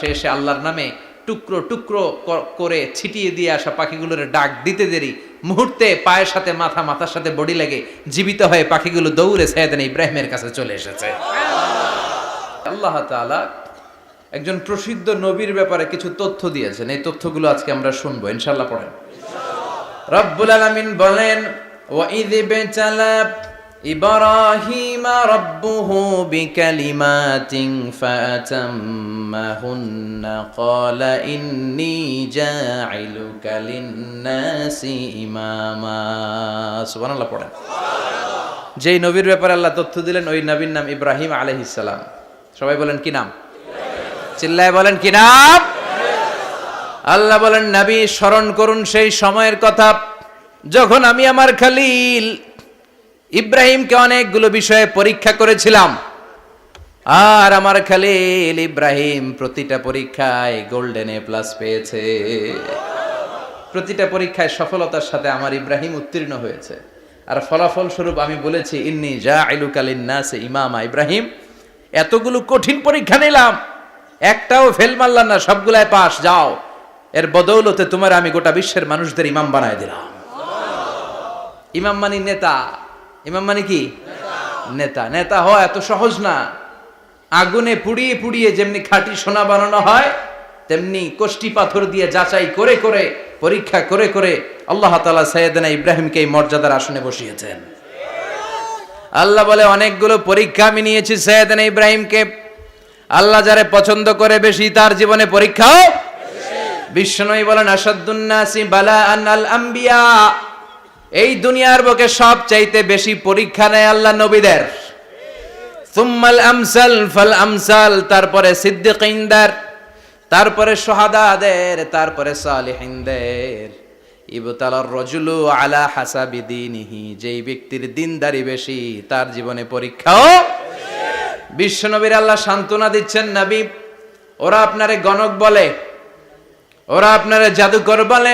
শেষে আল্লাহর নামে টুকরো টুকরো করে ছিটিয়ে দিয়ে আসা পাখিগুলোর ডাক দিতে দেরি মুহূর্তে পায়ের সাথে মাথা, মাথার সাথে বডি লেগে জীবিত হয়ে পাখিগুলো দৌড়ে সাইয়েদনা ইব্রাহিমের কাছে চলে এসেছে। আল্লাহ তাআলা একজন প্রসিদ্ধ নবীর ব্যাপারে কিছু তথ্য দিয়েছেন, এই তথ্যগুলো আজকে আমরা শুনবো ইনশাআল্লাহ। পড়েন। রব্বুল আলামিন বলেন, ওয়া ইয বিতালা ইব্রাহিমা রাব্বুহু বিকালিমাতিন ফাতাম্মাহুন্না ক্বালা ইন্নী জাইলুকা লিন-নাসি ইমামা। সুবহানাল্লাহ পড়েন। যেই নবীর ব্যাপারে আল্লাহ তথ্য দিলেন ওই নবীর নাম ইব্রাহিম আলাইহিস সালাম। সবাই বলেন কি নাম? চিল্লায় বলেন কি নাম? আল্লাহ বলেন, নবী স্মরণ করুন সেই সময়ের কথা যখন আমি আমার খলিল ইব্রাহিমকে অনেকগুলো বিষয়ে পরীক্ষা করেছিলাম, আর আমার খলিল ইব্রাহিম প্রতিটা পরীক্ষায় গোল্ডেন এ প্লাস পেয়েছে। প্রতিটা পরীক্ষায় সফলতার সাথে আমার ইব্রাহিম উত্তীর্ণ হয়েছে। আর ফলাফল স্বরূপ আমি বলেছি, ইন্নী জাইলুকা লিন-নাসি ইমামা। ইব্রাহিম, এতগুলো কঠিন পরীক্ষা নিলাম, একটাও ফেল মারলাম না, সবগুলাই পাস। যাও, এর বদৌলতে তোমার আমি গোটা বিশ্বের মানুষদের ইমাম বানায় দিলাম। ইমাম মানে নেতা। ইমাম মানে কি? নেতা। নেতা হওয়া এত সহজ না। আগুনে পুড়িয়ে পুড়িয়ে যেমনি খাঁটি সোনা বানানো হয়, তেমনি কষ্টি পাথর দিয়ে যাচাই করে করে পরীক্ষা করে করে আল্লাহ তাআলা সাইয়েদনা ইব্রাহিমকে এই মর্যাদার আসনে বসিয়েছেন। আল্লাহ বলে, অনেকগুলো পরীক্ষা আমি নিয়েছি সাইয়েদনা ইব্রাহিমকে। আল্লাহ যারে পছন্দ করে বেশি তার জীবনে পরীক্ষাও বিশ্বনবী বলেন, আসাদুন নাসি বালাআন আল আম্বিয়া। এই দুনিয়ার বুকে সব চাইতে বেশি পরীক্ষা নেয় আল্লাহ নবীদের। সুম্মাল আমসাল ফাল আমসাল, তারপরে সিদ্দিকিনদের, তারপরে শুহাদাদের, তারপরে সালিহিনদের। ইবতালার রাজুলু আলা হাসাবি দীনিহি, যেই ব্যক্তির দিনদারি বেশি তার জীবনে পরীক্ষাও। বিশ্বনবীর আল্লাহ সান্ত্বনা দিচ্ছেন, নবী ওরা আপনারে গণক বলে, ওরা আপনারে জাদুকর বলে,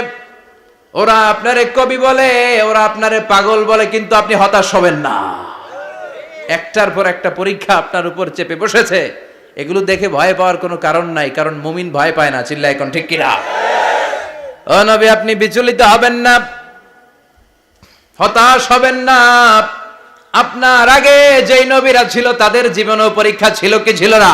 ওরা আপনারে কবি বলে, ওরা আপনারে পাগল বলে, কিন্তু আপনি হতাশ হবেন না। একটার পর একটা পরীক্ষা আপনার উপর চেপে বসেছে, এগুলো দেখে ভয় পাওয়ার কোনো কারণ নাই, কারণ মুমিন ভয় পায় না। চিল্লায় এখন ঠিক কিনা? ও নবী, আপনি বিচলিত হবেন না, হতাশ হবেন না। আপনার আগে যেই নবীরা ছিল তাদের জীবনেও পরীক্ষা ছিল কি ছিল না?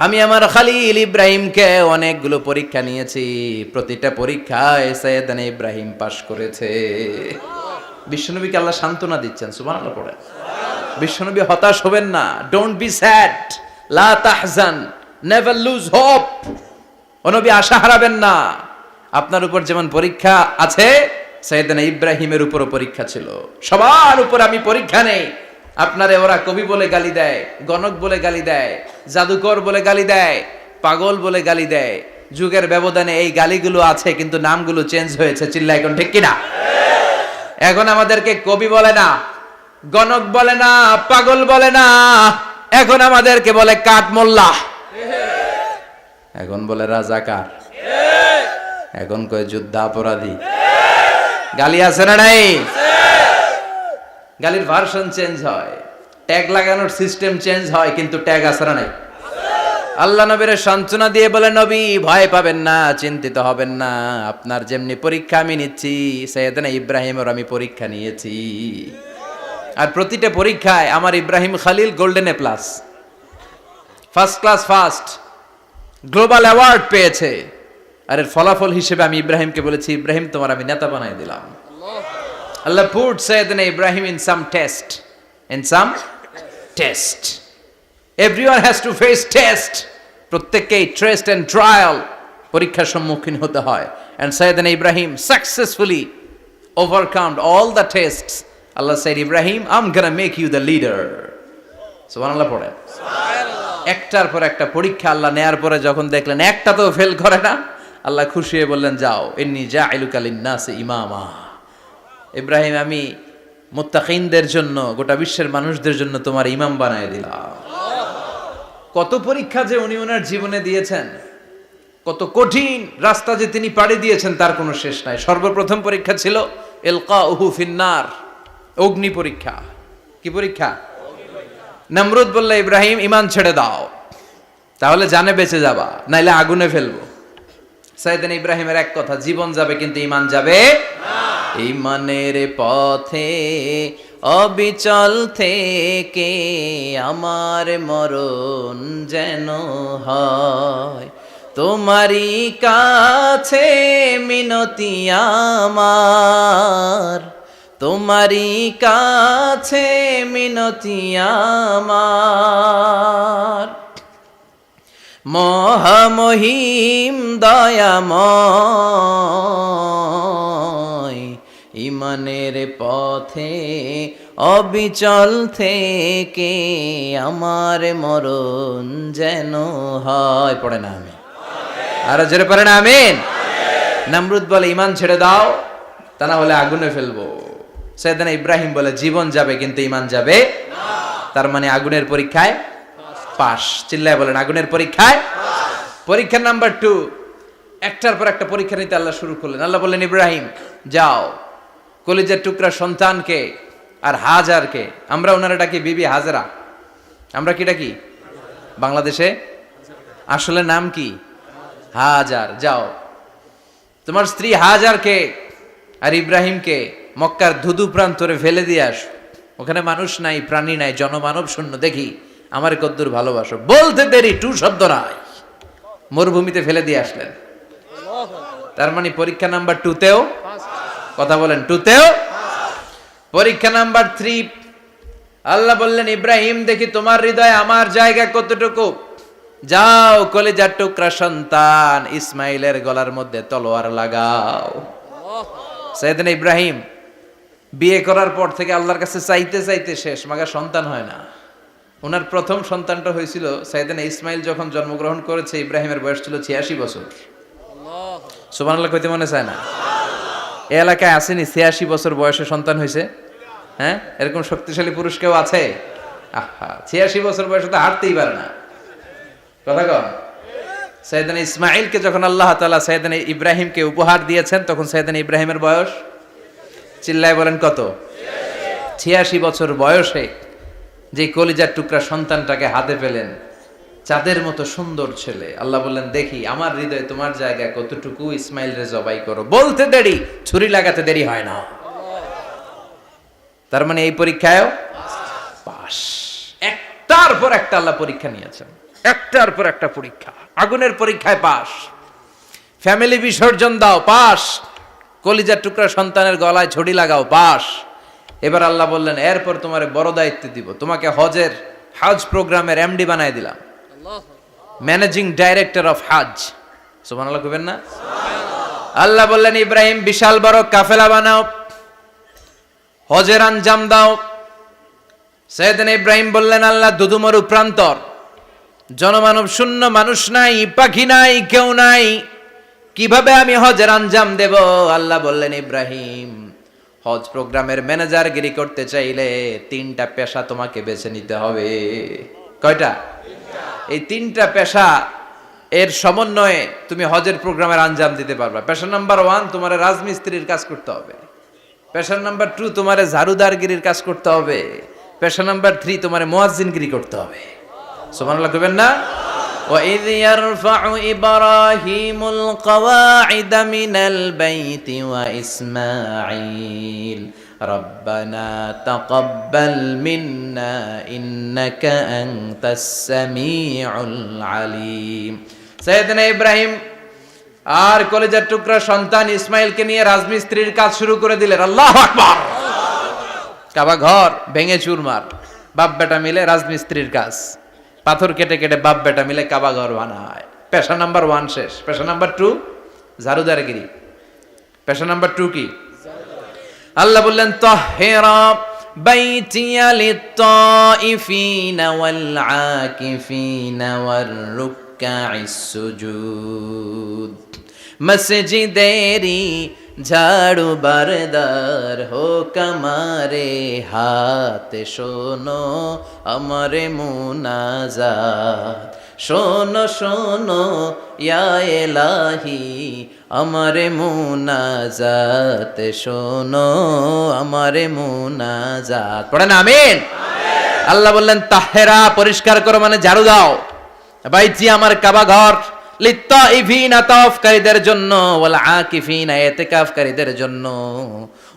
আমি আমার খলিল ইব্রাহিমকে অনেকগুলো পরীক্ষা নিয়েছি, প্রতিটা পরীক্ষায় সাইয়েদনা ইব্রাহিম পাশ করেছে। বিশ্বনবীকে আল্লাহ সান্ত্বনা দিচ্ছেন। সুবহানাল্লাহ পড়ে। বিশ্বনবী হতাশ হবেন না। ডোন্ট বি স্যাড, লা তাহজান, নেভার লুজ হোপ। ও নবী, আশা হারাবেন না। আপনার উপর যেমন পরীক্ষা আছে, সাইয়েদনা ইব্রাহিমের উপরও পরীক্ষা ছিল। সবার উপর আমি পরীক্ষা নেই। আপনারে ওরা কবি বলে গালি দেয়, গণক বলে গালি দেয়, জাদুকর বলে গালি দেয়, পাগল বলে গালি দেয়। যুগের ব্যবধানে এই গালিগুলো আছে, কিন্তু নামগুলো চেঞ্জ হয়েছে। চিল্লা এখন ঠিক কিনা? এখন আমাদেরকে কবি বলে না, গণক বলে না, পাগল বলে না, এখন আমাদেরকে বলে কাঠ মোল্লা, এখন বলে রাজাকার, এখন কয় যুদ্ধাপরাধী। গালি আছে না নাই? গালির ভার্সন চেঞ্জ হয়, ট্যাগ লাগানোর সিস্টেম চেঞ্জ হয়, কিন্তু ট্যাগ আছে না নাই? আল্লাহ নবীর সান্ত্বনা দিয়ে বলে, নবী ভয় পাবেন না, চিন্তিত হবেন না। আপনার যেমনি পরীক্ষা আমি নিচ্ছি, সাইয়েদনা ইব্রাহিমের আমি পরীক্ষা নিয়েছি। আর প্রতিটা পরীক্ষায় আমার Ibrahim Khalil golden A plus, first class first, global award পেয়েছে। আর এর ফলাফল হিসেবে আমি ইব্রাহিমকে বলেছি, ইব্রাহিম তোমার আমি নেতা বানাই দিলাম। Allah put Sayyidina Ibrahim in some test. In some test. Everyone has to face test. প্রত্যেককেই টেস্ট এন্ড ট্রায়াল, পরীক্ষার সম্মুখীন হতে হয়। And Sayyidina Ibrahim successfully overcome all the tests. Allah said, Ibrahim, I'm gonna make you the leader. সুবহানাল্লাহ পড়ে। একটার পর একটা পরীক্ষা আল্লাহ নেয়ার পরে যখন দেখলেন একটা তো ফেল করে না, আল্লাহ খুশি হয়ে বললেন, যাও, ইন্নী জাইলুকা লিন-নাসি ইমামা। ইব্রাহিম, আমি মুত্তাকিনদের জন্য, গোটা বিশ্বের মানুষদের জন্য তোমার ইমাম বানায় দিলাম। কত পরীক্ষা যে উনি ওনার জীবনে দিয়েছেন, কত কঠিন রাস্তা যে তিনি পাড়ি দিয়েছেন তার কোনো শেষ নাই। সর্বপ্রথম পরীক্ষা ছিল ইলকাউহু ফিন্নার, অগ্নি পরীক্ষা। কি পরীক্ষা? নমরুদ বলল, ইব্রাহিম ঈমান ছেড়ে দাও। তাহলে জানে বেঁচে যাবা, নাইলে আগুনে ফেলবো। সাইয়েদনা ইব্রাহিমের এক কথা, জীবন যাবে কিন্তু ঈমান যাবে না। ঈমানের পথে অবিচল থেকে আমার মরণ যেন হয়, তোমারই কাছে মিনতি আমার, তোমারই কাছে মিনতি আমার। মহামহিম দয়াময়, ঈমানের পথে অবিচল থেকে আমার মরণ যেন হয়। পড়ে না আমি আরো জোরে পড়ে না আমিন। নমরুদ বলে ঈমান ছেড়ে দাও, তা না হলে আগুনে ফেলবো। সাইয়েদনা ইব্রাহিম বলে জীবন যাবে কিন্তু ঈমান যাবে না। তার মানে আগুনের পরীক্ষায় পাস। চিল্লায় বলেন আগুনের পরীক্ষায়। পরীক্ষা নাম্বার 2, একটার পর একটা পরীক্ষা নিতে আল্লাহ শুরু করলেন। আল্লাহ বললেন ইব্রাহিম যাও, কলিজার টুকরা সন্তানকে আর হাজারকে, আমরা ওনারা ডাকি বিবি হাজরা, আমরা কি ডাকি বাংলাদেশে, আসলে নাম কি হাজার, যাও তোমার স্ত্রী হাজারকে আর ইব্রাহিমকে মক্কার ধুধু প্রান্তরে ফেলে দিয়ে আস, ওখানে মানুষ নাই, প্রাণী নাই, জনমানব শূন্য, দেখি আমার কদ্দুর ভালোবাসো। বলতে দেরি, টু শব্দ নাই, মরুভূমিতে ফেলে দিয়ে আসলেন। তার মানে পরীক্ষা নাম্বার 2তেও, কথা বলেন 2তেও। পরীক্ষা নাম্বার 3, আল্লাহ বললেন ইব্রাহিম দেখি তোমার হৃদয়ে আমার জায়গা কতটুকু, যাও কলিজার টুকরা সন্তান ইসমাইলের গলার মধ্যে তলোয়ার লাগাও। সাইয়েদনা ইব্রাহিম বিয়ে করার পর থেকে আল্লাহর কাছে চাইতে চাইতে শেষ, মাগা সন্তান হয় না। ওনার প্রথম সন্তানটা হয়েছিল সাইয়েদনা ইসমাইল যখন জন্মগ্রহণ করেছে, ইব্রাহিমের বয়স ছিল 86 বছর। সুবহানাল্লাহ কইতে মনে চায় না? এই এলাকায় আসেনি 86 বছর বয়সে সন্তান হয়েছে? হ্যাঁ, এরকম শক্তিশালী পুরুষ কেউ আছে? আহা, 86 বছর বয়সে তো হাঁটতেই পারে না। কথা কন। সাইয়েদনা ইসমাইলকে যখন আল্লাহ তাআলা সাইয়েদনা ইব্রাহিমকে উপহার দিয়েছেন, তখন সাইয়েদনা ইব্রাহিমের বয়স, চিল্লায় বলেন কত? 86 বছর বয়সে যে কলিজার টুকরা সন্তানটাকে হাতে পেলেন, চাঁদের মতো সুন্দর ছেলে। আল্লাহ বললেন দেখি আমার হৃদয়ে তোমার জায়গা কতটুকু, ইসমাইল রে জবাই করো। বলতে দেরি, ছুরি লাগাতে দেরি হয় না। তার মানে এই পরীক্ষায়ও পাস। একটার পর একটা আল্লাহ পরীক্ষা নিয়েছেন, একটার পর একটা পরীক্ষা। আগুনের পরীক্ষায় পাস, ফ্যামিলি বিসর্জন দাও পাস, কলিজার টুকরা সন্তানের গলায় ছড়ি লাগাও পাস। এবার আল্লাহ বললেন এরপর তোমারে বড় দায়িত্ব দিব, তোমাকে হজ প্রোগ্রামের এমডি বানায় দিলাম, ম্যানেজিং ডাইরেক্টর অফ হজ। সুবহানাল্লাহ কইবেন না? আল্লাহ বললেন ইব্রাহিম বিশাল বড় কাফেলা বানাও, হজের আঞ্জাম দাও। সাইয়েদনা ইব্রাহিম বললেন আল্লাহ দুদুমরু প্রান্তর, জনমানব শূন্য, মানুষ নাই, পাখি নাই, কেউ নাই, কিভাবে আমি হজের আঞ্জাম দেব? আল্লাহ বললেন ইব্রাহিম হজ প্রোগ্রামের ম্যানেজারগিরি করতে চাইলে 3টা পেশা তোমাকে বেছে নিতে হবে। কয়টা? এই 3টা পেশা এর সমন্বয়ে তুমি হজের প্রোগ্রামের আঞ্জাম দিতে পারবা। পেশা নাম্বার 1 তোমার রাজমিস্ত্রির কাজ করতে হবে, পেশা নাম্বার 2 তোমার ঝাড়ুদারগিরির কাজ করতে হবে, পেশা নাম্বার 3 তোমার মুয়াজ্জিনগিরি করতে হবে। সুবহানাল্লাহ কইবেন না? وَإِذْ يَرْفَعُ إِبْرَاهِيمُ الْقَوَاعِدَ مِنَ الْبَيْتِ وَإِسْمَاعِيلُ رَبَّنَا تَقَبَّلْ مِنَّا إِنَّكَ أَنْتَ السَّمِيعُ الْعَلِيمُ। সাইয়েদনা ইব্রাহিম আর কলিজার টুকরা সন্তান ইসমাইলকে নিয়ে রাজমিস্ত্রির কাজ শুরু করে দিলেন। আল্লাহু আকবার। কাবা ঘর ভেঙে চুরমার, বাপ বেটা মিলে রাজমিস্ত্রির কাজ, পাথর কেটে কেটে বাপ বেটা মিলে কাবা ঘর বানায়। পেশা নাম্বার 1 শেষ। পেশা নাম্বার 2 ঝাড়ুদারগিরি। পেশা নাম্বার 2 কি? আল্লাহ বললেন তাহহিরা বাইতিয়া লিত-তাইফিনা ওয়াল আকিফিনা ওয়ার রুকআইস সুজুদ। মসজিদেরি ঝাড়ু বারদার হোক আমারে হাত, শোনো আমারে মুনাজাত, শোনো শোনো ইয়া এলাহি আমারে মুনাজাত, শোনো আমারে মুনাজাত। পড়েন আমিন। আল্লাহ বললেন তাহেরা পরিষ্কার করো মানে ঝাড়ু দাও, বাইতি আমার কাবা ঘর, লিত্তাইফিনা তাওয়াফকারীদের জন্য, ওয়াল আকিফিনা ইতিকাফকারীদের জন্য,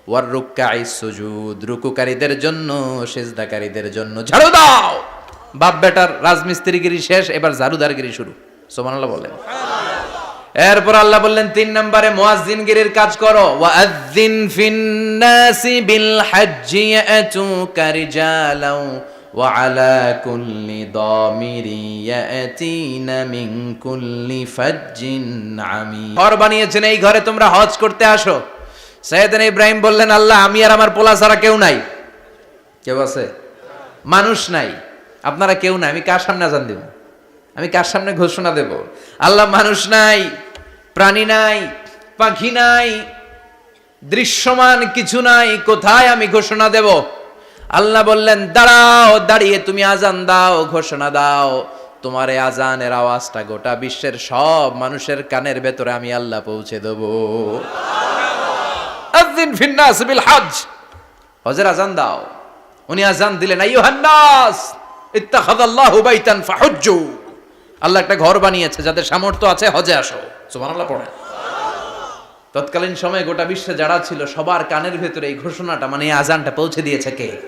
ওয়ার রুকআইস সুজুদ রুকুকারীদের জন্য, সিজদাকারীদের জন্য। ঝাড়ু দাও। বাপ বেটার রাজমিস্ত্রিগিরি শেষ, এবার ঝাড়ুদারগিরি শুরু। সুবহানাল্লাহ বলেন। এরপর আল্লাহ বললেন 3 নম্বরে মুয়াজ্জিনগিরির কাজ করো। ওয়াআযযিন ফিন-নাসি বিল হাজ্জি ইয়াতুকা রিজালাও ওয়া আলা কুল্লি দামিরি ইয়াতিনা মিন কুল্লি ফাজ্জিন আমিক। ঘর বানিয়েছেন, এই ঘরে তোমরা হজ করতে আসো। সাইয়েদনা ইব্রাহিম বললেন, আল্লাহ আমি আর আমার পোলা ছাড়া কেউ নাই। কেউ আছে? মানুষ নাই, আপনারা কেউ নাই, আমি কার সামনে আযান দেব? আমি কার সামনে ঘোষণা দেব? আল্লাহ মানুষ নাই, প্রাণী নাই, পাখি নাই, দৃশ্যমান কিছু নাই, কোথায় আমি ঘোষণা দেব? আল্লাহ বললেন, দাঁড়াও, দাঁড়িয়ে তুমি আজান দাও, ঘোষণা দাও। তোমার এই আজানের আওয়াজটা গোটা বিশ্বের সব মানুষের কানের ভেতরে আমি আল্লাহ পৌঁছে দেব। আযিন ফিন নাস বিল হজ, হজের আজান দাও। উনি আজান দিলেন, আইয়ুহান নাস ইত্তাখাযাল্লাহু বাইতান ফাহুজ্জু। আল্লাহ একটা ঘর বানিয়েছে, যাদের সামর্থ্য আছে হজে আসো। সুবহানাল্লাহ পড়ে। তৎকালীন সময়ে গোটা বিশ্বে যারা ছিল সবার কানের ভেতরে এই ঘোষণাটা, মানে এই আজানটা পৌঁছে দিয়েছে কে? আল্লাহ।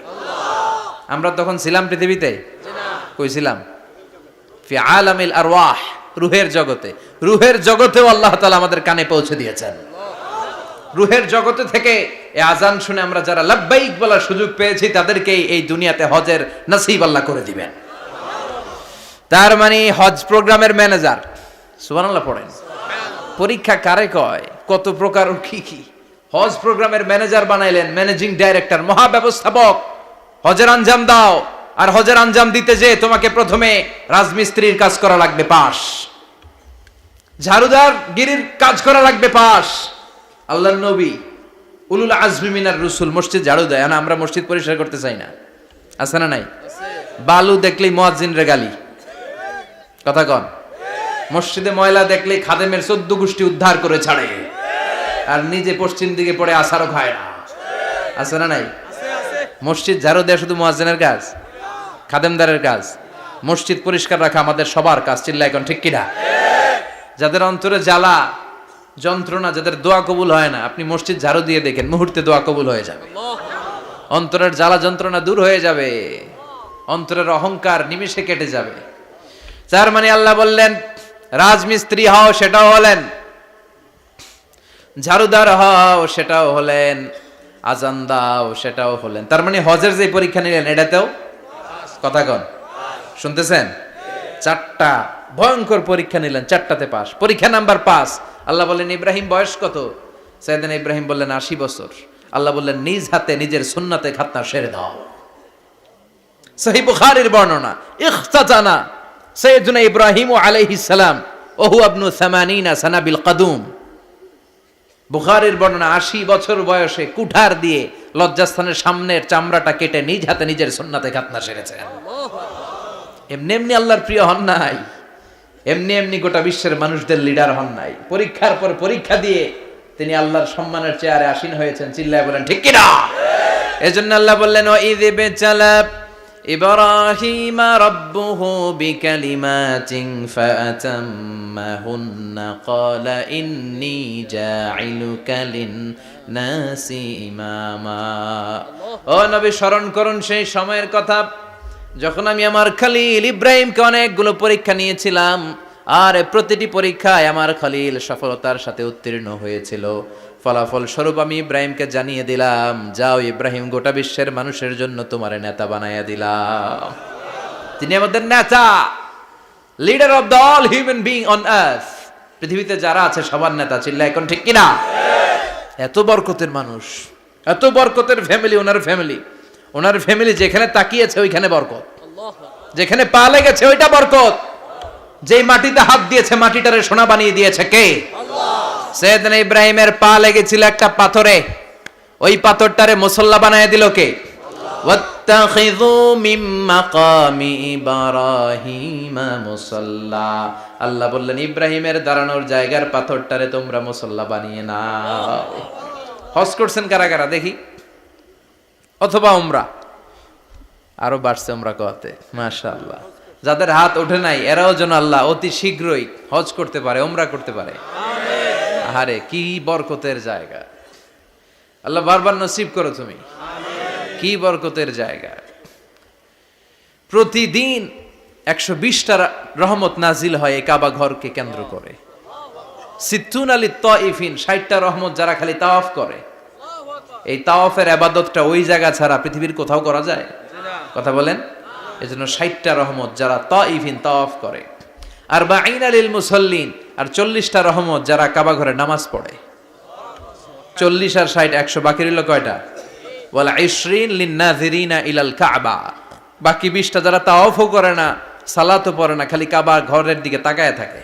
আমরা তখন ছিলাম পৃথিবীতে? না। কই ছিলাম? ফি আলামিল আরওয়াহ, রূহের জগতে। রূহের জগতেও আল্লাহ তাআলা আমাদের কানে পৌঁছে দিয়েছেন। রূহের জগতে থেকে এই আজান শুনে আমরা যারা লাব্বাইক বলার সুযোগ পেয়েছি, তাদেরকেই এই দুনিয়াতে হজের নসিব আল্লাহ করে দিবেন। তার মানে হজ প্রোগ্রামের ম্যানেজার। সুবহানাল্লাহ পড়েন। পরীক্ষা কারে কয়? কত প্রকার কি কি। হজ প্রোগ্রামের ম্যানেজার বানাইলেন, ম্যানেজিং ডাইরেক্টর, মহাব্যবস্থাপক। হজের আঞ্জাম দাও, আর হজের আঞ্জাম দিতে যে তোমাকে প্রথমে রাজমিস্ত্রির কাজ করা লাগবে পাস, ঝাড়ুদার গিরির কাজ করা লাগবে পাস। আল্লাহর নবী উলুল আজমি মিনার রসুল মসজিদ ঝাড়ু দেয়, না আমরা মসজিদ পরিষ্কার করতে চাই না? আছে না নাই? বালু দেখলেই মুয়াজ্জিনরে গালি, কথা কন। মসজিদে ময়লা দেখলে খাদেমের 14 গোষ্ঠী উদ্ধার করে ছাড়ে, আর নিজে পশ্চিম দিকে পড়ে আসারও খায় না। আছে না নাই? মসজিদ ঝাড়ু দেয়া শুধু মুয়াজ্জিনের কাজ? খাদেমদারের কাজ? মসজিদ পরিষ্কার রাখা আমাদের সবার কাজ। চিল্লায় এখন ঠিক কিনা? যাদের অন্তরে জ্বালা যন্ত্রণা, যাদের দোয়া কবুল হয় না, আপনি মসজিদ ঝাড়ু দিয়ে দেখেন, মুহূর্তে দোয়া কবুল হয়ে যাবে। অন্তরের জ্বালা যন্ত্রণা দূর হয়ে যাবে, অন্তরের অহংকার নিমেষে কেটে যাবে। তার মানে আল্লাহ বললেন রাজমিস্ত্রি হও, সেটাও হলেন, ঝাড়ুদার হও, সেটাও হলেন, আজান দাও, সেটাও হলেন। তার মানে হজের যে পরীক্ষা নিলেন এটাতেও, কথা কন, শুনতেছেন? 4টা ভয়ঙ্কর পরীক্ষা নিলেন, 4টাতে পাস। পরীক্ষা নাম্বার 5। আল্লাহ বললেন, ইব্রাহিম বয়স কত? সাইয়েদনা ইব্রাহিম বললেন 80 বছর। আল্লাহ বললেন, নিজ হাতে নিজের সুন্নাতে খাতনা সেরে দাও। সহিহ বুখারীর বর্ণনা, ইখতাতানা সাইয়েদনা ইব্রাহিম আলাইহিস সালাম ওহু ইবনু 80 সানা বিল কাদুম। বুখারীর বর্ণনা, 80 বছর বয়সে কুঠার দিয়ে লজ্জাস্থানের সামনের চামড়াটা কেটে নিজ হাতে নিজের সুন্নাতে খাতনা সেরেছেন। এমনি এমনি আল্লাহর প্রিয় হন নাই, এমনি এমনি গোটা বিশ্বের মানুষদের লিডার হন নাই। পরীক্ষার পর পরীক্ষা দিয়ে তিনি আল্লাহর সম্মানের চেয়ারে আসীন হয়েছেন। চিল্লায় বলেন ঠিক কিনা? এজন্য আল্লাহ বললেন, ওয়াইয ইবতালা ইব্রাহিমা রাব্বুহু বিকালিমাতিন ফাআতাম্মাহুন্না ক্বালা ইন্নী জাঈলুকা লিন-নাসি ইমামা। ও নবী, স্মরণ করুন সেই সময়ের কথা যখন আমি আমার খলিল ইব্রাহিমকে অনেকগুলো পরীক্ষা নিয়েছিলাম, আর প্রতিটি পরীক্ষায় আমার খলিল সফলতার সাথে উত্তীর্ণ হয়েছিল। ফলাফল স্বরূপ আমি ইব্রাহিমকে জানিয়ে দিলাম, যাও ইব্রাহিম, গোটা বিশ্বের মানুষের জন্য তোমার নেতা বানাইয়া দিলাম। তিনি আমাদের নেতা, leader of the all human being on earth. পৃথিবীতে যারা আছে সবার নেতা। চিল্লা এখন ঠিক কিনা? এত বরকতের মানুষ, এত বরকতের ফ্যামিলি, ওনার ফ্যামিলি যেখানে তাকিয়েছে ওইখানে বরকত, যেখানে পা লেগেছে ওইটা বরকত। যেই মাটিতে হাত দিয়েছে মাটিটারে সোনা বানিয়ে দিয়েছে কে? আল্লাহ। সাইয়েদনা ইব্রাহিমের পা লেগেছিল একটা পাথরে, ওই পাথরটারে মুসল্লা বানায় দিল কে? আল্লাহ। ওয়াত্তাখিযু মিন মাকামি ইব্রাহিমা মুসাল্লা। আল্লাহ বললেন, ইব্রাহিমের দাঁড়ানোর জায়গার পাথরটারে তোমরা মুসল্লা বানিয়ে নাও। হজ করছেন কারা কারা দেখি? অথবা উমরা? আরো বাড়ছে উমরা করতে, মাশাআল্লাহ। যাদের হাত ওঠে নাই এরাও যেন আল্লাহ অতি শীঘ্রই হজ করতে পারে, উমরা করতে পারে। আরে কি বরকতের জায়গা, আল্লাহ বারবার নসিব করো তুমি। কি বরকতের জায়গা। প্রতিদিন 120টা রহমত নাজিল হয় এই কাবা ঘরকে কেন্দ্র করে। সিত্তুন আলী তাইফিন, 60টা রহমত যারা খালি তাওয়াফ করে। এই তাওয়াফের ইবাদতটা ওই জায়গা ছাড়া পৃথিবীর কোথাও করা যায়? কথা বলেন। এজন্য 60টা রহমত যারা তাইফিন তাওয়াফ করে। আর বাঈনা লিল মুসাল্লিন, আর 40টা রহমত যারা কাবা ঘরে নামাজ পড়ে। 40 আর 60 100, বাকি রইল কয়টা? ওয়াল 20 লিন-নাযিরিনা ইলাল কাবা। বাকি 20টা যারা তাওয়াফও করে না, সালাতও পড়ে না, খালি কাবা ঘরের দিকে তাকায় থাকে।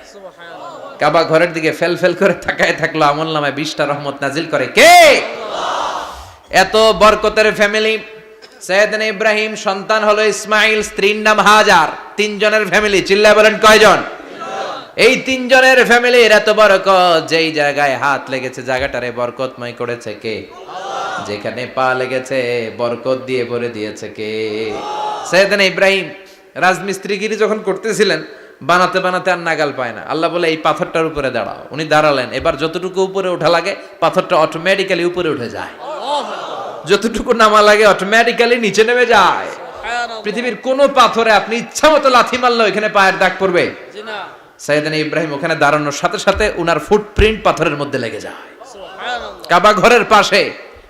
কাবা ঘরের দিকে ফেল ফেল করে তাকায় থাকলো, আমলনামায় 20টা রহমত নাজিল করে কে? এত বরকতের ফ্যামিলি। সাইয়েদনা ইব্রাহিম সন্তান হলো ইসমাইল, স্ত্রীর নাম হাজার। 3 জনের ফ্যামিলি, চিল্লায় বলেন কয়জন? এই 3 জনের ফ্যামিলির এত বরকত, যেই জায়গায় হাত লেগেছে জায়গাটারে বরকতময় করেছে কে? যেখানে পা লেগেছে বরকত দিয়ে ভরে দিয়েছে কে? সাইয়েদনা ইব্রাহিম রাজমিস্ত্রিগিরি যখন করতেছিলেন, বানাতে বানাতে আর নাগাল পায় না। আল্লাহ বলে এই পাথরটার উপরে দাঁড়াও। উনি দাঁড়ালেন। এবার যতটুকু উপরে ওঠা লাগে পাথরটা অটোমেটিক্যালি উপরে উঠে যায়, যতটুকু নামা লাগে অটোমেটিক্যালি নিচে নেমে যায়। পৃথিবীর কোন পাথরে আপনি ইচ্ছা মতো লাথি মারলে এখানে পায়ের দাগ পড়বে? সাইয়েদনা ইব্রাহিম ওখানে দাঁড়ানোর সাথে সাথে উনার ফুটপ্রিন্ট পাথরের মধ্যে লেগে যায়। কাবা ঘরের পাশে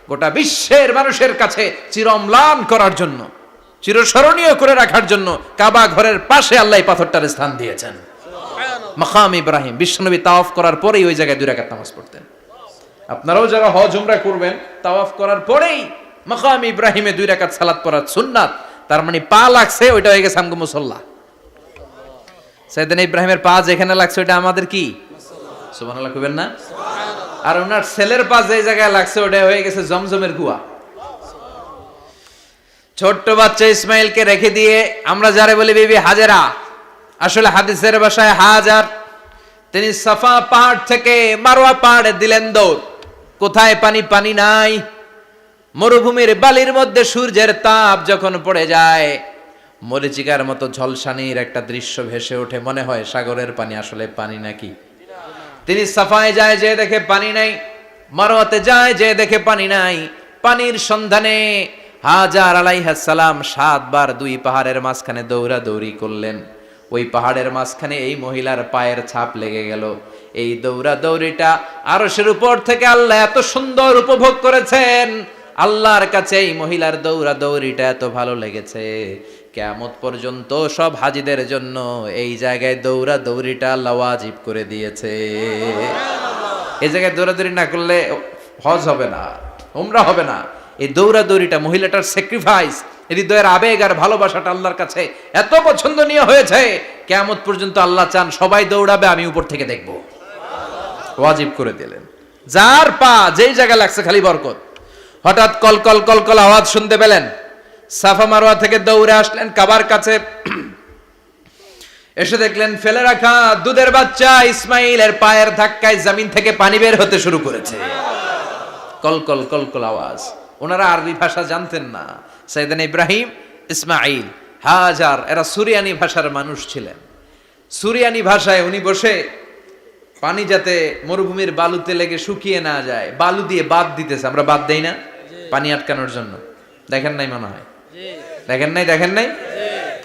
গোটা বিশ্বের মানুষের কাছে চিরম্লান করার জন্য, চিরস্মরণীয় করে রাখার জন্য কাবা ঘরের পাশে আল্লাহ এই পাথরটার স্থান দিয়েছেন। মাকাম ইব্রাহিম। বিশ্বনবী তাওয়াফ করার পরেই ওই জায়গায় 2 রাকাত নামাজ পড়তেন। আপনারাও যারা হজ উমরা করবেন, তাওয়াফ করার পরেই মাকাম ইব্রাহিমে 2 রাকাত সালাত পড়া সুন্নাত। তার মানে পা লাগছে, ওইটা হয়ে গেছে আমগো মুসাল্লা। সাইয়েদনা ইব্রাহিমের পা যেখানে লাগছে ওইটা আমাদের কি? সুবহানাল্লাহ কইবেন না? আর ওনার ছেলের পা যে জায়গায় লাগছে ওটা হয়ে গেছে জমজমের কুয়া। ছোট্ট বাচ্চা ইসমাইলকে রেখে দিয়ে আমরা যারে বলি বিবি হাজেরা, আসলে হাদিসের ভাষায় হাজার, তিনি সাফা পাহাড় থেকে মারওয়া পাহাড়ে দিলেন দৌড়। কোথায় পানি? পানি নাই। মরুভূমির বালির মধ্যে সূর্যের তাপ যখন পড়ে যায়, মরিচিকার মতো ঝলসানির একটা দৃশ্য ভেসে ওঠে, মনে হয় সাগরের পানি, আসলে পানি নাকি। তিনি সাফায় যায়, যে দেখে পানি নাই। মারওয়াতে যায়, যে দেখে পানি নাই। পানির সন্ধানে হাজার আলাইহিস সালাম 7 বার 2 পাহাড়ের মাঝখানে দৌড়াদৌড়ি করলেন। ওই পাহাড়ের মাঝখানে এই মহিলার পায়ের ছাপ লেগে গেল। এই দৌড়াদৌড়িটা আরশের উপর থেকে আল্লাহ এত সুন্দর উপভোগ করেছেন। আল্লাহর কাছে এই মহিলার দৌড়াদৌড়িটা এত ভালো লেগেছে, কিয়ামত পর্যন্ত সব হাজীদের জন্য এই জায়গায় দৌড়াদৌড়িটা আল্লাহ ওয়াজিব করে দিয়েছে। এই জায়গায় দৌড়াদৌড়ি না করলে হজ হবে না, উমরা হবে না। এই দৌড়াদৌড়িটা, মহিলাটার স্যাক্রিফাইস, হৃদয়ের আবেগ আর ভালোবাসাটা আল্লাহর কাছে এত পছন্দনীয় হয়েছে, কিয়ামত পর্যন্ত আল্লাহ চান সবাই দৌড়াবে, আমি উপর থেকে দেখব। ওয়াজিব করে দিলেন। যার পা যেই জায়গায় লাগছে খালি বরকত। হঠাৎ কলকল কলকল আওয়াজ শুনতে পেলেন। সাফা মারওয়া থেকে দৌড়ে আসলেন কাবার কাছে। এসে দেখলেন ফেলে রাখা দুধের বাচ্চা ইসমাইলের পায়ের ধাক্কায় জমিন থেকে পানি বের হতে শুরু করেছে। কলকল কলকল আওয়াজ। ওনারা আরবি ভাষা জানতেন না। সাইয়েদনা ইব্রাহিম, ইসমাইল, হাজার এরা সুরিয়ানি ভাষার মানুষ ছিলেন। সুরিয়ানি ভাষায় উনি বসে পানি যাতে মরুভূমির বালুতে লেগে শুকিয়ে না যায়, বালু দিয়ে বাদ দিতেছে। আমরা বাদ দেই না পানি আটকানোর জন্য? দেখেন নাই মনে হয়? দেখেন নাই?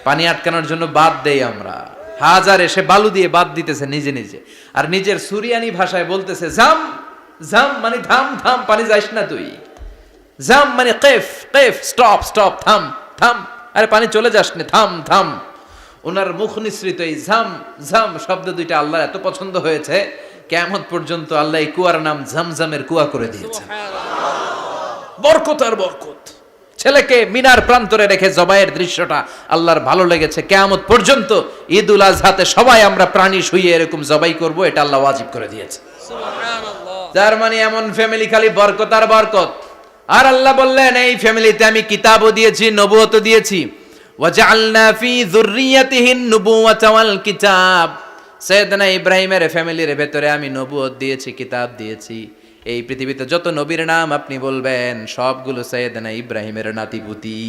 পানি আটকানোর জন্য বাদ দেই আমরা। হাজার এসে বালু দিয়ে বাদ দিতেছে নিজে নিজে। আর নিজের সুরিয়ানি ভাষায় বলতেছে জাম জাম, মানে থাম থাম, পানি যাইস না তুই। জাম মানে কেফ কেফ, স্টপ স্টপ, থাম থাম, আরে পানি চলে যাস না, থাম থাম। ওনার মুখ নিঃসৃত এই ঝাম ঝাম শব্দ দুইটা আল্লাহ এত পছন্দ হয়েছে, কিয়ামত পর্যন্ত আল্লাহ এই কুয়ার নাম ঝমঝমের কুয়া করে দিয়েছেন। বরকত আর বরকত। ছেলেকে মিনার প্রান্তরে রেখে জবাইয়ের দৃশ্যটা আল্লাহর ভালো লেগেছে। কিয়ামত পর্যন্ত ঈদুল আজহাতে সবাই আমরা প্রাণী শুইয়ে এরকম জবাই করব, এটা আল্লাহ ওয়াজিব করে দিয়েছে। যার মানে এমন ফ্যামিলি খালি বরকত আর বরকত। আর আল্লাহ বললেন এই ফ্যামিলিতে আমি কিতাবও দিয়েছি, নবুয়তও দিয়েছি। ওয়াজআলনা ফি যুররিয়াতিহিন নুবুওয়াতা ওয়াল কিতাব। সাইয়েদনা ইব্রাহিমের ফ্যামিলির ভেতরে আমি নবুয়ত দিয়েছি, কিতাব দিয়েছি। এই পৃথিবীতে যত নবীর নাম আপনি বলবেন সবগুলো সাইয়েদনা ইব্রাহিমের নাতিপুতি।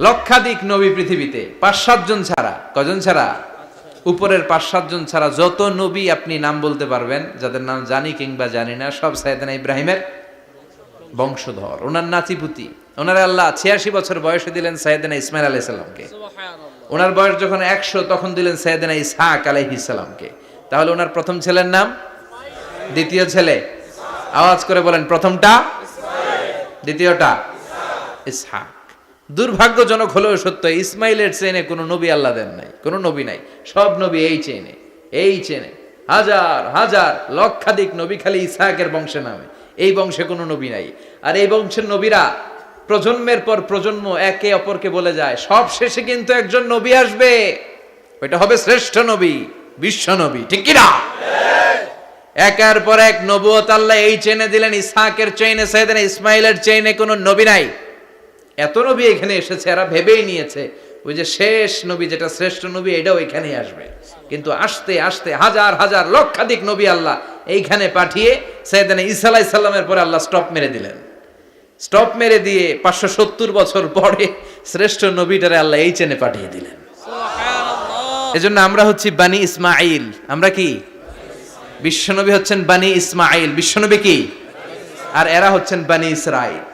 লক্ষাধিক নবী পৃথিবীতে 5-7 জন ছাড়া, কজন ছাড়া? উপরের 5-7 জন ছাড়া যত নবী আপনি নাম বলতে পারবেন, যাদের নাম জানি কিংবা জানি না, সব সাইয়েদনা ইব্রাহিমের বংশধর। ওনার নাতিপুতি, ওনার আল্লাহ 86 বছর বয়সে দিলেন সাইয়েদনা ইসমাইল আলাইহিস সালামকে। ওনার বয়স যখন 100 তখন দিলেন সাইয়েদনা ইসহাক আলাইহিস সালামকে। তাহলে ওনার প্রথম ছেলের নাম, দ্বিতীয় ছেলে, আওয়াজ করে বলেন, প্রথমটা দ্বিতীয়টা ইসহাক। দুর্ভাগ্যজনক হলেও সত্য, ইসমাইলের চেনে কোনো নবী আল্লাহ দেন নাই, কোনো নবী নাই। সব নবী এই চেনে হাজার হাজার লক্ষাধিক নবী খালি ইসহাকের বংশে নামে, এই বংশে কোনো নবী নাই। আর এই বংশের নবীরা প্রজন্মের পর প্রজন্ম একে অপরকে বলে যায়, সব শেষে কিন্তু একজন নবী আসবে, ওইটা হবে শ্রেষ্ঠ নবী, বিশ্ব নবী, ঠিক কি না? একের পর এক নবুয়ত আল্লাহ এই চেনে দিলেন। ইসহাকের চেইনে, সাইয়েদনা ইসমাইলের চেইনে কোনো নবী নাই। এত নবী এখানে এসেছে, এরা ভেবেই নিয়েছে ওই যে শেষ নবী, যেটা শ্রেষ্ঠ নবী, এটাও এখানেই আসবে। কিন্তু আস্তে আস্তে হাজার হাজার লক্ষাধিক নবী আল্লাহ এইখানে পাঠিয়ে সাইয়েদনা ঈসা আলাইহিস সালামের পরে আল্লাহ স্টপ মেরে দিলেন। স্টপ মেরে দিয়ে 570 বছর পরে শ্রেষ্ঠ নবীটারে আল্লাহ এই চেনে পাঠিয়ে দিলেন। এজন্য আমরা হচ্ছি বানি ইসমাইল। আমরা কি? বিশ্বনবী হচ্ছেন বানি ইসমাইল, বিশ্বনবী কি? আর এরা হচ্ছেন বানি Israil.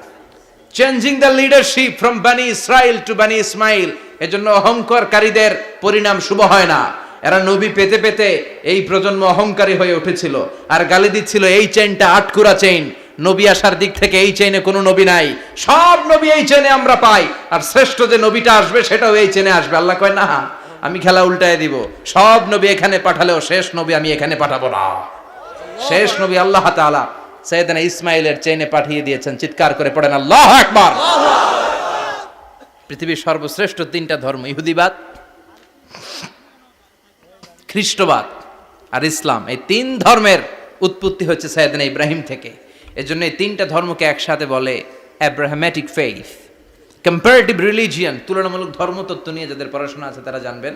Changing the leadership from বানি ইসরাইল টু বানি ইসমাইল। এজন্য অহংকারকারীদের পরিণাম শুভ হয় না। এরা নবী পেতে পেতে এই প্রজন্ম অহংকারী হয়ে উঠেছিল আর গালি দিচ্ছিল, এই চেইনটা আটকুরা চেইন, নবী আসার দিক থেকে এই চেইনে কোনো নবী নাই, সব নবী এই চেইনে আমরা পাই, আর শ্রেষ্ঠ যে নবীটা আসবে সেটাও এই চেইনে আসবে। আল্লাহ কয়, না, আমি খেলা উল্টায় দিব, সব নবী এখানে পাঠালেও শেষ নবী আমি এখানে পাঠাবো না। শেষ নবী আল্লাহ তাআলা সাইয়েদনা ইসমাইলের চেইনে পাঠিয়ে দিয়েছেন। চিৎকার করে পড়েন আল্লাহু আকবার। পৃথিবীর সর্বশ্রেষ্ঠ 3টা ধর্ম, ইহুদিবাদ, খ্রিস্টবাদ আর ইসলাম, এই 3 ধর্মের উৎপত্তি হচ্ছে সাইয়েদনা ইব্রাহিম থেকে। এজন্য এই 3টা ধর্মকে একসাথে বলে অ্যাব্রাহামেটিক ফেইথ, কম্পারেটিভ রিলিজিয়ান। তুলনামূলক ধর্মতত্ত্ব নিয়ে যাদের পড়াশোনা আছে তারা জানবেন,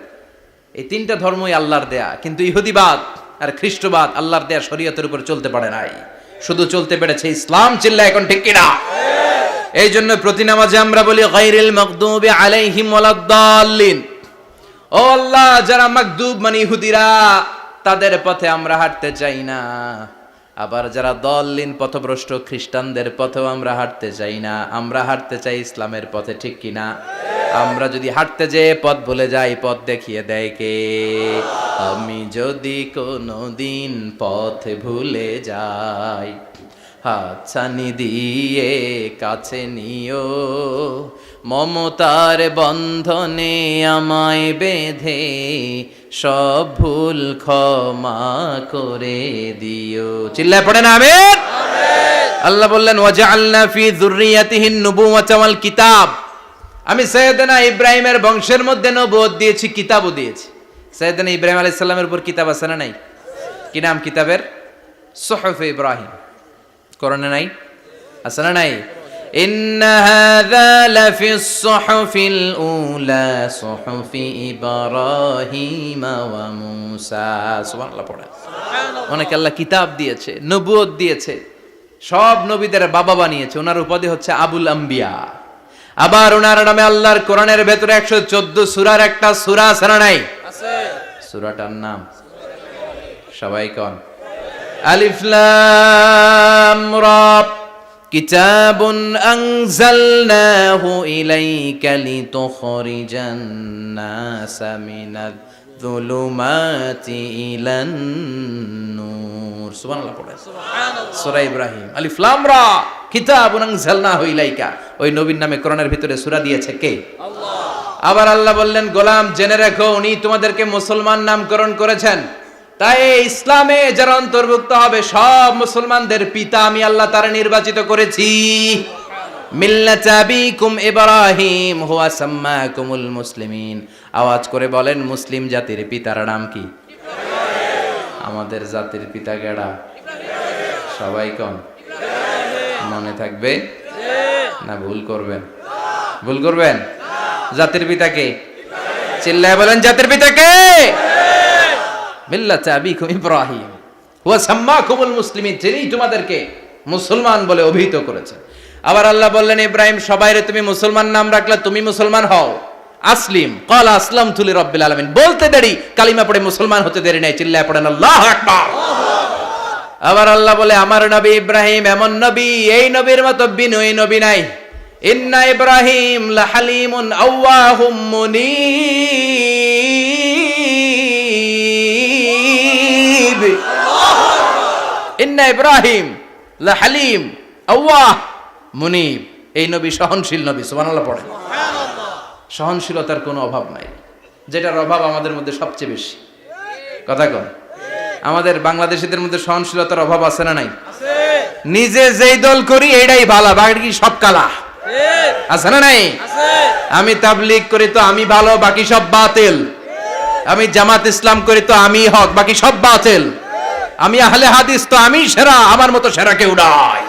এই 3টা ধর্মই আল্লাহর দেয়া। কিন্তু ইহুদিবাদ আর খ্রিস্টবাদ আল্লাহর দেয়া শরীয়তের উপর চলতে পারে নাই, শুধু চলতে পেরেছে ইসলাম। চিল্লা এখন ঠিক কিনা? এই জন্য প্রতি নামাজে আমরা বলি, গায়রিল মাগদুবি আলাইহিম ওয়ালাদ-দাল্লিন। ও আল্লাহ, যারা মাগদুব মানে ইহুদিরা, তাদের পথে আমরা হাঁটতে চাই না। আবার যারা দল্লিন পথভ্রষ্ট খ্রিস্টানদের পথেও আমরা হাঁটতে চাই না। আমরা হাঁটতে চাই ইসলামের পথে, ঠিক কিনা? আমরা যদি হাঁটতে যেয়ে পথ ভুলে যাই, পথ দেখিয়ে দেয় কে? আমি যদি কোনোদিন পথ ভুলে যাই, হাতছানি দিয়ে কাছে নিও, মমতার বন্ধনে আমায় বেঁধে সব ভুল ক্ষমা করে দিও। চিল্লায় পড়েন আমিন। আল্লাহ বললেন, ওয়াজআলনা ফি যুররিয়াতিহিন নুবুওয়াতা ওয়াল কিতাব। আমি সাইয়েদনা ইব্রাহিমের বংশের মধ্যে নবুয়ত দিয়েছি, কিতাবও দিয়েছি। সাইয়েদনা ইব্রাহিম আলাইহিস সালামের উপর কিতাব আছে না নাই? কি নাম কিতাবের? সুহুফে ইব্রাহিম। কোরআনে নাই? আছে না নাই? ইন্না হাযা লাফিস সুহুফিল উলা সুহুফি ইব্রাহিম ওয়া মূসা। সুবহানাল্লাহ পড়ে। অনেক আল্লাহ কিতাব দিয়েছে, নবুয়ত দিয়েছে, সব নবীদের বাবা বানিয়েছে। ওনার উপাধি হচ্ছে আবুল আম্বিয়া। আবার ওনার নামে আল্লাহর কোরআনের ভেতরে 114 সূরার একটা সূরা আছে না নাই? আছে। সূরাটার নাম সবাই কোন? আলিফ লাম রা। কিতাবুন আনজালনাহু ইলাইকা লিতুখরিজান নাসা মিনাজ যুলুমাতি ইলান নূর। সুবহানাল্লাহ পড়ে। সুবহানাল্লাহ। সূরা ইব্রাহিম, আলিফ লাম রা, কিতাবুন আনজালনাহু ইলাইকা। ওই নবীর নামে কোরআনের ভিতরে সূরা দিয়েছে কে? আল্লাহ। আবার আল্লাহ বললেন, গোলাম জেনে রাখো, উনি তোমাদেরকে মুসলমান নামকরণ করেছেন। তাই ইসলামে যারা অন্তর্ভুক্ত হবে, সব মুসলমানদের পিতা আমি আল্লাহ তারা নির্বাচিত করেছি। মিল্লাত আবিকুম ইব্রাহিম হুয়া সাম্মাকুমুল মুসলিমিন। আওয়াজ করে বলেন, মুসলিম জাতির পিতার নাম কি? আমাদের জাতির পিতা কেডা? সবাই কোন? মনে থাকবে না ভুল করবেন? ভুল করবেন? জাতির পিতা কে? চিল্লায় বলেন, জাতির পিতা কে? মিল্লাত আবিকুম ইব্রাহিম হুয়া সাম্মাকুমুল মুসলিমিন। যিনি তোমাদেরকে মুসলমান বলে অভিহিত করেছেন। আবার আল্লাহ বললেন ইব্রাহিম সবাইরে তুমি মুসলমান নাম রাখলে তুমি মুসলমান হও, আসলিম ক্বালা আসলামতু লিরাব্বিল আলামিন, বলতে দেরি কালিমা পড়ে মুসলমান হতে দেরি নাই, চিল্লায় পড়েন আল্লাহু আকবার। আবার আল্লাহ বলে আমার নবী ইব্রাহিম এমন নবী, এই নবীর মতো বিনয়ী নবী নাই। ইন্না ইব্রাহিম লাহালিমুন আওয়াহুম মুনীব, ইন্না ইব্রাহিম লাহালিম আওয়াহ মুনীব, এই নবী সহনশীল নবী, সুবহানাল্লাহ পড়ে। সহনশীলতার কোনো অভাব নাই, যেটার অভাব আমাদের মধ্যে সবচেয়ে বেশি। কথা কন, আমাদের বাংলাদেশীদের মধ্যে সহনশীলতার অভাব আছে না নাই? নিজে যেই দল করি এইটাই ভালো, বাকি সব কালা, আছে না নাই? আমি তাবলীগ করি তো আমি ভালো, বাকি সব বাতিল। আমি জামাত ইসলাম করি তো আমি হক, বাকি সব বাতিল। আমি আহলে হাদিস তো আমি সেরা, আমার মতো সেরা কেউ নাই।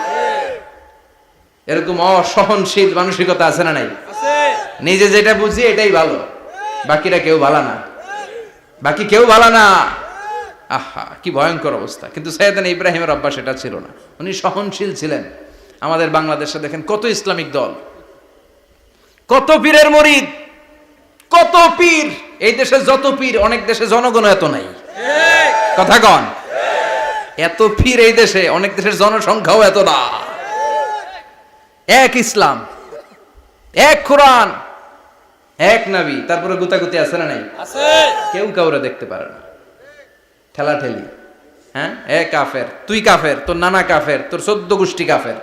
এরকম অসহনশীল মানসিকতা আছে না নাই? নিজে যেটা বুঝি এটাই ভালো, বাকিরা কেউ ভালো না, বাকি কেউ ভালো না। আহা কি ভয়ঙ্কর অবস্থা। কিন্তু সাইয়েদনা ইব্রাহিমের অভ্যাস এটা ছিল না, উনি সহনশীল ছিলেন। আমাদের বাংলাদেশে দেখেন কত ইসলামিক দল, কত পীরের মুরিদ, কত পীর। এই দেশে যত পীর, অনেক দেশে জনগণ এত নাই। কথা কন, এত পীর এই দেশে, অনেক দেশের জনসংখ্যাও এত না। এক ইসলাম, এক কোরআন, এক নবী, তারপরে গুতাগুতি আছে না নাই? কেউ কাউরে দেখতে পারে না, ঠেলাঠেলি। হ্যাঁ, এ কাফের, তুই কাফের, তোর নানা কাফের, তোর 14 গোষ্ঠী কাফের,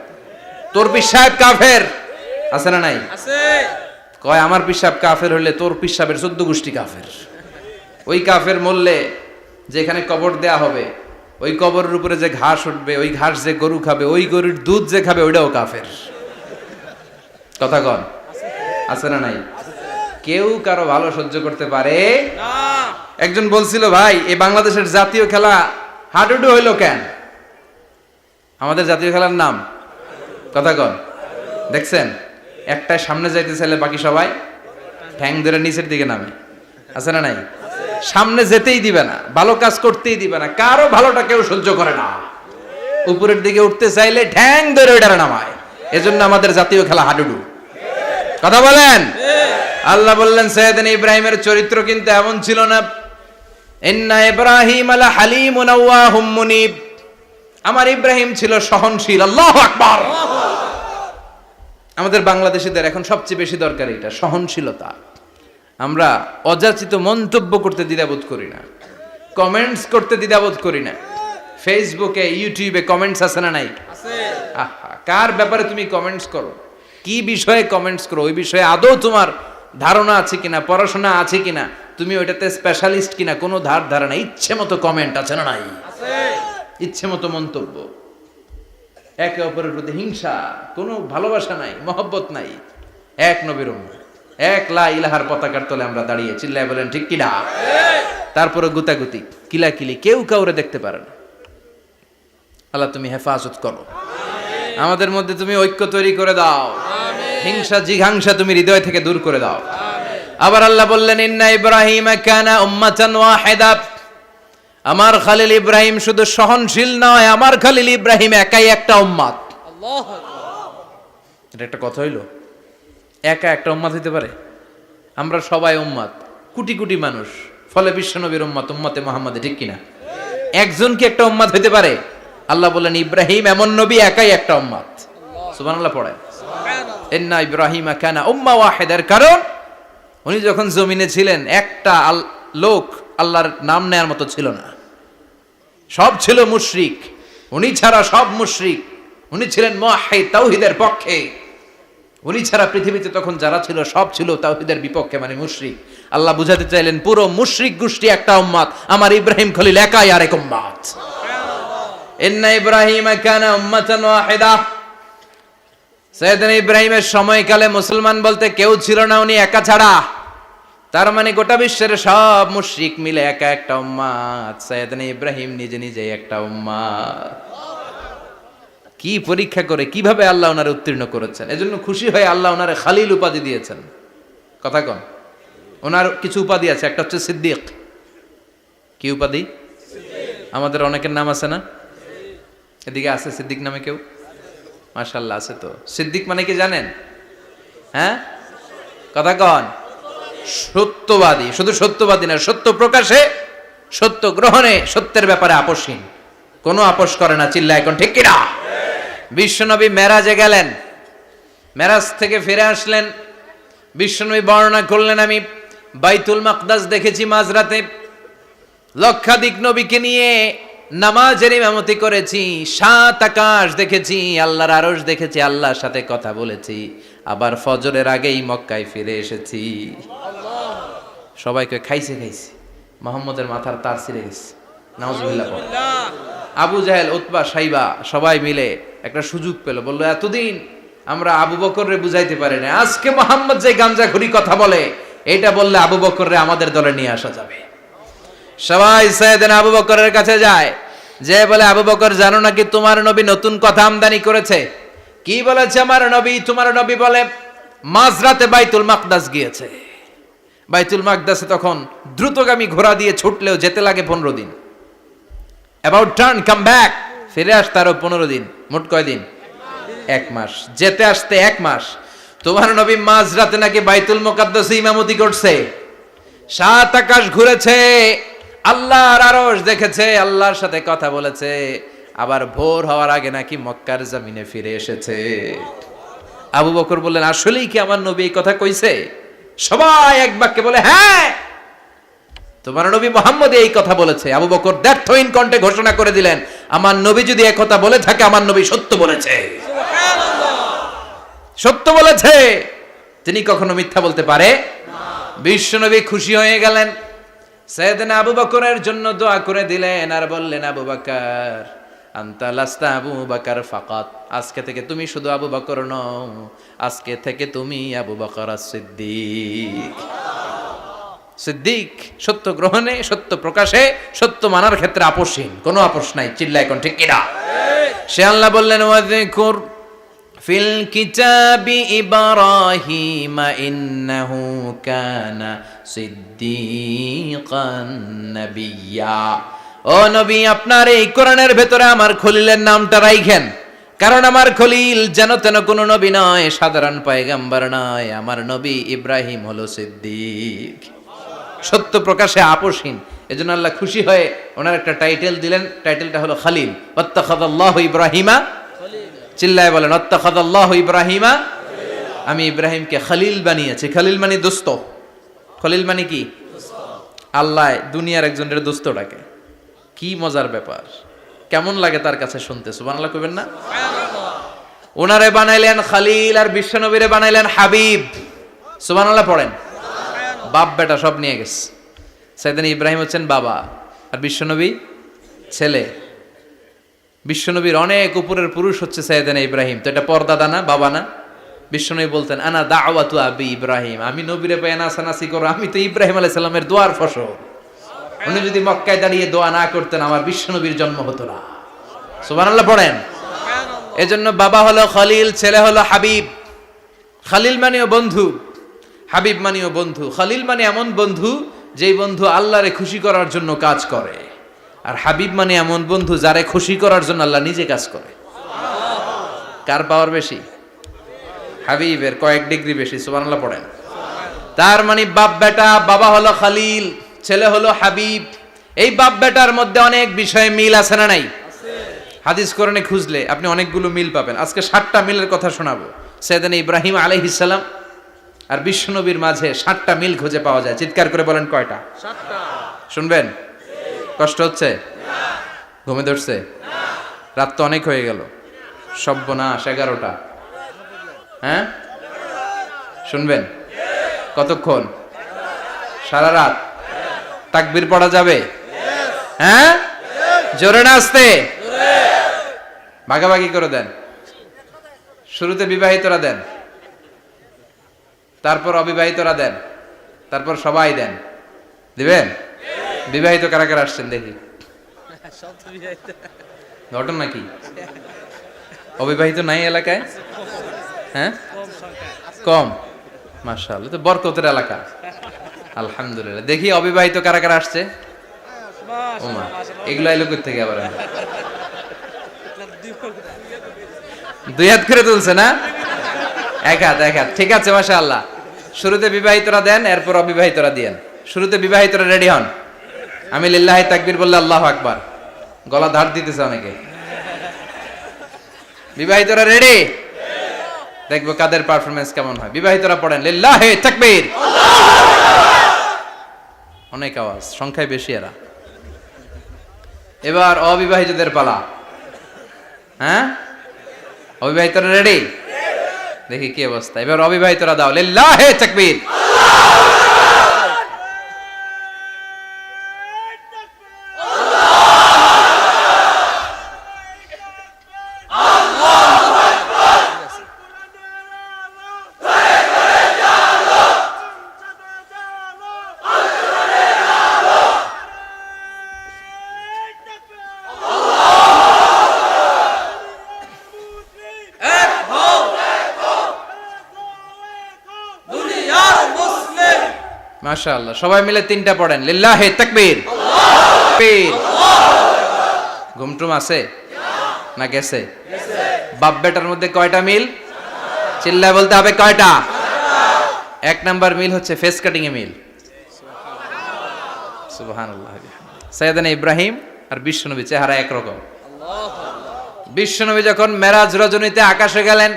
তোর পীর সাহেব কাফের, আছে না নাই? কয় আমার পীর সাহেব কাফের হলে তোর পীর সাহেবের 14 গোষ্ঠী কাফের। ওই কাফের মরলে যেখানে কবর দেয়া হবে, ওই কবরের উপরে যে ঘাস উঠবে, ওই ঘাস যে গরু খাবে, ওই গরুর দুধ যে খাবে, ওইটাও কাফের। কথা কন, আছে না নাই? কেউ কারো ভালো সহ্য করতে পারে না। একজন বলছিল ভাই এই বাংলাদেশের জাতীয় খেলা হাডুডু হইলো কেন? আমাদের জাতীয় খেলার নাম, কথা কন, দেখছেন একটা সামনে যাইতে চাইলে বাকি সবাই ঠ্যাং ধরে নিচের দিকে নামে, আছে না নাই? সামনে যেতেই দিবে না, ভালো কাজ করতেই দিবে না, কারো ভালোটা কেউ সহ্য করে না। উপরের দিকে উঠতে চাইলে ঠ্যাং ধরে ওইটারে নামায়। এজন্য আমাদের জাতীয় খেলা হাডুডু। কথা বলেন। আল্লাহ বললেন সাইয়েদনা ইব্রাহিমের চরিত্র কিন্তু এমন ছিল না। ইন্না ইব্রাহিম লাহালিমুন আওয়াহুম মুনীব, আমার ইব্রাহিম ছিল সহনশীল। আল্লাহু আকবার। আমাদের বাংলাদেশীদের এখন সবচেয়ে বেশি দরকার এটা, সহনশীলতা। আমরা অযাচিত মন্তব্য করতে দ্বিধাবোধ করি না, কমেন্টস করতে দ্বিধাবোধ করি না। ফেসবুকে ইউটিউবে কমেন্টস আছে না নাই? আহা, কার ব্যাপারে তুমি কমেন্টস করো, কি বিষয়ে কমেন্টস করো, ওই বিষয়ে আদৌ তোমার ধারণা আছে কিনা, পড়াশোনা আছে কিনা, তুমি ওইটাতে স্পেশালিস্ট কিনা, কোনো ধারণা, ইচ্ছে মতো কমেন্ট আছে না নাই? ইচ্ছে মতো মন্তব্য, একে অপরের প্রতি হিংসা, কোনো ভালোবাসা নাই, মহব্বত নাই। এক নবীর উম্মত, এক লা ইলাহার পতাকার তলে আমরা দাঁড়িয়ে, চিল্লায় বলেন ঠিক কিনা? তারপরে গুতাগুতি, কিলাকিলি, কেউ কাউরে দেখতে পারে না। আল্লাহ তুমি হেফাজত করো, আমাদের মধ্যে তুমি ঐক্য তৈরি করে দাও, হিংসা জিঘাংসা তুমি হৃদয় থেকে দূর করে দাও। আবার আল্লাহ বললেন ইন্না ইব্রাহিম কানা উম্মাতান ওয়াহিদা, আমার খলিল ইব্রাহিম শুধু সহনশীল নয়, আমার খলিল ইব্রাহিম একাই একটা উম্মত। আল্লাহু আকবার। এটা একটা কথা হইলো, একা একটা উম্মত হইতে পারে? আমরা সবাই উম্মত, কোটি কোটি মানুষ, ফলে বিশ্বনবীর উম্মত, উম্মতে মুহাম্মাদে, ঠিক কিনা? একজন কি একটা উম্মত হইতে পারে? আল্লাহ বললেন ইব্রাহিম এমন নবী, একাই একটা উম্মত। সুবহানাল্লাহ পড়েন। ইন্না ইব্রাহিম কানা উম্মা ওয়াহিদার কারণ উনি যখন জমিনে ছিলেন একটা লোক আল্লাহর নাম নেয়ার মতো ছিল না, সব ছিল মুশরিক, উনি ছাড়া সব মুশরিক। উনি ছিলেন মুওয়াহহিদ, তাওহীদের পক্ষে। উনি ছাড়া পৃথিবীতে তখন যারা ছিল সব ছিল তাওহীদের বিপক্ষে, মানে মুশরিক। আল্লাহ বুঝাতে চাইলেন পুরো মুশরিক গোষ্ঠী একটা উম্মত, আমার ইব্রাহিম খলিল একাই আরেক উম্মত। ইন্না ইব্রাহিম কানা উম্মাতান ওয়াহিদা, সাইয়েদনা ইব্রাহিমের সময়কালে মুসলমান বলতে কেউ ছিল না, উনি একা ছাড়া। তার মানে গোটা বিশ্বের সব মুশরিক মিলে একা একটা উম্মত, সাইয়েদনা ইব্রাহিম নিজে নিজে একটা উম্মত। কি পরীক্ষা করে কিভাবে আল্লাহ ওনারে উত্তীর্ণ করেছেন, এজন্য খুশি হয়ে আল্লাহ ওনারে খালিল উপাধি দিয়েছেন। কথা কন, ওনার কিছু উপাধি আছে, একটা হচ্ছে সিদ্দিক। কি উপাধি? আমাদের অনেকের নাম আছে না? এদিকে আছে সিদ্দিক নামে কেউ? মাশাআল্লাহ আছে তো। সিদ্দিক মানে কি জানেন? হ্যাঁ, কথা কন। সত্যবাদী, শুধু সত্যবাদী না, সত্য প্রকাশে, সত্য গ্রহণে, সত্যের ব্যাপারে আপোষহীন, কোনো আপোষ করে না। চিল্লা এখন ঠিক কিনা? বিশ্বনবী মেরাজে গেলেন, মেরাজ থেকে ফিরে আসলেন। বিশ্বনবী বর্ণনা করলেন, আমি বাইতুল মাকদাস দেখেছি মাঝরাতে, লক্ষাধিক নবীকে নিয়ে নামাজের ইমামতি করেছি, 7 আকাশ দেখেছি, আল্লাহর আরশ দেখেছি, আল্লাহর সাথে কথা বলেছি, আবার ফজরের আগেই মক্কায় ফিরে এসেছি। সবাইকে খাইছে খাইছে, মুহাম্মদের মাথার তার ছিঁড়ে গেছে, নাউজুবিল্লাহ। আবু জাহেল, উতবা, সাইবা সবাই মিলে একটা সুযোগ পেল, বলল এতদিন আমরা আবু বকররে বুঝাইতে পারি না, আজকে মুহাম্মদ যে গাঞ্জাখুরি কথা বলে, এটা বললে আবু বকররে আমাদের দলে নিয়ে আসা যাবে। সবাই সাইয়েদনা আবু বকরের কাছে যায়, যে বলে আবু বকর জানো নাকি তোমার নবী নতুন কথা আমদানি করেছে? কি বলেছে আমার নবী? তোমার নবী বলে মাঝরাতে বাইতুল মাকদাস গিয়েছে। বাইতুল মাকদাসে তখন দ্রুতগামী ঘোড়া দিয়ে ছুটলেও যেতে লাগে 15 দিন। অ্যাবাউট টার্ন কাম ব্যাক, ফিরে আসতে আরো 15 দিন, মোট কয় দিন? 1 মাস, যেতে আসতে 1 মাস। তোমার নবী মাঝরাতে নাকি বাইতুল মুকাদ্দাসে ইমামতি করছে, 7 আকাশ ঘুরেছে, আল্লাহর আরশ দেখেছে, আল্লাহর সাথে কথা বলেছে, আবার ভোর হওয়ার আগে নাকি মক্কার জমিনে ফিরে এসেছে। আবু বকর বললেন আসলেই কি আমার নবী এই কথা কইছে? সবাই এক বাক্যে বলে হ্যাঁ, তোমার নবী মুহাম্মদ এই কথা বলেছে। আবু বকর দ্ব্যর্থহীন কণ্ঠে ঘোষণা করে দিলেন, আমার নবী যদি এই কথা বলে থাকে, আমার নবী সত্য বলেছে, সত্য বলেছে, তিনি কখনো মিথ্যা বলতে পারে না। বিশ্বনবী খুশি হয়ে গেলেন, সাইয়েদনা আবু বকরের জন্য দোয়া করে দিলেন, আর বললেন আবু বকর আনতা লাস্তা আবু বকর ফাকাত, আজকে থেকে তুমি শুধু আবু বকর নও, আজকে থেকে তুমি আবু বকর as-সিদ্দিক। সিদ্দিক সত্য গ্রহণে, সত্য প্রকাশে, সত্য মানার ক্ষেত্রে আপোষহীন, কোনো আপোষ নাই। চিল্লা এখন ঠিক কিনা? সে আল্লাহ বললেন ওয়াযকুর ফিল কিতাবি ইব্রাহিম ইন্নাহু কানা সিদ্দিকান নাবিয়্যা। ও নবী, আপনার এই কোরআনের ভেতরে আমার খলিলের নামটা রাখেন, কারণ আমার খলিল যেন তেন কোনো নবী নয়, সাধারণ পয়গম্বর নয়, আমার নবী ইব্রাহিম হলো সিদ্দিক, সত্য প্রকাশে আপোষহীন। এজন্য আল্লাহ খুশি হয়ে ওনার একটা টাইটেল দিলেন, টাইটেলটা হলো খলিল। ওয়াত্তাখাযাল্লাহু ইব্রাহিমা, চিল্লায় বলেন ওয়াত্তাখাযাল্লাহু ইব্রাহিমা, আমি ইব্রাহিমকে খলিল বানিয়েছি। খলিল মানে দোস্ত। খলিল মানে কি? আল্লাহ দুনিয়ার একজনের দোস্ত ডাকে, কি মজার ব্যাপার, কেমন লাগে তার কাছে শুনতে, সুবহানাল্লাহ কইবেন না? ওনারে বানাইলেন খলিল, আর বিশ্বনবীরে বানাইলেন হাবিব। সুবহানাল্লাহ পড়েন। বাপ বেটা সব নিয়ে গেছে। সাইয়েদনা ইব্রাহিম হচ্ছেন বাবা, আর বিশ্বনবী ছেলে। বিশ্বনবীর অনেক উপরের পুরুষ হচ্ছে সাইয়েদনা ইব্রাহিম, তো এটা পরদাদা না, বাবা না? বিশ্বনবী বলতেন আনা দাওয়াতু আবি ইব্রাহিম, আমি নবীরে পায় নাসানাসি করো, আমি তো ইব্রাহিম আলাইহিস সালামের দোয়ার ফসল। উনি যদি মক্কায় দাঁড়িয়ে দোয়া না করতেন, আমার বিশ্বনবীর জন্ম হতো না। সুবহানাল্লাহ পড়েন। এজন্য বাবা হলো খলিল, ছেলে হলো হাবিব। খলিল মানেও বন্ধু, হাবিব মানেও বন্ধু। খলিল মানে এমন বন্ধু যেই বন্ধু আল্লাহরে খুশি করার জন্য কাজ করে, আর হাবিব মানে এমন বন্ধু যারে খুশি করার জন্য আল্লাহ নিজে কাজ করে। কার পাওয়ার বেশি? হাবিবের কয়েক ডিগ্রি বেশি। সুবহানাল্লাহ পড়েন। তার মানে বাপ বেটা, বাবা হলো খলিল, ছেলে হলো হাবিব। এই বাপ বেটার মধ্যে অনেক বিষয়ে মিল আছে না নাই? হাদিস কোরআনে খুঁজলে আপনি অনেকগুলো মিল পাবেন। আজকে 7টা মিলের কথা শোনাবো। সাইয়েদনা ইব্রাহিম আলাইহিস সালাম আর বিশ্বনবীর মাঝে 7টা মিল খুঁজে পাওয়া যায়। চিৎকার করে বলেন কয়টা? 7টা। শুনবেন? কষ্ট হচ্ছে? ঘুমে ধরছে? রাত তো অনেক হয়ে গেল, সর্বনাশ 11টা। হ্যাঁ শুনবেন? কতক্ষণ? সারা রাত? তাকবীর পড়া যাবে? হ্যাঁ জোরে না আস্তে? ভাগাভাগি করে দেন। শুরুতে বিবাহিতরা দেন, তারপর অবিবাহিতরা দেন, তারপর সবাই দেন। দিবেন? বিবাহিত কারা কারা আসছেন দেখি? ঘটনা কি? অবিবাহিত নাই এলাকায়? হ্যাঁ কম, মাশাআল্লাহ, তো বরকতের এলাকা, আলহামদুলিল্লাহ। দেখি অবিবাহিত কারা কারা আসছে? ওমা, এগুলো এলো কোথা থেকে আবার? দুই হাত করে তুলছে না, এক হাত এক হাত, ঠিক আছে মাশাআল্লাহ। শুরুতে বিবাহিতরা দেন, এরপর অবিবাহিতরা দিয়েন। শুরুতে বিবাহিতরা রেডি হন, আমি লিল্লাহি তাকবীর বললে আল্লাহু আকবার। গলা ধার দিতেছে অনেকে। বিবাহিতরা রেডি, দেখবো কাদের পারফরমেন্স কেমন হয়। বিবাহিতরা পড়েন লিল্লাহি তাকবীর। অনেক আওয়াজ, সংখ্যায় বেশি এরা। এবার অবিবাহিতদের পালা। হ্যাঁ, অবিবাহিতরা রেডি, দেখি কি অবস্থা। এবার অবিবাহিতরা দাও লিল্লাহি তাকবীর। মাশাআল্লাহ, সবাই মিলে তিনটা পড়েন লিল্লাহি তাকবীর। ঘুমটুম আছে না গেছে? বাপ বেটার মধ্যে কয়টা মিল? চিল্লায় বলতে হবে কয়টা? এক নাম্বার মিল হচ্ছে ফেস কাটিং এ মিল। সুবহানাল্লাহ। সাইয়েদনা ইব্রাহিম আর বিশ্বনবী চেহারা একরকম। বিশ্বনবী যখন মেরাজ রজনীতে আকাশে গেলেন,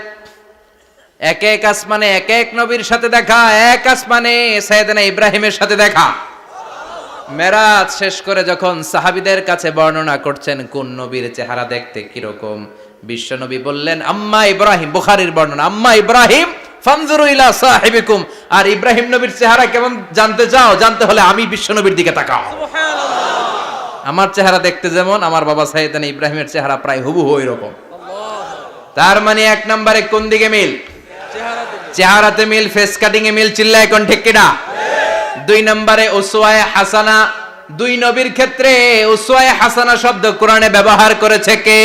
এক এক আসমানে এক এক নবীর সাথে দেখা, এক আসমানে সাইয়েদনা ইব্রাহিমের সাথে দেখা। মেরাজ শেষ করে যখন সাহাবীদের কাছে বর্ণনা করছেন কোন নবীর চেহারা দেখতে কিরকম, বিশ্বনবী বললেন আম্মা ইব্রাহিম, বুখারীর বর্ণনা, আম্মা ইব্রাহিম ফানজুরু ইলা সাহিবিকুম। আর ইব্রাহিম নবীর চেহারা কেমন জানতে চাও? জানতে হলে আমি বিশ্বনবীর দিকে তাকাও। সুবহানাল্লাহ। আমার চেহারা দেখতে যেমন, আমার বাবা সাইয়েদনা ইব্রাহিমের চেহারা প্রায় হুবহু এরকম। তার মানে এক নম্বরে কোন দিকে মিল? চেহারাতে মিল, ফেস কাটিং এ মিল। চিল্লায় কোন ঠিক কিনা? দুই নম্বরে উসওয়ায়ে হাসানা। দুই নবীর ক্ষেত্রে উসওয়ায়ে হাসানা শব্দ কোরআনে ব্যবহার করেছে কে?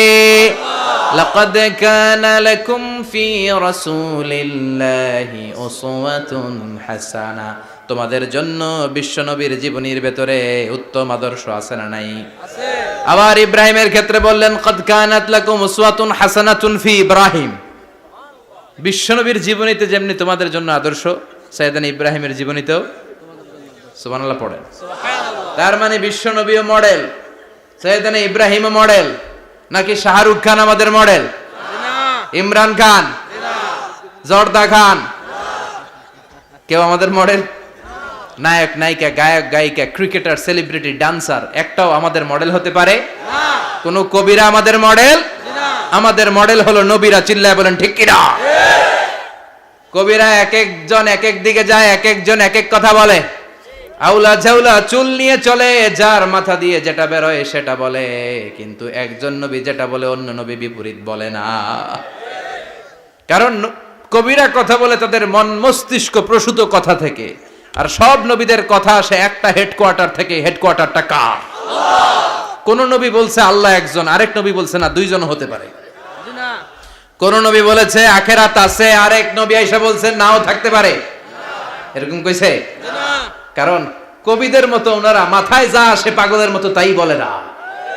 লাকাদ কানা লাকুম ফি রাসূলিল্লাহি উসওয়াতুন হাসানা। তোমাদের জন্য বিশ্বনবীর জীবনীর ভেতরে উত্তম আদর্শ আছে না নাই? আছে। আবার ইব্রাহিমের ক্ষেত্রে বললেন কাদ কানাত লাকুম উসওয়াতুন হাসানাতুন ফি ইব্রাহিম। বিশ্বনবীর জীবনীতে যেমনি তোমাদের জন্য আদর্শ, সাইয়েদনা ইব্রাহিমের জীবনীতেও। সুবহানাল্লাহ পড়েন। সুবহানাল্লাহ। তার মানে বিশ্বনবীও মডেল, সাইয়েদনা ইব্রাহিমও মডেল। নাকি শাহরুখ খান আমাদের মডেল? না। ইমরান খান? না। জর্দা খান? না। কেউ আমাদের মডেল? নায়ক নায়িকা, গায়ক গায়িকা, ক্রিকেটার, সেলিব্রিটি, ডান্সার একটাও আমাদের মডেল হতে পারে না। কোন কবিরা আমাদের মডেল? আমাদের মডেল হলো নবীরা। চিল্লায় বলেন ঠিক কিনা? কবিরা এক একজন এক এক দিকে যায়, এক একজন এক এক কথা বলে। আউলা ঝাউলা চুল নিয়ে চলে, যার মাথা দিয়ে যেটা বের হয় সেটা বলে, কিন্তু একজন নবী যেটা বলে অন্য নবী বিপরীত বলে না। কারণ কবিরা কথা বলে তাদের মন মস্তিষ্ক প্রসূত কথা থেকে, আর সব নবীদের কথা আসে একটা হেডকোয়ার্টার থেকে। হেডকোয়ার্টারটা কার? কোন নবী বলছে আল্লাহ একজন, আরেক নবী বলছে না দুইজন হতে পারে। কোন নবী বলেছে আখিরাত আছে, আরেক নবী আইসা বলছে নাও থাকতে পারে। এরকম কইছে? কারণ কবিদের মতো ওনারা মাথায় যা আসে পাগলের মতো তাই বলে না।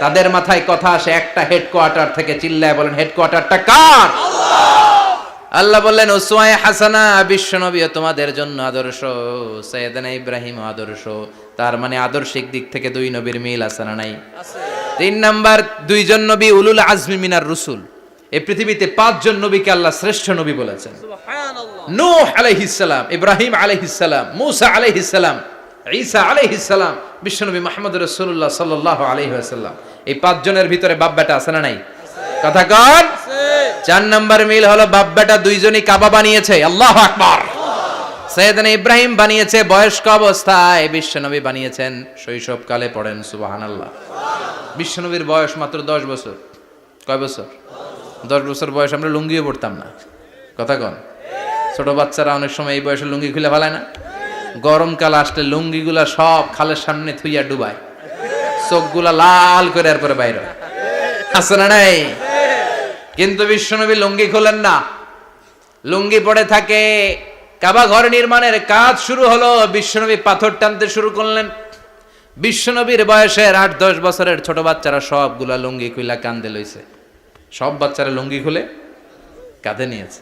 তাদের মাথায় কথা আসে একটা হেডকোয়ার্টার থেকে। চিল্লায় বলেন হেডকোয়ার্টারটা কার? আল্লাহ বললেন উসওয়ায়ে হাসানা, বিশ্বনবীও তোমাদের জন্য আদর্শ, সাইয়েদনা ইব্রাহিম আদর্শ। তার মানে আদর্শিক দিক থেকে দুই নবীর মিল আছে না নাই? আছে। তিন নাম্বার, দুইজন নবী উলুল আজমি মিনার রুসুল। এই পৃথিবীতে পাঁচজন নবীকে আল্লাহ শ্রেষ্ঠ নবী বলেছেন। সুবহানাল্লাহ। নূহ আলাইহিস সালাম, ইব্রাহিম আলাইহিস সালাম, মূসা আলাইহিস সালাম, ঈসা আলাইহিস সালাম, বিশ্বনবী মুহাম্মদ রাসূলুল্লাহ সাল্লাল্লাহু আলাইহি ওয়াসাল্লাম। এই পাঁচজনের ভিতরে বাপ বেটা আছে না নাই? কথা কন। চার নাম্বার মিল হলো বাপ বেটা দুইজনই কাবা বানিয়েছে। আল্লাহু আকবার। সাইয়েদনা ইব্রাহিম বানিয়েছে বয়স্ক অবস্থায়, বিশ্বনবী বানিয়েছেন শৈশবকালে। পড়েন সুবহানাল্লাহ। বিশ্বনবীর বয়স মাত্র 10 বছর। কয় বছর? 10 বছর বয়স আমরা লুঙ্গিও পড়তাম না। কথা কন। ছোট বাচ্চারা অনেক সময় এই বয়সে লুঙ্গি খুলে ফেলায় না? গরমকাল আসলে লুঙ্গিগুলা সব খালের সামনে থুইয়া ডুবায়, চোখগুলা লাল করে এরপরে বাইরে আছে না নাই? কিন্তু বিশ্বনবী লুঙ্গি খোলেন না, লুঙ্গি পড়ে থাকে। কাবা ঘর নির্মাণের কাজ শুরু হলো, বিশ্বনবী পাথর টানতে শুরু করলেন। বিশ্বনবীর বয়সের 8-10 বছরের ছোট বাচ্চারা সবগুলা লুঙ্গি খুইলা কান্দে লইছে। সব বাচ্চারা লুঙ্গি খুলে কাঁধে নিয়েছে,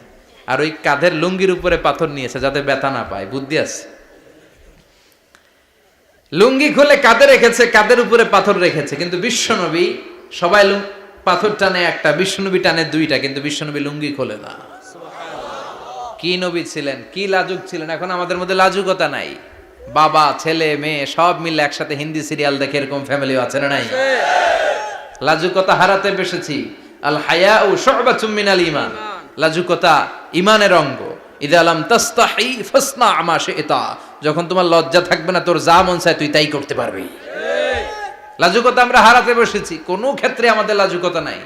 আর ওই কাঁধের লুঙ্গির উপরে পাথর নিয়েছে যাতে ব্যথা না পায়। বুদ্ধি আছে। লুঙ্গি খুলে কাঁধে রেখেছে, কাঁধের উপরে পাথর রেখেছে, কিন্তু বিশ্বনবী সবাই পাথর টানে একটা, বিশ্বনবী টানে দুইটা, কিন্তু বিশ্বনবী লুঙ্গি খোলে না। কি নবী ছিলেন, কি লাজুক ছিলেন। এখন আমাদের মধ্যে লাজুকতা নাই। বাবা ছেলে মেয়ে সব মিলে একসাথে হিন্দি সিরিয়াল দেখে এরকম ফ্যামিলিও আছে না নাই? লাজুকতা হারাতে বসেছি। আল হায়াউ শুবাতুম মিনাল ঈমান। লাজুকতা ঈমানের অঙ্গ। ইযা লাম তাস্তাহি ফাসনা মা শি'তা। যখন তোমার লজ্জা থাকবে না, তোর যা মন চায় তুই তাই করতে পারবি। লাজুকতা আমরা হারাতে বসেছি, কোনো ক্ষেত্রে আমাদের লাজুকতা নাই।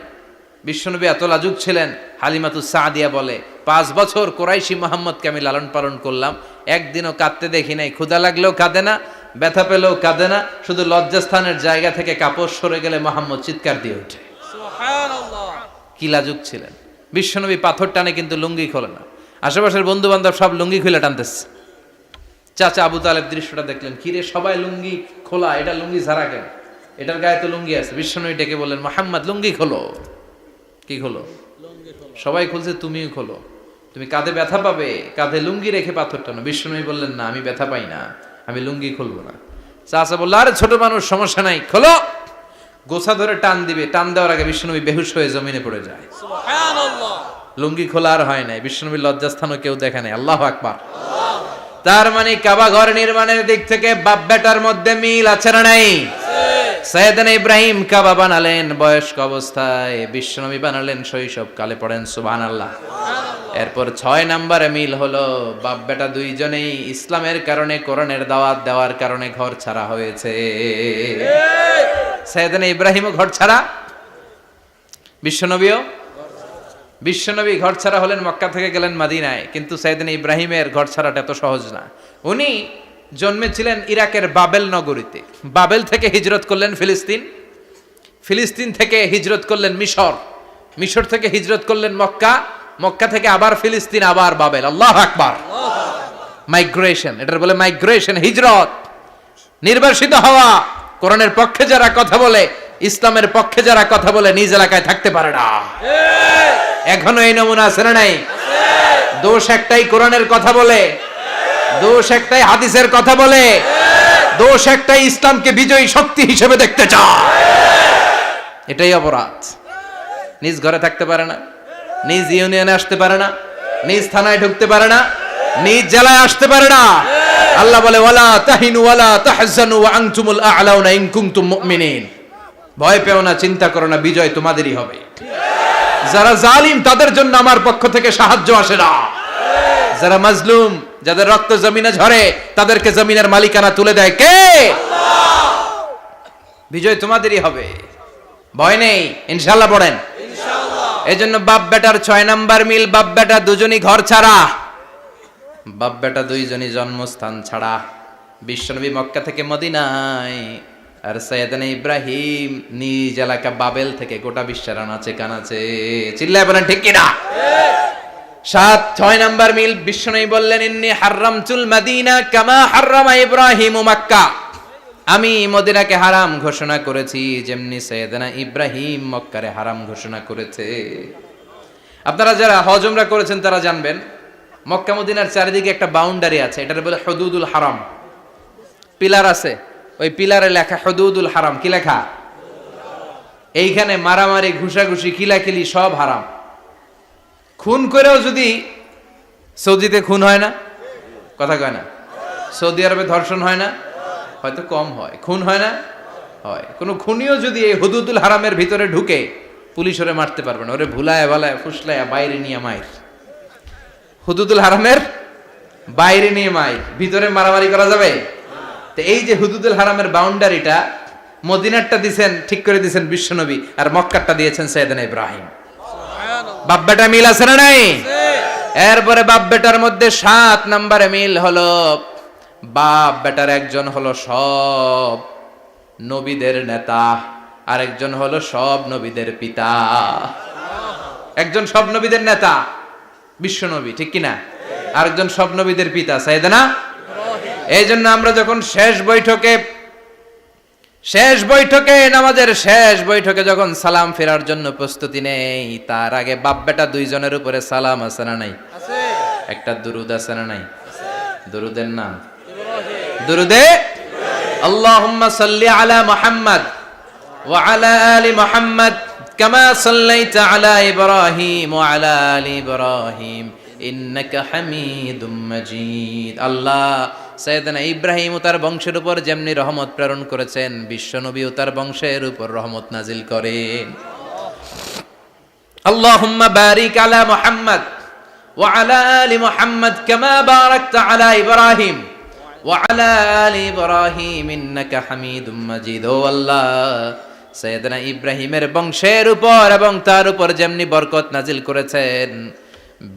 বিশ্বনবী এত লাজুক ছিলেন, হালিমাতুস সাদিয়া বলে 5 বছর কোরাইশি মুহাম্মদকে আমি লালন পালন করলাম, একদিনও কাঁদতে দেখি নাই। ক্ষুধা লাগলেও কাঁদে না, ব্যথা পেলেও কাঁদে না, শুধু লজ্জাস্থানের জায়গা থেকে কাপড় সরে গেলে মুহাম্মদ চিৎকার দিয়ে ওঠে। সুবহানাল্লাহ! কি লাজুক ছিলেন। বিশ্বনবী পাথর টানে কিন্তু লুঙ্গি খোলে না। আশেপাশের বন্ধু বান্ধব সব লুঙ্গি খুলে টানতেছে। চাচা আবু তালেব দৃশ্যটা দেখলেন, কিরে সবাই লুঙ্গি খোলা, এটা লুঙ্গি ছাড়া কেন? এটার গায়ে তো লুঙ্গি আছে। বিশ্বনবী ডেকে বললেন, মুহাম্মদ লুঙ্গি খোলো। কি খোলো? সবাই খুলছে, তুমিও খোলো। তুমি কাঁধে ব্যথা পাবে, কাঁধে লুঙ্গি রেখে পাথর টানো। বিশ্বনবী বললেন, না আমি ব্যথা পাই না, আমি লুঙ্গি খুলবো না। চাচা বলল, আরে ছোট মানুষ, সমস্যা নাই, খোলো। গোছা ধরে টান দিবে, টান দেওয়ার আগে বিশ্বনবী বেহুশ হয়ে জমিনে পড়ে যায়। সুবহানাল্লাহ! লুঙ্গি খোলা আর হয় নাই। বিশ্বনবীর লজ্জাস্থানও কেউ দেখে নাই। আল্লাহু আকবার। তার মানে কাবা ঘর নির্মাণের দিক থেকে বাপ বেটার মধ্যে মিল আছে না নাই? সাইয়েদনা ইব্রাহিম কাবা বানালেন বয়স্ক অবস্থায়, বিশ্বনবী বানালেন শৈশবকালে। পড়েন সুবহানাল্লাহ। এরপর 6 নম্বরে মিল হলো, বাপ বেটা দুইজনেই ইসলামের কারণে, কোরআনের দাওয়াত দেওয়ার কারণে ঘর ছাড়া হয়েছে। সাইয়েদনা ইব্রাহিমও ঘর ছাড়া, বিশ্বনবী ঘর ছাড়া হলেন, মক্কা থেকে গেলেন মদিনায়। কিন্তু সাইয়েদনা ইব্রাহিমের ঘর ছাড়াটা এত সহজ না। উনি জন্মেছিলেন ইরাকের বাবেল নগরীতে। বাবেল থেকে হিজরত করলেন ফিলিস্তিন, ফিলিস্তিন থেকে হিজরত করলেন মিশর, মিশর থেকে হিজরত করলেন মক্কা, মক্কা থেকে আবার ফিলিস্তিন, আবার বাবেল। আল্লাহু আকবার। মাইগ্রেশন, এটার বলে মাইগ্রেশন, হিজরত। নির্বাসিত হওয়া। কোরআনের পক্ষে যারা কথা বলে, ইসলামের পক্ষে যারা কথা বলে, নিজ এলাকায় থাকতে পারে না। এখনো এই নমুনা আছে না নাই? দোষ একটাই, কোরআনের কথা বলে। দোষ একটাই, হাদিসের কথা বলে। দোষ একটাই, ইসলামকে বিজয়ী শক্তি হিসেবে দেখতে চায়। এটাই অপরাধ। নিজ ঘরে থাকতে পারে না, নিজ ইউনিয়নে আসতে পারে না, নিজ থানায় ঢুকতে পারে না, নিজ জেলায় আসতে পারে না। আল্লাহ বলে, ওয়ালা তাহিনু ওয়ালা তাহজানু ওয়া আনতুমুল আ'লাউনা ইন কুনতুম মুমিনিন। ভয় পেও না, চিন্তা করো না, বিজয় তোমাদেরই হবে। যারা জালিম তাদের জন্য আমার পক্ষ থেকে সাহায্য আসে না। যারা মাজলুম, যাদের রক্ত জমিনে ঝরে, তাদেরকে জমিনের মালিকানা তুলে দেয় কে? আল্লাহ। বিজয় তোমাদেরই হবে, ভয় নেই, ইনশাআল্লাহ। পড়েন ইনশাআল্লাহ। এজন্য বাপ বেটার 6 নাম্বার মিল, বাপ বেটা দুজনই ঘর ছাড়া, বাপ বেটা দুইজনই জন্মস্থান ছাড়া। বিশ্বনবী মক্কা থেকে মদিনায়, আর সাইয়েদনা ইব্রাহিম নিজ এলাকা বাবেল থেকে গোটা বিশ্বের আনাচে কানাচে। চিল্লায় বলেন ঠিক কিনা? 6 নাম্বার মিল, বিশ্বনবী বললেন, ইন্নী হারামতুল মদিনা কামা হারামা ইব্রাহিম মক্কা। আমি মদিনাকে হারাম ঘোষণা করেছি যেমনি সাইয়েদনা ইব্রাহিম মক্কারে হারাম ঘোষণা করেছে। আপনারা যারা হজ উমরা করেছেন তারা জানবেন, মক্কা মদিনার চারিদিকে একটা বাউন্ডারি আছে, এটার বলে হুদুদুল হারাম। পিলার আছে, ওই পিলারে লেখা হুদুদুল হারাম। কি লেখা? এইখানে মারামারি, ঘুষাঘুষি, কিলাকিলি সব হারাম। খুন করেও যদি, সৌদিতে খুন হয় না, কথা কয় না? সৌদি আরবে ধর্ষণ হয় না, হয়তো কম হয়, খুন হয় না, হয়। কোনো খুনিও যদি এই হুদুদুল হারামের ভিতরে ঢুকে, পুলিশ ওরে মারতে পারবে না। ওরে ভুলায় ভালায় ফুসলায় বাইরে নিয়ে মাইর। হুদুদুল হারামের বাইরে নিয়ে মাইর, ভিতরে মারামারি করা যাবে? তো এই যে হুদুদুল হারামের বাউন্ডারিটা, মদিনারটা দিয়েছেন, ঠিক করে দিয়েছেন বিশ্বনবী, আর মক্কারটা দিয়েছেন সাইয়েদনা ইব্রাহিম। বাপ বেটা মিল আছে না নাই? এরপরে বাপ বেটার মধ্যে 7 নম্বরে মিল হলো, বাপ বেটার একজন হলো সব নবীদের নেতা, আর একজন হলো সব নবীদের পিতা। একজন সব নবীদের নেতা বিশ্বনবী, ঠিক কিনা? আরেকজন সব নবীদের পিতা সাইয়েদনা। এই জন্য আমরা যখন শেষ বৈঠকে শেষ বৈঠকে, নামাজের শেষ বৈঠকে যখন সালাম ফেরার জন্য প্রস্তুতি নেই, তার আগে বাপ বেটা দুইজনের উপরে সালাম আছে না নাই? একটা দুরুদ আছে না নাই? দুরুদের নাম দুরুদে আল্লাহুম্মা সাল্লি আলা মুহাম্মদ ওয়া আলা আলি মুহাম্মদ কামা সাল্লাইতা আলা ইব্রাহিম ওয়া আলা আলি ইব্রাহিম ইন্নাকা হামিদুম মাজিদ। আল্লাহ সাইয়েদনা ইব্রাহিম ও তার বংশের উপর যেমনি রহমত প্রেরণ করেছেন, বিশ্ব নবী ও তার বংশের উপর রহমত নাজিল করেন। আল্লাহুম্মা বারিক আলা মুহাম্মদ ওয়া আলা আলি মুহাম্মদ কামা বারাকতা আলা ইব্রাহিম ওয়া আলা আলি ইব্রাহিম ইন্নাকা হামিদুম মাজিদ। ও আল্লাহ, সাইয়েদনা ইব্রাহিমের বংশের উপর এবং তার উপর যেমনি বরকত নাজিল করেছেন,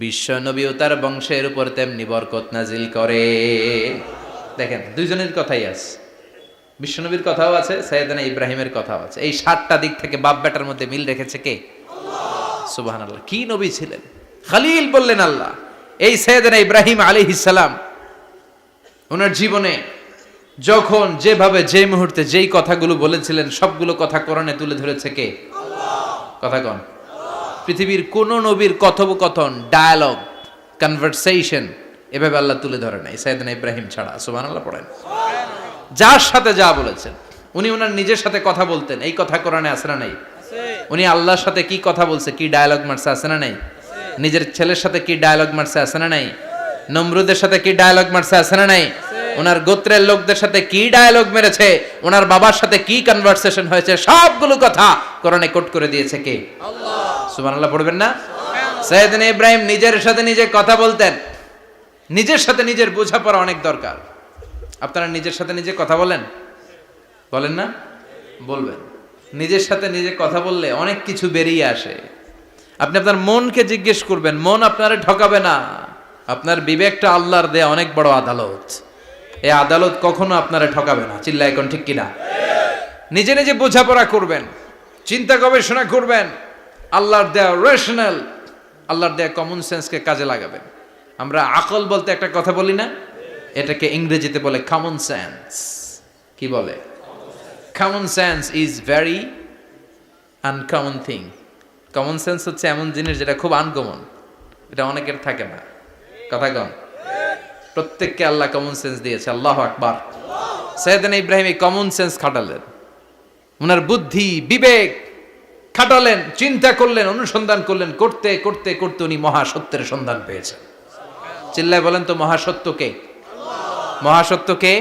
বিশ্ব নবী ও তার বংশের উপর তেমনি বরকত নাজিল করে। দেখেন, দুইজনের কথাই আছে, বিশ্ব নবীর কথাও আছে, সাইয়েদনা ইব্রাহিমের কথাও আছে। এই 7টা দিক থেকে বাপ বেটার মধ্যে মিল রেখেছে কে? সুবহানাল্লাহ। কি নবী ছিলেন! খলিল বললেন আল্লাহ। এই সাইয়েদনা ইব্রাহিম আলাইহিস সালাম ওনার জীবনে যখন যেভাবে যে মুহূর্তে যেই কথাগুলো বলেছিলেন, সবগুলো কথা কোরআনে তুলে ধরেছে কে? কথা কন। পৃথিবীর কোন নবীর কথোপকথন, ডায়ালগ, কনভারসেশন এভাবে আল্লাহ তুলে ধরে নাই সাইয়েদনা ইব্রাহিম ছাড়া। সুবহানাল্লাহ পড়েন। যার সাথে যা বলেছেন, উনি ওনার নিজের সাথে কথা বলতেন, এই কথা কোরআনে আছে না নাই? উনি আল্লাহর সাথে কি কথা বলছে, কি ডায়ালগ মারছে, আছে না নাই? নিজের ছেলের সাথে কি ডায়ালগ মারছে, আছে না নাই? নমরুদের সাথে কি ডায়ালগ মারছে, আছে না নাই? ওনার গোত্রের লোকদের সাথে কি ডায়ালগ মেরেছে, ওনার বাবার সাথে কি কনভারসেশন হয়েছে, সবগুলো কথা কোরআনে কোট করে দিয়েছে কে? আল্লাহ। সুবহানাল্লাহ পড়বেন না? সাইয়েদনা ইব্রাহিম নিজের সাথে নিজে কথা বলতেন। নিজের সাথে নিজের বোঝাপড়া অনেক দরকার। আপনারা নিজের সাথে নিজে কথা বলেন? বলেন না? বলবেন। নিজের সাথে নিজে কথা বললে অনেক কিছু বেরিয়ে আসে। আপনি আপনার মনকে জিজ্ঞেস করবেন, মন আপনারে ঠকাবে না। আপনার বিবেকটা আল্লাহর দেয়া অনেক বড় আদালত। এই আদালত কখনো আপনারে ঠকাবে না। চিল্লায় এখন ঠিক কিনা? নিজে নিজে বোঝাপড়া করবেন, চিন্তা গবেষণা করবেন, আল্লাহর দেয়া রেশনাল, আল্লাহর দেয়া কমন সেন্সকে কাজে লাগাবেন। আমরা আকল বলতে একটা কথা বলি না, এটাকে ইংরেজিতে বলে কমন সেন্স। কি বলে? Common sense is very uncommon thing. Common sense হচ্ছে এমন জিনিস যেটা খুব আনকমন, এটা অনেকের থাকে না। কথা কম। প্রত্যেককে আল্লাহ কমন সেন্স দিয়েছে। আল্লাহু আকবার। সাইয়েদনা ইব্রাহিম এই কমন সেন্স খাটালেন, ওনার বুদ্ধি বিবেক খাটালেন, চিন্তা করলেন, অনুসন্ধান করলেন, করতে করতে করতে উনি মহাসত্যের সন্ধান পেয়েছেন। চিল্লায় বলেন তো, মহাসত্য কে? মহাসত্য কে?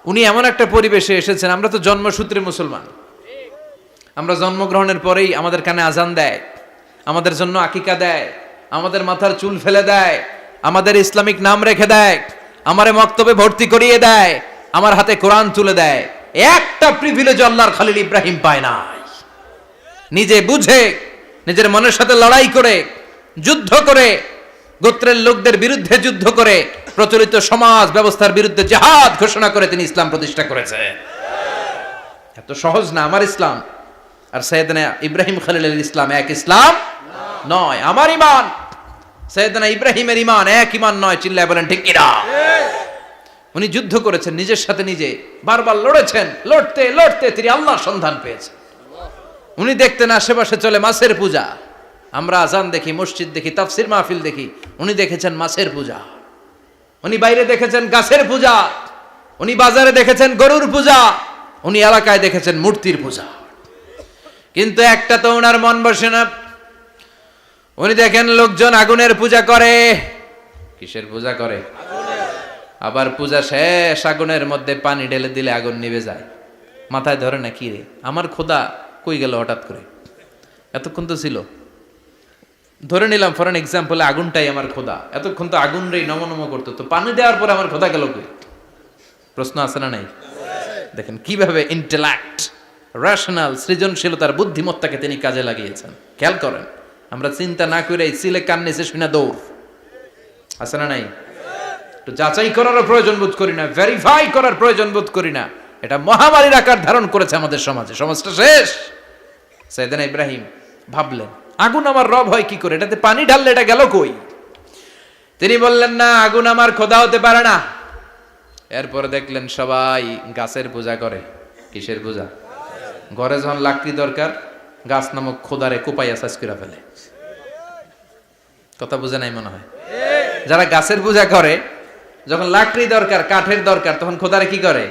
উনি এমন একটা পরিবেশে এসেছেন, আমরা তো জন্মসূত্রে মুসলমান। আমরা জন্মগ্রহণের পরেই আমাদের কানে আজান দেয়, আমাদের জন্য আকিকা দেয়, আমাদের মাথার চুল ফেলে দেয়, আমাদের ইসলামিক নাম রেখে দেয়, আমারে মক্তবে ভর্তি করিয়ে দেয়, আমার হাতে কোরআন তুলে দেয়। একটা প্রিভিলেজ আল্লাহর খলিল ইব্রাহিম পায় নাই। নিজে বুঝে, নিজের মনের সাথে লড়াই করে, যুদ্ধ করে, গোত্রের লোকদের বিরুদ্ধে যুদ্ধ করে, প্রচলিত সমাজ ব্যবস্থার বিরুদ্ধে জিহাদ ঘোষণা করে তিনি ইসলাম প্রতিষ্ঠা করেছেন। এত সহজ না আমার ইসলাম আর সাইয়েদনা ইব্রাহিম খলিলের ইসলাম এক ইসলাম নয়। আমার ঈমান সাইয়েদনা ইব্রাহিমের ঈমান এক ঈমান নয়। চিল্লায় বলেন ঠিক কিনা? উনি যুদ্ধ করেছেন, নিজের সাথে নিজে বারবার লড়েছেন। লড়তে লড়তে তিনি আল্লাহর সন্ধান পেয়েছেন। উনি দেখতেন আশেপাশে চলে মাছের পূজা। আমরা আজান দেখি, মসজিদ দেখি, তাফসির মাহফিল দেখি। উনি দেখেছেন মাছের পূজা। উনি বাইরে দেখেছেন গাছের পূজা। উনি বাজারে দেখেছেন গরুর পূজা। উনি এলাকায় দেখেছেন মূর্তির পূজা। কিন্তু একটা তো ওনার মন বসে না। উনি দেখেন লোকজন আগুনের পূজা করে। কিসের পূজা করে? আবার পূজা শেষ, আগুনের মধ্যে পানি ঢেলে দিলে আগুন নিভে যায়। মাথায় ধরে না, কি রে আমার খোদা কই গেল হঠাৎ করে? এতক্ষণ তো ছিল। ধরে নিলাম ফর এন এক্সাম্পল, আগুনটাই আমার খোদা। এতক্ষণ তো আগুন রে নম নম করতো, তো পানি দেওয়ার পরে আমার খোদা গেল কই? প্রশ্ন আছে না নাই? দেখেন কিভাবে ইন্টেলেক্ট, রেশনাল, সৃজনশীলতার বুদ্ধিমত্তাকে তিনি কাজে লাগিয়েছেন। খেয়াল করেন, আমরা চিন্তা না করে সিলে কান নিচে শুনে দৌড়। আছে না নাই? একটু যাচাই করারও প্রয়োজন বোধ করি না, ভেরিফাই করার প্রয়োজন বোধ করি না। এটা মহামারীর আকার ধারণ করেছে আমাদের সমাজে। সমাজটা শেষ। সাইয়েদনা ইব্রাহিম ভাবলেন, আগুন আমার রব হয় কি করে? এটাতে পানি ঢাললে এটা গেল কই? তিনি বললেন, না, আগুন আমার খোদা হতে পারে না। এরপরে দেখলেন সবাই গাছের পূজা করে। কিসের পূজা? ঘরে যখন লাকড়ি দরকার, গাছ নামক খোদারে কোপাইয়া সাজ করে ফেলে। কথা বুঝে নাই মনে হয়? যারা গাছের পূজা করে, যখন লাকড়ি দরকার, কাঠের দরকার, তখন খোদারে কি করে?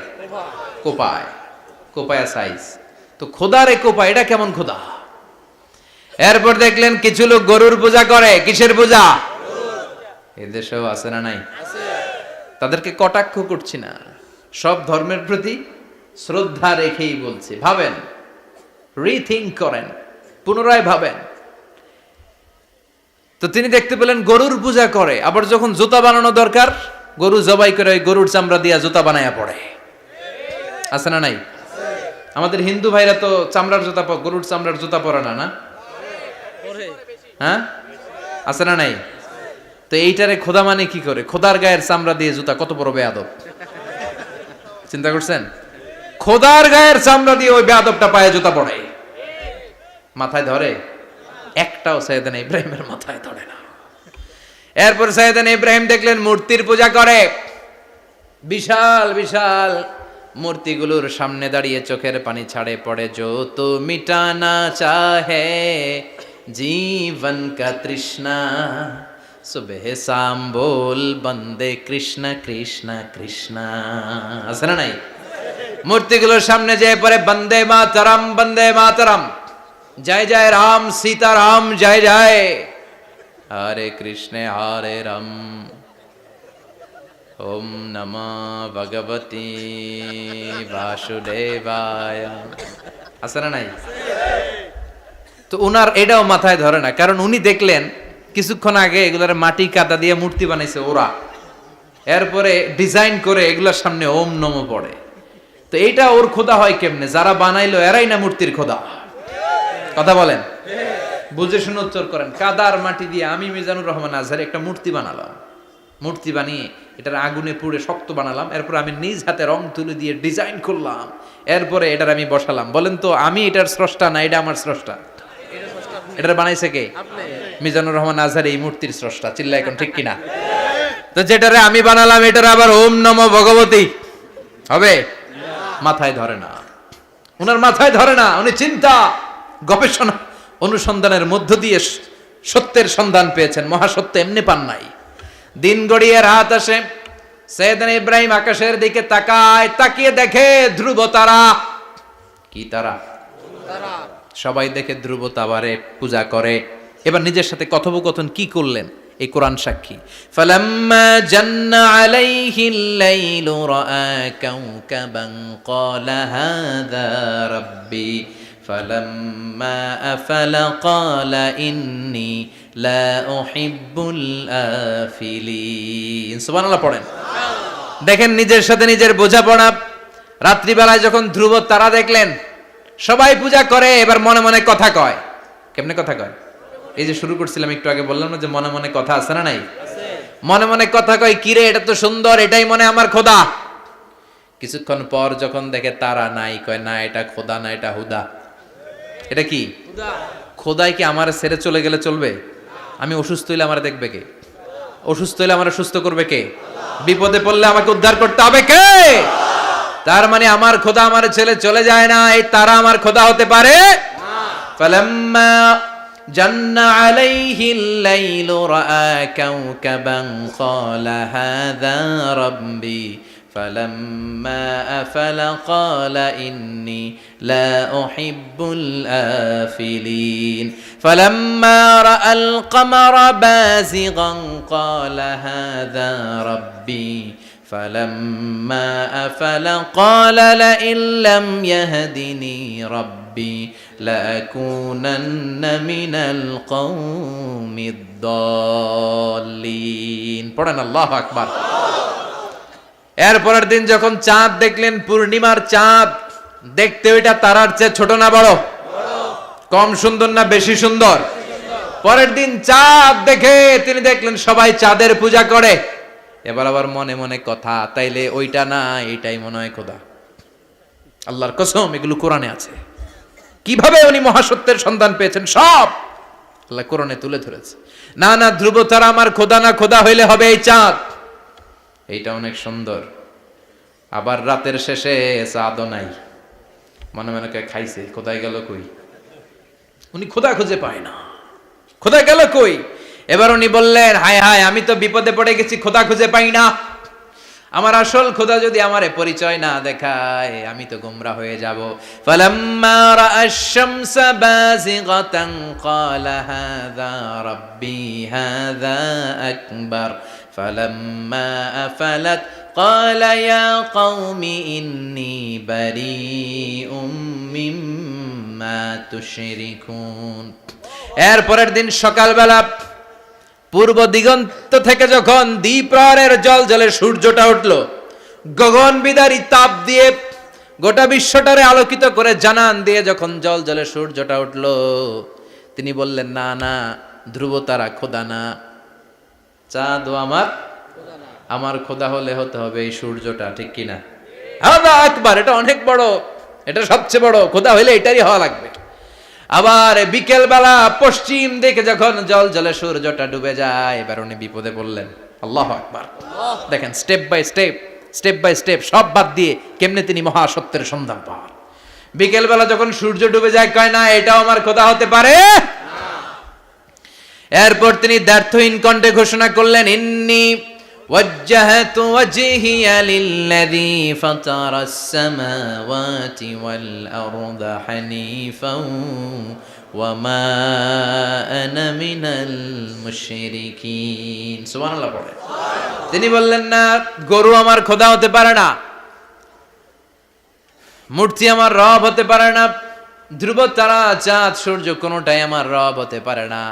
কোপায়, কোপায়া সাইজ। তো খোদারে কোপায়, এটা কেমন খোদা? এরপর দেখলেন কিছু লোক গরুর পূজা করে। কিসের পূজা? এদেশেও আছে না নাই? তাদেরকে কটাক্ষ করছি না, সব ধর্মের প্রতি শ্রদ্ধা রেখেই বলছি। ভাবেন, রিথিঙ্ক করেন, পুনরায় ভাবেন। তো তিনি দেখতে পেলেন গরুর পূজা করে, আবার যখন জুতা বানানো দরকার, গরু জবাই করে গরুর চামড়া দিয়া জুতা বানায়া পড়ে। আছে না নাই? আমাদের হিন্দু ভাইরা তো চামড়ার জুতা, গরুর চামড়ার জুতা পরে না, না? হ্যাঁ, আছে না নাই? তো এইটারে খোদা মানে কি করে? খোদার গায়ের চামড়া দিয়ে জুতা, কত বড় বেয়াদব! চিন্তা করছেন? খোদার গায়ের চামড়া দিয়ে ওই বেয়াদবটা পায়ে জুতা পড়ে। মাথায় ধরে? একটাও সাইয়েদনা ইব্রাহিমের মাথায় ধরে না। এরপর সাইয়েদনা ইব্রাহিম দেখলেন মূর্তির পূজা করে। বিশাল বিশাল মূর্তিগুলোর সামনে দাঁড়িয়ে চোখের পানি ছাড়ে পড়ে। যো তো মিটানা চাহে জীবন কা তৃষ্ণা, সুবহ শাম বল বন্দে কৃষ্ণ কৃষ্ণ কৃষ্ণ। আছে না নাই? মূর্তিগুলোর সামনে যেয়ে পড়ে বন্দে মাতরম, বন্দে মাতরম, জয় জয় রাম সীতারাম, জয় জয় হরে কৃষ্ণ হরে রাম, ওম নমঃ ভগবতে বাসুদেবায়। আছে না নাই? তো উনার এটাও মাথায় ধরে না, কারণ উনি দেখলেন কিছুক্ষণ আগে এগুলার মাটি কাদা দিয়ে মূর্তি বানাইছে ওরা, এরপরে ডিজাইন করে এগুলার সামনে ওম নমঃ পড়ে। তো এইটা ওর খোদা হয় কেমনে? যারা বানাইলো এরাই না মূর্তির খোদা? কথা বলেন, বুঝে শুনে উত্তর করেন। কাদার মাটি দিয়ে আমি মিজানুর রহমান আজহারি একটা মূর্তি বানালাম, মূর্তি বানিয়ে এটার আগুনে পুড়ে শক্ত বানালাম, এরপর আমি নিজ হাতে রং তুলি দিয়ে ডিজাইন করলাম, এরপরে এটার আমি বসালাম। বলেন তো আমি এটার স্রষ্টা না এটা আমার স্রষ্টা? এটার বানাইছে কে? মিজানুর রহমান আজহারি এই মূর্তির স্রষ্টা। চিল্লা এখন ঠিক কিনা? তো যেটারে আমি বানালাম এটার আবার ওম নমঃ ভগবতী হবে? মাথায় ধরে না, উনার মাথায় ধরে না। উনি চিন্তা গবেষণা অনুসন্ধানের মধ্য দিয়ে সত্যের সন্ধান পেয়েছেন। মহাসত্য এমনি পান নাই। দিন গড়িয়ে রাত আসে, সাইয়েদনা ইব্রাহিম আকাশের দিকে তাকায়, তাকিয়ে দেখে ধ্রুব তারা। কি তারা? সবাই দেখে ধ্রুব তারারে পূজা করে। এবার নিজের সাথে কথোপকথন কি করলেন এই কোরআন সাক্ষী। ফালাম্মা জান্না আলাইহিল লাইলু রাআ কাওকাবান ক্বালা হাযা রাব্বি ফালাম্মা আফালা ক্বালা ইন্নী লা উহিব্বুল আফিলিন। সুবহানাল্লাহ পড়েন। দেখেন নিজের সাথে নিজের বোঝাপড়া। রাত্রিবেলায় যখন ধ্রুব তারা দেখলেন, সবাই পূজা করে, এবার মনে মনে কথা কয়। কেমনে কথা কয়? এই যে শুরু করছিলাম একটু আগে, বললাম না যে মনে মনে কথা আছে না নাই? মনে মনে কথা কয়, কিরে এটা তো সুন্দর, এটাই মনে আমার খোদা। কিছুক্ষণ পর যখন দেখে তারা নাই, কয় না এটা খোদা না, এটা হুদা। এটা কি? খোদাই কি আমার ছেড়ে চলে গেলে চলবে? আমি অসুস্থ হইলে আমার দেখবে কে? অসুস্থ হইলে আমার সুস্থ করবে কে? বিপদে পড়লে আমাকে উদ্ধার করতে হবে কে? তার মানে আমার খোদা আমার ছেলে চলে যায় না, এই তারা আমার খোদা হতে পারে? ফালাম্মা জান্না আলাইহিল লাইলু রাআ কাওকাবান ক্বালা হাযা রাব্বি ফালাম্মা আফালা ক্বালা ইন্নী লা উহিব্বুল আফিলিন ফালাম্মা রাআল কমারা বাযিগান ক্বালা হাযা রাব্বি فلما أفل قال لئن لم يهدني ربي لأكونن من القوم الضالين। পড়েন আল্লাহু আকবার। এরপরের দিন যখন চাঁদ দেখলেন, পূর্ণিমার চাঁদ, দেখতে ওইটা তারার চেয়ে ছোট না বড়? কম সুন্দর না বেশি সুন্দর? পরের দিন চাঁদ দেখে তিনি দেখলেন সবাই চাঁদের পূজা করে। এবার আবার মনে মনে কথা, তাইলে ওইটা না এটাই মনে হয় খোদা। আল্লাহর কসম এগুলো কোরআনে আছে। কিভাবে উনি মহাসত্যের সন্ধান পেয়েছেন সব আল্লাহ কোরআনে তুলে ধরেছে। না না, ধ্রুব তারা আমার খোদা না, খোদা হইলে হবে এই চাঁদ। এইটা অনেক সুন্দর। আবার রাতের শেষে চাঁদও নাই, মনে মনে খাইছে, কোথায় গেল কই, উনি খোদা খুঁজে পায় না, খোদা গেল কই। এবার উনি বললেন, হায় হায়, আমি তো বিপদে পড়ে গেছি, খোদা খুঁজে পাই না। আমার আসল খোদা যদি আমারে পরিচয় না দেখায়, আমি তো গোমরাহ হয়ে যাব। ফালাম্মা রাআশ শামসা বাযিগাতান ক্বালা হাযা রাব্বি হাযা আকবার ফালাম্মা আফালাত ক্বালা ইয়া কওমি ইন্নী বারীউম মিম্মা তুশরিকুন। এর পরের দিন সকালবেলা পূর্ব দিগন্ত থেকে যখন দ্বিপ্রহরের জলজলে সূর্যটা উঠল, গগন বিদারী তাপ দিয়ে গোটা বিশ্বটারে আলোকিত করে জানান দিয়ে যখন জলজলে সূর্যটা উঠল, তিনি বললেন, না না, ধ্রুব তারা খোদা না, চাঁদ আমার খোদা হলে হতে হবে এই সূর্যটা, ঠিক কিনা? হাদা আকবার, এটা অনেক বড়, এটা সবচেয়ে বড়, খোদা হইলে এটারই হওয়া লাগবে। আবার বিকেল বেলা পশ্চিম দিকে যখন জলজলে সূর্যটা ডুবে যায়, এবার উনি বিপদে পড়লেন। আল্লাহু আকবার। দেখেন, স্টেপ বাই স্টেপ সব বাদ দিয়ে কেমনে তিনি মহাসত্যের সন্ধান পান। বিকেল বেলা যখন সূর্য ডুবে যায়, কয় না এটাও আমার খোদা হতে পারে। এরপর তিনি দ্ব্যর্থহীন কণ্ঠে ঘোষণা করলেন, ইন্নী ওয়াজ্জাহতু ওয়াজহিয়া লিল্লাযী ফাতারাস সামাওয়াতি ওয়াল আরদা হানিফাও ওয়া মা আনা মিনাল মুশরিকিন। সুবহানাল্লাহ পড়ে। তিনি বললেন, না, গরু আমার খোদা হতে পারে না, মূর্তি আমার রব হতে পারে না, ধ্রুব তারা, চাঁদ, সূর্য কোনোটাই আমার রব হতে পারে না।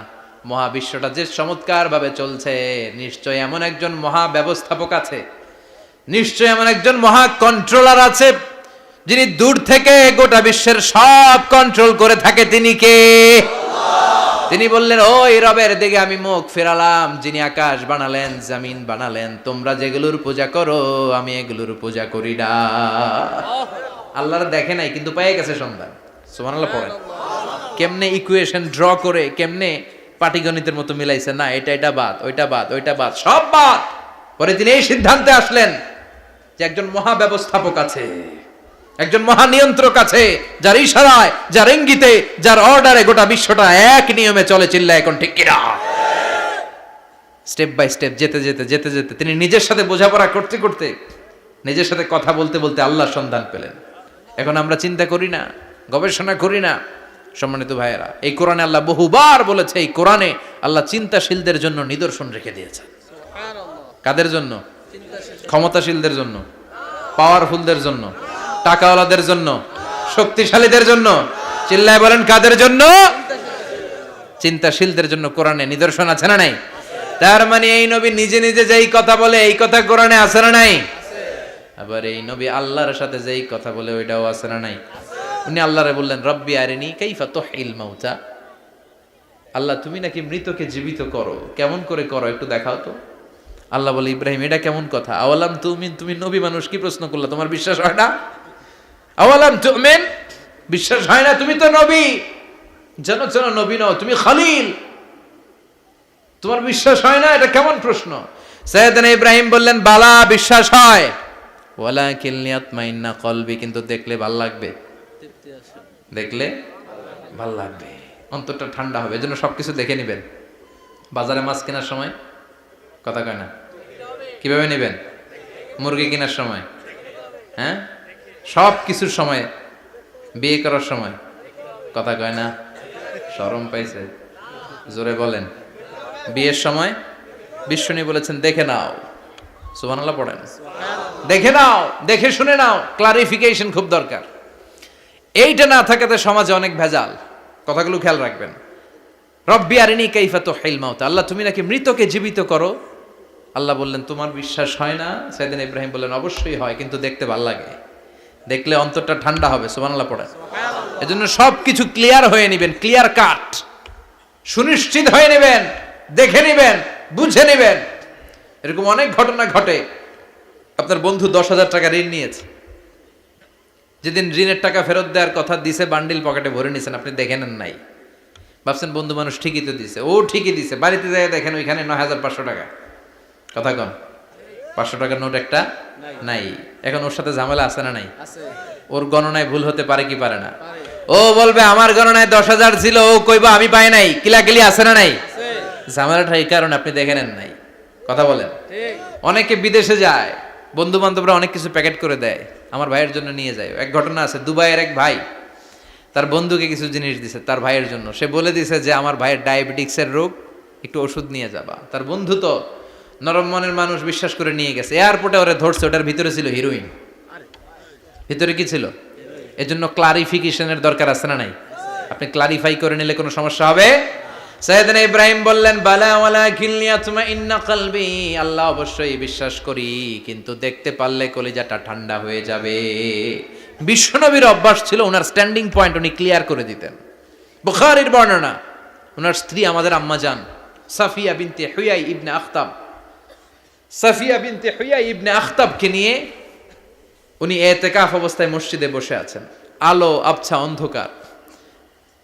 মহাবিশ্বটা যে চমৎকার ভাবে চলছে, নিশ্চয় এমন একজন মহা ব্যবস্থাপক আছে, নিশ্চয় এমন একজন মহা কন্ট্রোলার আছে, যিনি দূর থেকে গোটা বিশ্বের সব কন্ট্রোল করে থাকে। তিনি কে? তিনি বললেন, ওই রবের দিকে আমি মুখ ফেরালাম, যিনি আকাশ বানালেন, জমিন বানালেন। তোমরা যেগুলোর পূজা করো, আমি এগুলোর পূজা করি না। আল্লাহর দেখে নাই, কিন্তু পেয়ে গেছে সন্ধান। সুবহানাল্লাহ পড়েন। কেমনে ইকুয়েশন ড্র করে, কেমনে পাটিগণিতের মতো মিলাইছে, না এটা বাদ, ওইটা বাদ, ওইটা বাদ, সব বাদ। পরে তিনি এই সিদ্ধান্তে আসলেন যে একজন মহা ব্যবস্থাপক আছে, একজন মহা নিয়ন্ত্রক আছে, যার ইশারায়, যার ইঙ্গিতে, যার অর্ডারে গোটা বিশ্বটা এক নিয়মে চলে। চিল্লা এখন ঠিক কিনা? স্টেপ বাই স্টেপ যেতে যেতে তিনি নিজের সাথে বোঝাপড়া করতে করতে, নিজের সাথে কথা বলতে বলতে আল্লাহর সন্ধান পেলেন। এখন আমরা চিন্তা করি না, গবেষণা করি না। সম্মানিত ভাইয়েরা, এই কোরআনে আল্লাহ বহুবার বলেছে, এই কোরআনে আল্লাহ চিন্তাশীলদের জন্য নিদর্শন রেখে দিয়েছে। কাদের জন্য? ক্ষমতাশীলদের জন্য, পাওয়ারফুলদের জন্য, টাকাওয়ালাদের জন্য, শক্তিশালীদের জন্য। চিল্লায় বলেন, কাদের জন্য? চিন্তাশীলদের জন্য কোরআনে নিদর্শন আছে না নাই? তার মানে এই নবী নিজে নিজে যেই কথা বলে, এই কথা কোরআনে আছে না নাই? আবার এই নবী আল্লাহর সাথে যেই কথা বলে, ওইটাও আছে না নাই? উনি আল্লাহরে বললেন, রব্বি আরিনি কাইফা তুহিল মাউতা। আল্লাহ, তুমি নাকি মৃতকে জীবিত করো, কেমন করে করো একটু দেখাও তো। আল্লাহ বলে, ইব্রাহিম, এটা কেমন কথা? আওয়ালাম তুমিন, তুমি নবী মানুষ, কি প্রশ্ন করলা? তোমার বিশ্বাস হয় না? আওয়ালাম তুমিন, বিশ্বাস হয় না? তুমি তো নবী, জানো নবী নও, তুমি খলিল, তোমার বিশ্বাস হয় না? এটা কেমন প্রশ্ন? সাইয়েদনা ইব্রাহিম বললেন, বালা, বিশ্বাস হয়, ওয়ালাকিন লিয়াতমাইন্না কলবি, কিন্তু দেখলে ভাল লাগবে, দেখলে ভাল লাগবে, অন্তরটা ঠান্ডা হবে। এজন্য সবকিছু দেখে নেবেন। বাজারে মাছ কেনার সময় কথা কয় না, কিভাবে নেবেন? মুরগি কেনার সময়, হ্যাঁ, সব কিছুর সময়, বিয়ে করার সময় কথা কয় না, শরম পাইছে, জোরে বলেন। বিয়ের সময় বিশ্বনী বলেছেন, দেখে নাও। সুবহানাল্লাহ পড়েন। দেখে নাও, দেখে শুনে নাও, ক্লারিফিকেশন খুব দরকার। এইটা না থাকাতে সমাজে অনেক ভেজাল। কথাগুলো খেয়াল রাখবেন। রব্বি আরিনি কাইফা তুহিল মাউতা, আল্লাহ, তুমি নাকি মৃতকে জীবিত করো। আল্লাহ বললেন, তোমার বিশ্বাস হয় না? সাইয়েদনা ইব্রাহিম বললেন, অবশ্যই হয়, কিন্তু দেখতে ভালো লাগে, দেখলে অন্তরটা ঠান্ডা হবে। সুবহানাল্লাহ পড়েন। এজন্য সবকিছু ক্লিয়ার হয়ে নেবেন, ক্লিয়ার কাট, সুনিশ্চিত হয়ে নেবেন, দেখে নেবেন, বুঝে নেবেন। এরকম অনেক ঘটনা ঘটে। আপনার বন্ধু 10,000 টাকা ঋণ নিয়েছে, যেদিন ঋণের টাকা ফেরত দেওয়ার কথা দিছে, বান্ডিল পকেটে ভরে নিয়েছেন, আপনি দেখে নেন নাই, ভাবছেন বন্ধু মানুষ ঠিকই তো দিছে। ও ঠিকই দিছে, বাড়িতে যাই দেখেন ওইখানে 9,500 টাকা। কথা কন, 500 টাকার নোট একটা নাই। এখন ওর সাথে ঝামেলা আছে না নাই? ওর গণনায় ভুল হতে পারে কি পারে না? ও বলবে আমার গণনায় 10,000 ছিল, ও কইবা আমি পাই নাই, কিলাকিলি আছে না নাই? ঝামেলাটা এই কারণে আপনি দেখে নেন নাই। কথা বলেন। অনেকে বিদেশে যায়, বন্ধু বান্ধবরা অনেক কিছু প্যাকেট করে দেয়, আমার ভাইয়ের জন্য নিয়ে যায়। এক ঘটনা আছে, দুবাইয়ের এক ভাই তার বন্ধুকে কিছু জিনিস দিছে তার ভাইয়ের জন্য। সে বলে দিছে যে আমার ভাইয়ের ডায়াবেটিক্সের রোগ, একটু ওষুধ নিয়ে যাবা। তার বন্ধু তো নরম মনের মানুষ, বিশ্বাস করে নিয়ে গেছে। এয়ারপোর্টে ওরে ধরছে, ওটার ভিতরে ছিল হিরোইন। ভিতরে কি ছিল? এজন্য ক্লারিফিকেশনের দরকার আছে না নাই? আপনি ক্লারিফাই করে নিলে কোনো সমস্যা হবে? সাইয়েদনা ইব্রাহিম বললেন বালা ওয়ালাকিন লিয়াতমাইন্না কলবি, আল্লাহ অবশ্যই বিশ্বাস করি, কিন্তু দেখতে পারলে কলিজাটা ঠান্ডা হয়ে যাবে। বিশ্বনবীর অভ্যাস ছিল, ওনার স্ট্যান্ডিং পয়েন্ট উনি ক্লিয়ার করে দিতেন। বুখারীর বর্ণনা, ওনার স্ত্রী আমাদের আম্মা জান সাফিয়া বিনতে হুয়াই ইবনে আখতাব, সাফিয়া বিনতে হুয়াই ইবনে আখতাবকে নিয়ে উনি ইতিকাফ অবস্থায় মসজিদে বসে আছেন। আলো আবছা অন্ধকার।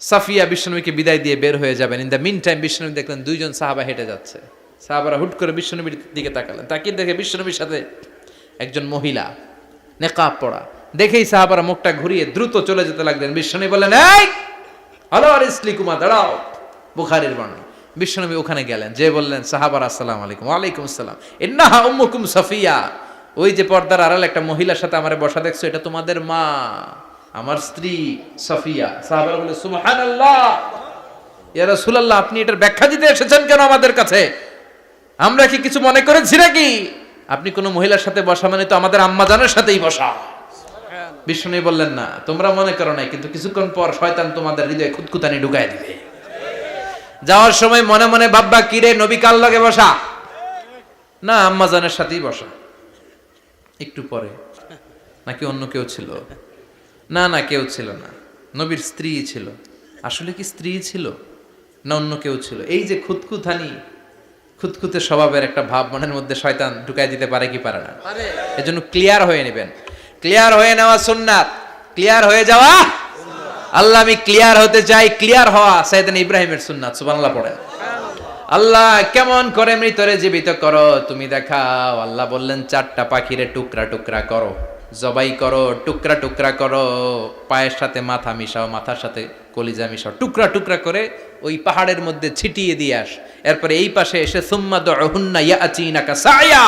সাফিয়া বিশ্বনবীকে বিদায় দিয়ে বের হয়ে যাবেন। ইন দ্য মিন টাইম বিশ্বনবী দেখলেন দুইজন সাহাবা হেঁটে যাচ্ছে। সাহাবারা হুট করে বিশ্বনবীর দিকে তাকালেন। তাকিয়ে দেখে বিশ্বনবীর সাথে একজন মহিলা, নেকাব পরা। দেখেই সাহাবারা মুখটা ঘুরিয়ে দ্রুত চলে যেতে লাগলেন। বিশ্বনবী বললেন, এই হ্যালো আর ইসলিকুমা, দাঁড়াও। বুখারীর বর্ণনা। বিশ্বনবী ওখানে গেলেন, যে বললেন সাহাবারা আসসালামু আলাইকুম। ওয়ালাইকুম আসসালাম। ইন্নাহা উম্মুকুম সাফিয়া, ওই যে পর্দার আড়ালে একটা মহিলার সাথে আমারে বসা দেখছো, এটা তোমাদের মা, আমার স্ত্রী সাফিয়া। সাহাবারা বলে সুবহানাল্লাহ, ইয়া রাসূলুল্লাহ, আপনি এটার ব্যাখ্যা দিতে এসেছেন কেন আমাদের কাছে? আমরা কি কিছু মনে করেছি নাকি? আপনি কোন মহিলার সাথে বসা মানে তো আমাদের আম্মা জানের সাথেই বসা। বিষ্ণু বললেন, না তোমরা মনে করো নাই, কিন্তু কিছুক্ষণ পর শয়তান তোমাদের হৃদয়ে খুঁতখুঁতানি ঢুকায় দিবে। যাওয়ার সময় মনে মনে ভাববা, কিরে নবী কার লগে বসা? না, আম্মা জানের সাথেই বসা। একটু পরে, নাকি অন্য কেউ ছিল? না না, কেউ ছিল না, নবীর স্ত্রী ছিল। আসলে কি স্ত্রী ছিল না অন্য কেউ ছিল? এই যে খুঁতখুঁতানি, খুঁতখুঁতে স্বভাবের একটা ভাব মনের মধ্যে শয়তান ঢুকাই দিতে পারে কি পারে না? এজন্য ক্লিয়ার হয়ে নেবেন। ক্লিয়ার হয়ে নেওয়া সুন্নাত, ক্লিয়ার হয়ে যাওয়া। আল্লাহ আমি ক্লিয়ার হতে চাই, ক্লিয়ার হওয়া সাইয়েদনা ইব্রাহিমের সুন্নাত। সুবহানাল্লাহ পড়েন। আল্লাহ কেমন করে মৃতরে জীবিত করো তুমি দেখাও। আল্লাহ বললেন, 4টা পাখিরে টুকরা টুকরা করো, জবাই করো, টুকরা টুকরা করো, পায়ের সাথে মাথা মিশাও, মাথার সাথে কলিজা মিশাও, টুকরা টুকরা করে ওই পাহাড়ের মধ্যে ছিটিয়ে দিয়ে আস। এরপরে এই পাশে এসে সুম্মা দুহুন্না ইয়াতিনাকা সায়া,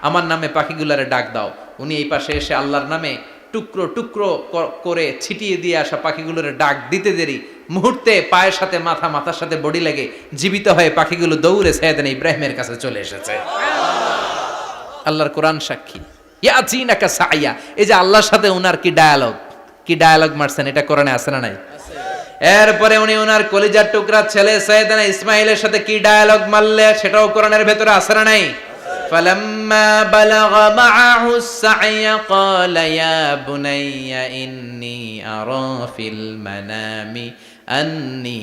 আমার নামে পাখিগুলারে ডাক দাও। উনি এই পাশে এসে আল্লাহর নামে টুকরো টুকরো করে ছিটিয়ে দিয়ে আসা পাখিগুলোর ডাক দিতে দেরি, মুহূর্তে পায়ের সাথে মাথা, মাথার সাথে বডি লেগে জীবিত হয়ে পাখিগুলো দৌড়ে সাইয়েদনা ইব্রাহিমের কাছে চলে এসেছে। আল্লাহর কোরআন সাক্ষী। ইয়াতিনাকা সায়া, এই যে আল্লাহর সাথে উনার কি ডায়ালগ মারছেন, এটা কোরআনে আছে না নাই? এরপরে উনি ওনার কলিজার টুকরা ছেলে সাইয়েদনা ইসমাইলের সাথে কি ডায়ালগ মারলে, সেটাও কোরআনের ভেতরে আছে না নাই? فلما بلغ معه السعي قال يا بني إني أرى في المنام أني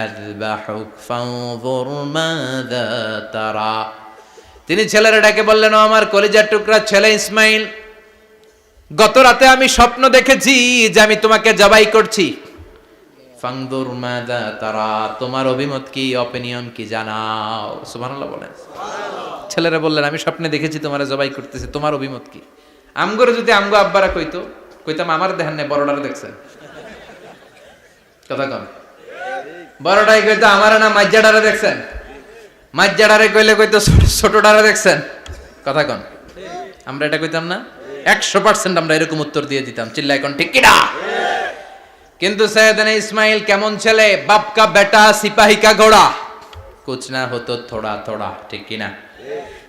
أذبحك فانظر ماذا ترى। তিনি ছেলের ডাকে বললেন, ও আমার কলিজার টুকরা ছেলে ইসমাইল, গত রাতে আমি স্বপ্ন দেখেছি যে আমি তোমাকে জবাই করছি। ফানজুর মাযা তারা, তোমার অভিমত কি, অপিনিয়ন কি জানাও। সুবহানাল্লাহ বলেন। ছেলেরা বললেন, আমি স্বপ্নে দেখেছি তোমারে জবাই করতেছি, তোমার অভিমত কি? আমগরে যদি আমগো আব্বারা কইতাম আমার দেখেন না, বড়টারে দেখছেন। কথা কন, বড়টাই কইতো আমার না মাজ্জাডারে দেখছেন, মাজ্জাডারে কইলে কইতো ছোটটারে দেখছেন। কথা কন, আমরা এটা কইতাম না? 100% আমরা এরকম উত্তর দিয়ে দিতাম, চিল্লায় কোন ঠিক কিনা? কিন্তু সাইয়েদনা ইসমাইল কেমন ছেলে, বাপ কা বেটা সিপাহী কা ঘোড়া, কুছ না হতো থোড়া থোড়া, ঠিক কিনা?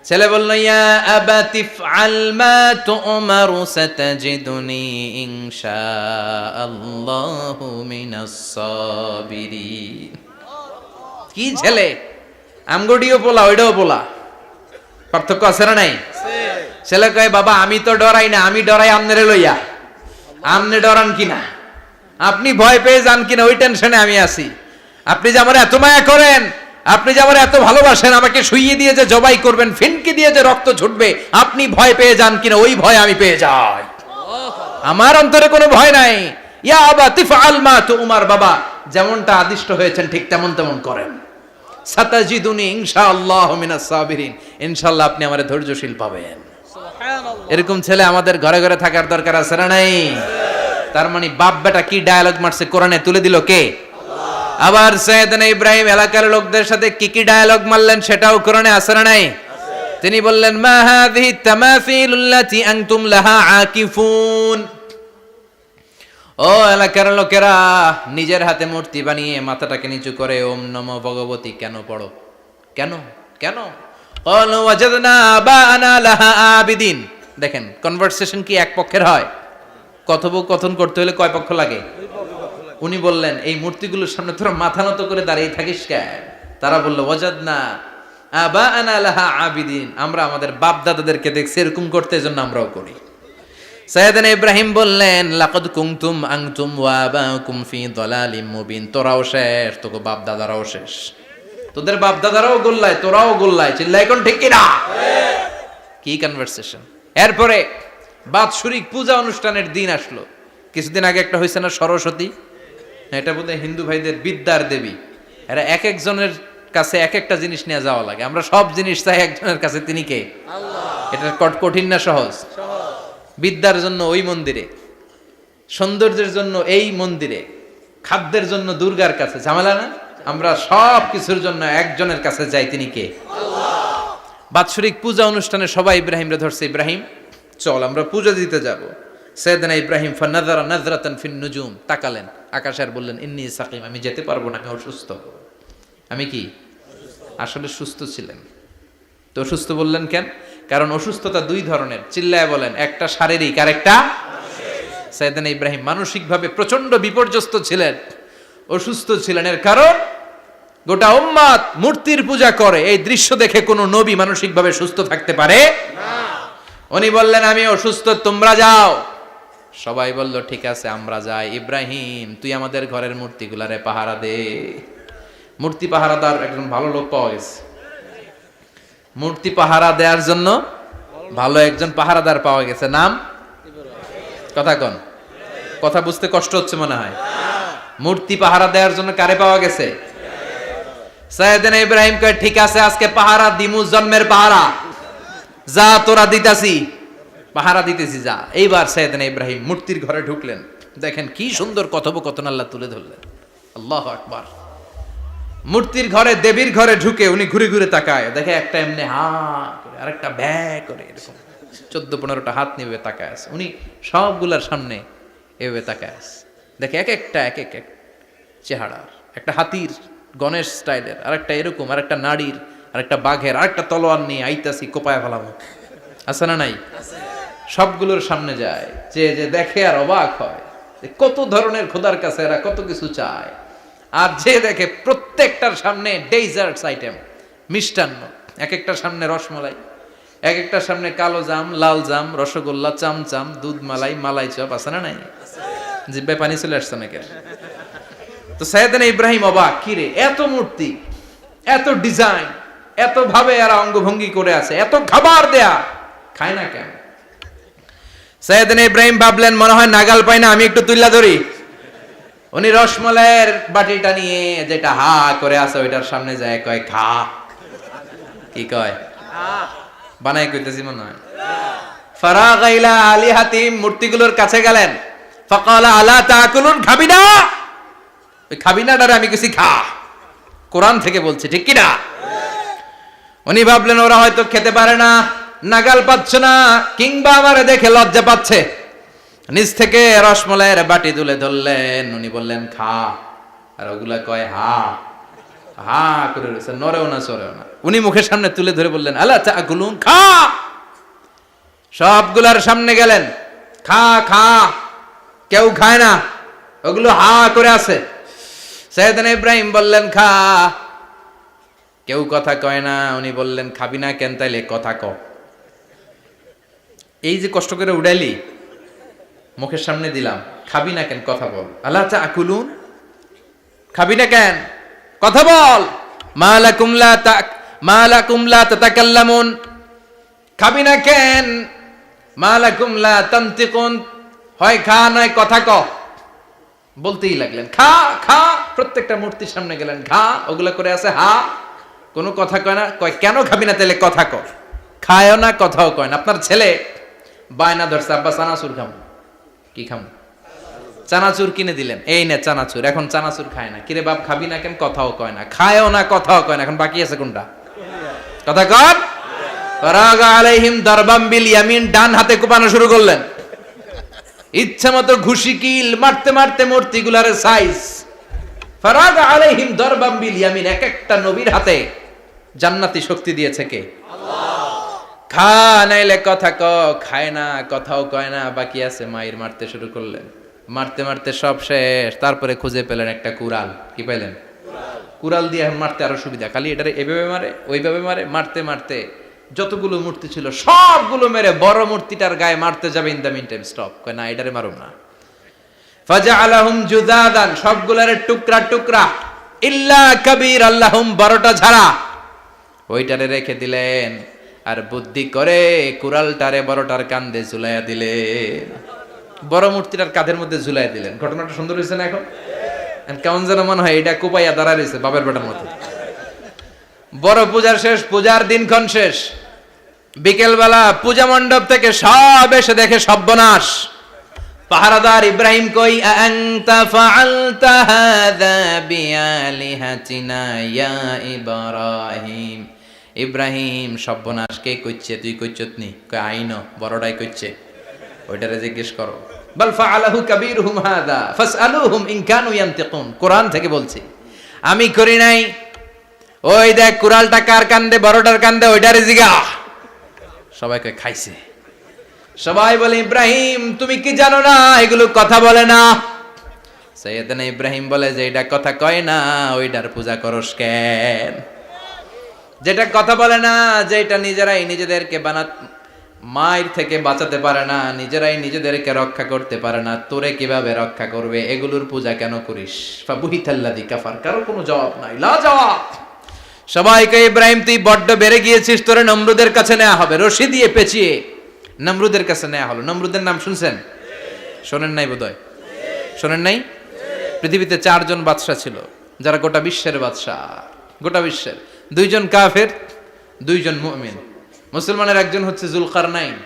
ছেলে বলল, ইয়া আবাতি ফআল মা তুমারু সাতাজিদুনি ইনশাআল্লাহু মিনাস সাবিরিন। কি ছেলে, আমগডিও পোলা ওইটাও পোলা, পার্থক্য আছে না নাই? ছেলে কয়, বাবা আমি তো ডরাই না, আমি ডরাই আমনেরে লইয়া। আমনে ডরান কিনা, আপনি ভয় পেয়ে যান কিনা, ওই টেনশনে আমি আছি। আপনি যে আমার এত মায়া করেন, আপনি যে আমার এত ভালোবাসেন, আমাকে শুইয়ে দিয়ে যে জবাই করবেন, ফিনকি দিয়ে যে রক্ত ছুটবে, আপনি ভয় পেয়ে যান কিনা, ওই ভয় আমি পেয়ে যাই। আমার অন্তরে কোনো ভয় নাই। ইয়া আবাতি ফাআল মা তুমার, বাবা যেমনটা আদিষ্ট হয়েছেন ঠিক তেমন তেমন করেন। সাতাজিদুনি ইনশাআল্লাহু মিনাস সাবিরিন, ইনশাআল্লাহ আপনি আমারে ধৈর্যশীল পাবেন। এরকম ছেলে আমাদের ঘরে ঘরে থাকার দরকার আছে না নাই? তার মানে বাপ বেটা কি ডায়ালগ মারছে কোরআনে তুলে দিল কে? আবার সাইয়েদনা ইব্রাহিম এলাকার লোকদের সাথে কি কি ডায়ালগ মারলেন সেটাও কোরআনে আছে না নাই? তিনি বললেন মা হাযিহি তামাসিলুল্লাতী আনতুম লাহা আকিফুন। ও এলাকার লোকেরা, নিজের হাতে মূর্তি বানিয়ে মাথাটাকে নিচু করে ওম নমো ভগবতী কেন পড়ো? কেন কেন? ক্বালু ওয়াজাদনা আবানা লাহা আবিদিন। দেখেন কনভারসেশন কি এক পক্ষের হয়? কথোপকথন করতে হলে কয় পক্ষ লাগে? উনি বললেন এই মূর্তিগুলোর সামনে তোরা মাথা নত করে দাঁড়িয়ে থাকিস কেন? তারা বলল ওয়াজাদনা আবানা লাহা আবিদিন, আমরা আমাদের বাপ দাদাদেরকে দেখছি এরকম করতে, এজন্য আমরাও করি। সাইয়েদনা ইব্রাহিম বললেন লাকাদ কুনতুম আনতুম ওয়া আবাকুম ফি দালালিম মুবিন। তোরাও শেষ, তোকে বাপ দাদারাও শেষ, তোদের বাপ দাদারাও গোল্লায়, তোরাও গোল্লায়। চিল্লাই কোন ঠিক কিনা? কি কনভারসেশন! এরপরে বাৎসরিক পূজা অনুষ্ঠানের দিন আসলো। কিছুদিন আগে একটা হয়েছে না সরস্বতী? এটা বোধহয় হিন্দু ভাইদের বিদ্যার দেবী। এরা এক একজনের কাছে এক একটা জিনিস নিয়ে যাওয়া লাগে। আমরা সব জিনিস চাই একজনের কাছে, তিনি কে? আল্লাহ। এটা কঠিন না সহজ? বিদ্যার জন্য ওই মন্দিরে, সৌন্দর্যের জন্য এই মন্দিরে, খাদ্যের জন্য দুর্গার কাছে, ঝামেলা না? আমরা সব কিছুর জন্য একজনের কাছে যাই, তিনি কে? আল্লাহ। বাৎসরিক পূজা অনুষ্ঠানে সবাই ইব্রাহিমরে ধরছে, ইব্রাহিম চল আমরা পূজা দিতে যাব। সাইয়েদনা ইব্রাহিম ফানাযারা নাযরাতান ফিন নুজুম, তাকালেন আকাশে আর বললেন ইন্নী সাকিম, আমি যেতে পারবো না, আমি অসুস্থ। আমি কি? আসলে সুস্থ ছিলেন তো। অসুস্থ বললেন কেন? কারণ অসুস্থতা দুই ধরনের, চিল্লায় বলেন, একটা শারীরিক আর একটা মানসিক। সাইয়েদনা ইব্রাহিম মানসিকভাবে প্রচন্ড বিপর্যস্ত ছিলেন, অসুস্থ ছিলেন। এর কারণ গোটা উম্মত মূর্তির পূজা করে, এই দৃশ্য দেখে কোনো নবী মানসিকভাবে সুস্থ থাকতে পারে না। উনি বললেন আমি অসুস্থ, তোমরা যাও। সবাই বলল ঠিক আছে আমরা যাই। ইব্রাহিম তুই আমাদের ঘরের মূর্তিগুলারে পাহারা দে। মূর্তি পাহারাদার একজন ভালো লোক পাওয়া গেছে, মূর্তি পাহারা দেওয়ার জন্য ভালো একজন পাহারাদার পাওয়া গেছে। নাম? কথা কন, কথা বুঝতে কষ্ট হচ্ছে মনে হয়। মূর্তি পাহারা দেওয়ার জন্য কারে পাওয়া গেছে? সাইয়েদনা ইব্রাহিম কয় ঠিক আছে আজকে পাহারা দিমু, জন্মের পাহারা। যা তোরা দিতাছি, পাহারা দিতেছি যা। এইবার সাইয়েদনা ইব্রাহিম মূর্তির ঘরে ঢুকলেন। দেখেন কি সুন্দর কথোপকথন আল্লাহ তুলে ধরলেন। আল্লাহু আকবার। মূর্তির ঘরে, দেবীর ঘরে ঢুকে উনি ঘুরে ঘুরে তাকায়, দেখে একটা এমনি হা করে আরেকটা ব্যা করে, এরকম 14-15টা হাত নিয়ে তাকায় আছে। উনি সবগুলার সামনে এভাবে তাকায় আছে, দেখে এক একটা এক এক এক চেহারার, একটা হাতির গণেশ স্টাইলের, আরেকটা এরকম, আরেকটা নারীর, আরেকটা বাঘের, আরেকটা তলোয়ার নিয়ে আইতাছি কোপায় ফেলাম। আছে না নাই? সবগুলোর সামনে যায়, যে যে দেখে আর অবাক হয় কত ধরনের খোদার কাছে এরা কত কিছু চায়। আর যে দেখে প্রত্যেকটার সামনে ডেজার্টস আইটেম, মিষ্টান্ন, এক একটার সামনে রসমালাই, এক একটার সামনে কালো জাম, লাল জাম, রসগোল্লা, চামচাম, দুধ মালাই, মালাই চপ। আছে না নাই? জিব্বায় পানি চলে আসছে নাকি? তো সাইয়েদনা ইব্রাহিম অবাক, কি রে এত মূর্তি, এত ডিজাইন, এত ভাবে এরা অঙ্গভঙ্গি করে আছে, এত খাবার দেয়া, খায় না কেন? সাইয়েদনা ইব্রাহিম ভাবলেন মনে হয় নাগাল পাই না, আমি একটু তুল্লা ধরি। উনি রসমালাইয়ের বাটিটা নিয়ে যেটা হা করে আছে ওইটার সামনে যায়, কয় খা। কি কয়? বানাই কইতেছি মনে হয়। ফারাগা ইলা আলিহাতিম, মূর্তিগুলোর কাছে গেলেন। ফাকালা আলা তাকুলুন, খাবি না? ওই খাবি না ডারে আমি কিছু খা, কোরআন থেকে বলছি, ঠিক কি না? উনি ভাবলেন ওরা হয়তো খেতে পারে না, নাগাল পাচ্ছে না, কিংবা আমারে দেখে লজ্জা পাচ্ছে। নিজ থেকে রসমালাইয়ের বাটি তুলে ধরলেন। উনি বললেন খা, আর ওগুলা কয় হা হা করে রয়েছে, নড়েও না চড়েও না। উনি মুখের সামনে তুলে ধরে বললেন আলা তাকুলুন, খা। সবগুলার সামনে গেলেন, খা খা। কেউ খায় না, ওগুলো হা করে আছে। সাইয়েদনা ইব্রাহিম বললেন খা, কেউ কথা কয় না। উনি বললেন খাবি না কেন? তাইলে কথা ক। এই যে কষ্ট করে উড়াইলি, মুখের সামনে দিলাম, খাবি না কেন? কথা বল। আলা তাকুলুন, খাবি না কেন? কথা বল। মা লাকুম লা তাতাকাল্লামুন, খাবি না কেন? মা লাকুম লা তানতিকুন, হয় খা নয় কথা ক। বলতেই লাগলেন খা খা। প্রত্যেকটা মূর্তির সামনে গেলেন, খা। ওগুলা করে আছে হা, কোনো কথা কয় না। কয় কেন খাবি না? তাহলে কথা ক। খায়ও না, কথাও কয় না। আপনার ছেলে বায়না ধরছে, আব্বা চানাচুর খামো। কি খামো? চানাচুর কিনে দিলেন, এই নে চানাচুর। এখন চানাচুর খায় না। কিরে বাপ খাবি না কেন? কথাও কয় না, খায়ও না, কথাও কয় না। এখন বাকি আছে কোনটা? কথা কর। ফারাগা আলাইহিম দারবাম বিল ইয়ামিন, ডান হাতে কোপানো শুরু করলেন। ইচ্ছা মতো ঘুষি কিল মারতে মারতে মূর্তিগুলার সাইজ। ফারাগা আলাইহিম দারবাম বিল ইয়ামিন, এক একটা নবীর হাতে জান্নাতি শক্তি দিয়েছে কে? আল্লাহ। খা নাইলে কথা ক, খায় না, কথাও কয় না, বাকি আছে। মায়ের মারতে শুরু করলেন, মারতে মারতে সব শেষ। তারপরে খুঁজে পেলেন একটা কুড়াল। কি পেলেন? কুড়াল দিয়ে এখন মারতে আরো সুবিধা, খালি এটারে এভাবে মারে ওইভাবে মারে। মারতে মারতে যতগুলো মূর্তি ছিল সবগুলো মেরে বড় মূর্তিটার গায়ে মারতে যাবে, in the mean time stop, কয় না এটারে মারুম না। ফাজআলাহুম জুদাদান, সবগুলারে টুকরা টুকরা। ইল্লা কাবীর আল্লাহুম, বড়টা ছাড়া ওইটারে রেখে দিলেন। আর বুদ্ধি করে কুড়ালটারে বড়টার কাঁধে ঝুলাইয়া দিলেন, বড় মূর্তিটার কাঁধের মধ্যে ঝুলাই দিলেন। ঘটনাটা সুন্দর হয়েছে না? এখন কেমন যেন মনে হয় এটা কোপাইয়া দাঁড়া রয়েছে বাবের বেটার মতো। বড় পূজার শেষ, পূজার দিনক্ষণ শেষ। বিকেলবেলা পূজা মণ্ডপ থেকে সব এসে দেখে সর্বনাশ। পাহারাদার ইব্রাহিম কই? আনতা ফাআলতা হাযা বিআলিহাতিনা ইয়া ইব্রাহিম। ইব্রাহিম, সর্বনাশ কে কইছে? তুই কইছত নি? কই আইনো, বড়টাই কইছে। ওইটারে জিজ্ঞেস করো। বাল ফাআলাহু কাবীরুহুম হাযা ফাসআলুহুম ইন কানু ইয়ানতিকুন। কোরআন থেকে বলছি, আমি করি নাই। ওই দেখ কুড়ালটা কার কান্দে? বড়টার কান্দে, ওইটারে জিগা। সবাই কয় খাইছে। সবাই বলে ইব্রাহিম তুমি কি জানো না এগুলো কথা বলে না? সাইয়েদনা ইব্রাহিম বলে যে এটা কথা কয় না, ওইটার পূজা করস কেন? যেটা কথা বলে না, যেটা নিজেরাই নিজেদেরকে মায়ের থেকে বাঁচাতে পারে না, নিজেরাই নিজেদেরকে রক্ষা করতে পারে না, তোরে কিভাবে রক্ষা করবে? এগুলোর পূজা কেন করিস? ফাবুহিতাল্লাযী কাফার, কারো কোনো জবাব নাই, লা জবাব। সবাইকে ইব্রাহিম তুই বড্ড বেড়ে গিয়েছিস, তোরে নমরুদের কাছে নেওয়া হবে। রশি দিয়ে পেঁচিয়ে নমরুদের কাছে নেওয়া হলো। নমরুদের নাম শুনছেন? শোনেন নাই বোধহয়? শোনেন নাই? পৃথিবীতে 4 জন বাদশা ছিল, যারা গোটা বিশ্বের বাদশা। গোটা বিশ্বের 2 জন কাফের, 2 জন মুমিন। মুসলমানের একজন হচ্ছে জুলকারনাইন,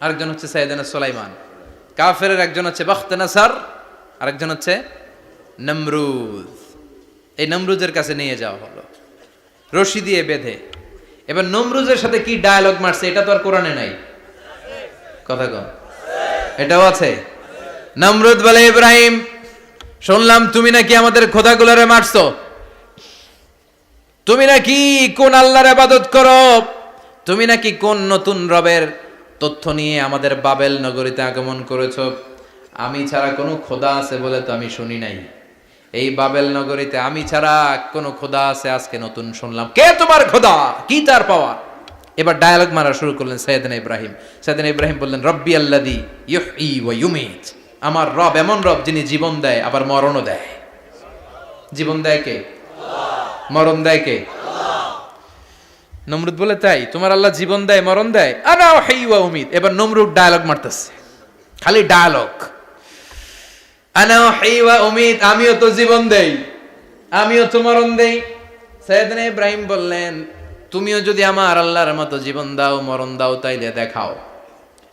আরেকজন হচ্ছে সাইয়েদনা সুলাইমান। কাফেরের একজন হচ্ছে বাখতানাসার, আরেকজন হচ্ছে নমরুদ। এই নমরুদের কাছে নিয়ে যাওয়া হলো রশি দিয়ে বেঁধে। এবার নমরুদের সাথে কি ডায়ালগ মারছে এটা তো আর কোরআনে নাই। কথা কন, এটাও আছে। নমরুদ বলে ইব্রাহিম, শুনলাম তুমি নাকি আমাদের খোদাগুলোরে মারছো, তুমি নাকি কোন আল্লাহর ইবাদত করো, তুমি নাকি কোন নতুন রবের তথ্য নিয়ে আমাদের বাবেল নগরীতে আগমন করেছো। আমি ছাড়া কোনো খোদা আছে বলে তো আমি শুনি নাই। এই বাবেল নগরীতে আমি ছাড়া কোনো খোদা আছে আজকে নতুন শুনলাম। কে তোমার খোদা? কি তার পাওয়া? এবার ডায়ালগ মারা শুরু করলেন সাইয়েদনা ইব্রাহিম। সাইয়েদনা ইব্রাহিম বললেন, রব্বি আল্লাযী ইউহয়ী ওয়া ইউমীত। আমার রব এমন রব যিনি জীবন দেয় আবার মরণও দেয়। জীবন দেয় কে? আল্লাহ। মরণ দেয় কে? আল্লাহ। নমরুদ বলে, তাই তোমার আল্লাহ জীবন দেয় মরণ দেয়? আনা উহয়ী ওয়া উমীত। এবার নমরুদ ডায়ালগ মারতেছে, খালি ডায়ালগ। আনা উহয়ী ওয়া উমীত, আমিও তো জীবন দেই, আমিও তো মরণ দেই। সাইয়েদনা ইব্রাহিম বললেন, তুমিও যদি আমার আল্লাহর মতো জীবন দাও মরণ দাও তাইলে দেখাও।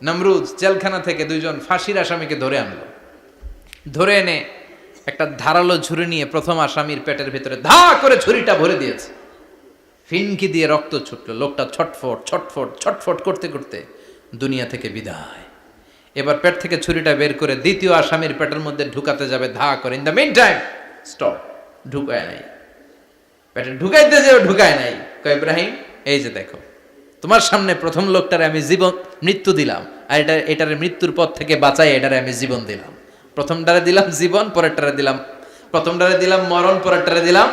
নমরুদ জেলখানা থেকে 2 জন ফাঁসির আসামিকে ধরে আনলো। ধরে এনে একটা ধারালো ছুরি নিয়ে প্রথম আসামির পেটের ভিতরে ধা করে ছুরিটা ভরে দিয়েছে। ফিনকি দিয়ে রক্ত ছুটলো। লোকটা ছটফট ছটফট ছটফট করতে করতে দুনিয়া থেকে বিদায়। এবার পেট থেকে ছুরিটা বের করে দ্বিতীয় আসামির পেটের মধ্যে ঢুকাতে যাবে ধা করে। In the mean time stop, ঢুকায় নাই। পেটে ঢুকাইতে যে ঢুকায় নাই। কয় ইব্রাহিম, এই যে দেখো তোমার সামনে প্রথম লোকটারে আমি মৃত্যু দিলাম, আর এটার মৃত্যুর পথ থেকে বাঁচাই এটারে আমি জীবন দিলাম। প্রথমটারে দিলাম জীবন, পরেরটারে দিলাম, প্রথমটারে দিলাম মরণ, পরেরটারে দিলাম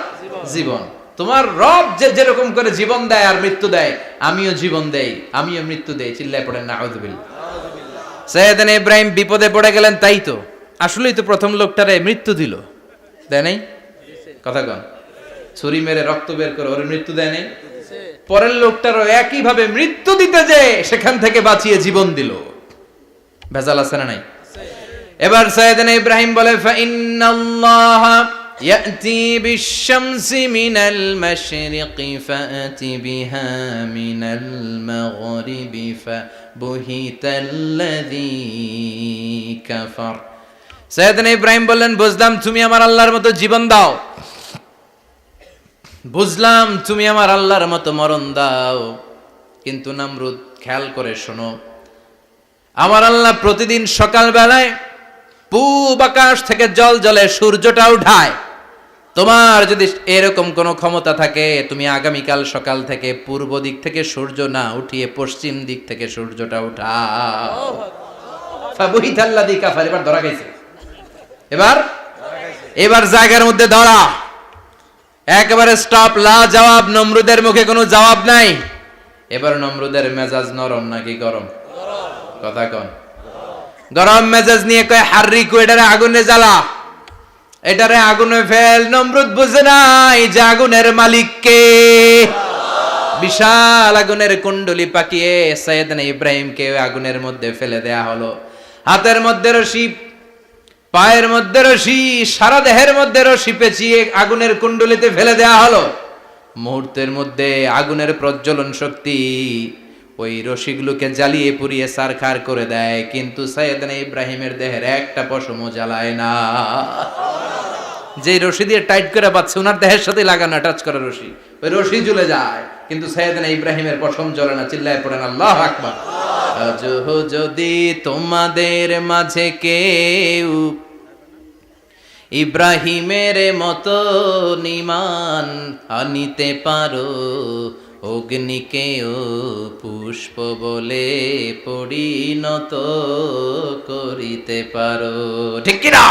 জীবন। তোমার রব যেরকম করে জীবন দেয় আর মৃত্যু দেয়, আমিও জীবন দেই আমিও মৃত্যু দেই। চিল্লায় পড়েন নাউযুবিল্লাহ। সাইয়েদনা ইব্রাহিম বিপদে পড়ে গেলেন। তাই তো, আসলেই তো প্রথম লোকটারে মৃত্যু দিল, দেয় নাই? কথা কন, ছুরি মেরে রক্ত বের করে ওর মৃত্যু দেয় নাই? পরের লোকটারও একই ভাবে মৃত্যু দিতে যে সেখান থেকে বাঁচিয়ে জীবন দিল। ভেজাল আছে না নাই? এবার সাইয়েদনা ইব্রাহিম বলে, ফাইন্নাল্লাহা ইয়াতি বিশ-শামসি মিনাল মাশরিকি ফাতি বিহা মিনাল মাগরিবি ফাবুহিতাল্লাযী কাফার। সাইয়েদনা ইব্রাহিম বললেন, বুঝলাম তুমি আমার আল্লাহর মতো জীবন দাও, বুঝলাম তুমি আমার আল্লাহর মতো মরণ দাও, কিন্তু নমরুদ খেয়াল করে শোনো, আমার আল্লাহ প্রতিদিন সকাল বেলায় পূব আকাশ থেকে জল জলে সূর্যটা উঠায়। তোমার যদি এরকম কোনো ক্ষমতা থাকে, তুমি আগামীকাল সকাল থেকে পূর্ব দিক থেকে সূর্য না উঠিয়ে পশ্চিম দিক থেকে সূর্যটা উঠাও। ফাবুহিতাল্লাযী কাফার। এবার ধরা গেছে, এবার জায়গার মধ্যে ধরা, একেবারে স্টপ, লা জবাব। নমরুদের মুখে কোনো জবাব নাই। এবার নমরুদের মেজাজ নরম নাকি গরম? কথা কন। গরম মেজাজ নিয়ে কয়, হাররিকু, এটারে আগুনে জ্বালা, এটারে আগুনে ফেল। নমরুদ বুঝে নাই যে আগুনের মালিক কে। বিশাল আগুনের কুণ্ডলি পাকিয়ে সাইয়েদনা ইব্রাহিমকে আগুনের মধ্যে ফেলে দেয়া হলো। হাতের মধ্যে রশি, পায়ের মধ্যে রশি, সারা দেহের মধ্যে রশি পেঁচিয়ে আগুনের কুণ্ডলিতে ফেলে দেয়া হলো। মুহূর্তের মধ্যে আগুনের প্রজ্বলন শক্তি ওই রশিগুলোকে জ্বালিয়ে পুড়িয়ে ছারখার করে দেয়, কিন্তু সাইয়েদনা ইব্রাহিমের দেহের একটা পশমও জ্বালায় না। যে রশি দিয়ে টাইট করে বাঁধছে, ওনার দেহের সাথে লাগানো টাচ করা রশি, ওই রশি জ্বলে যায়, কিন্তু সাইয়েদনা ইব্রাহিমের পশম জ্বলে না। চিল্লায় পড়েন আল্লাহু আকবার। আজ যদি তোমাদের মাঝে কেউ ইব্রাহিমের মতো ঈমান আনিতে পারো, অগ্নিকেও পুষ্প বলে পরিণত করিতে পারো, ঠিক কি না?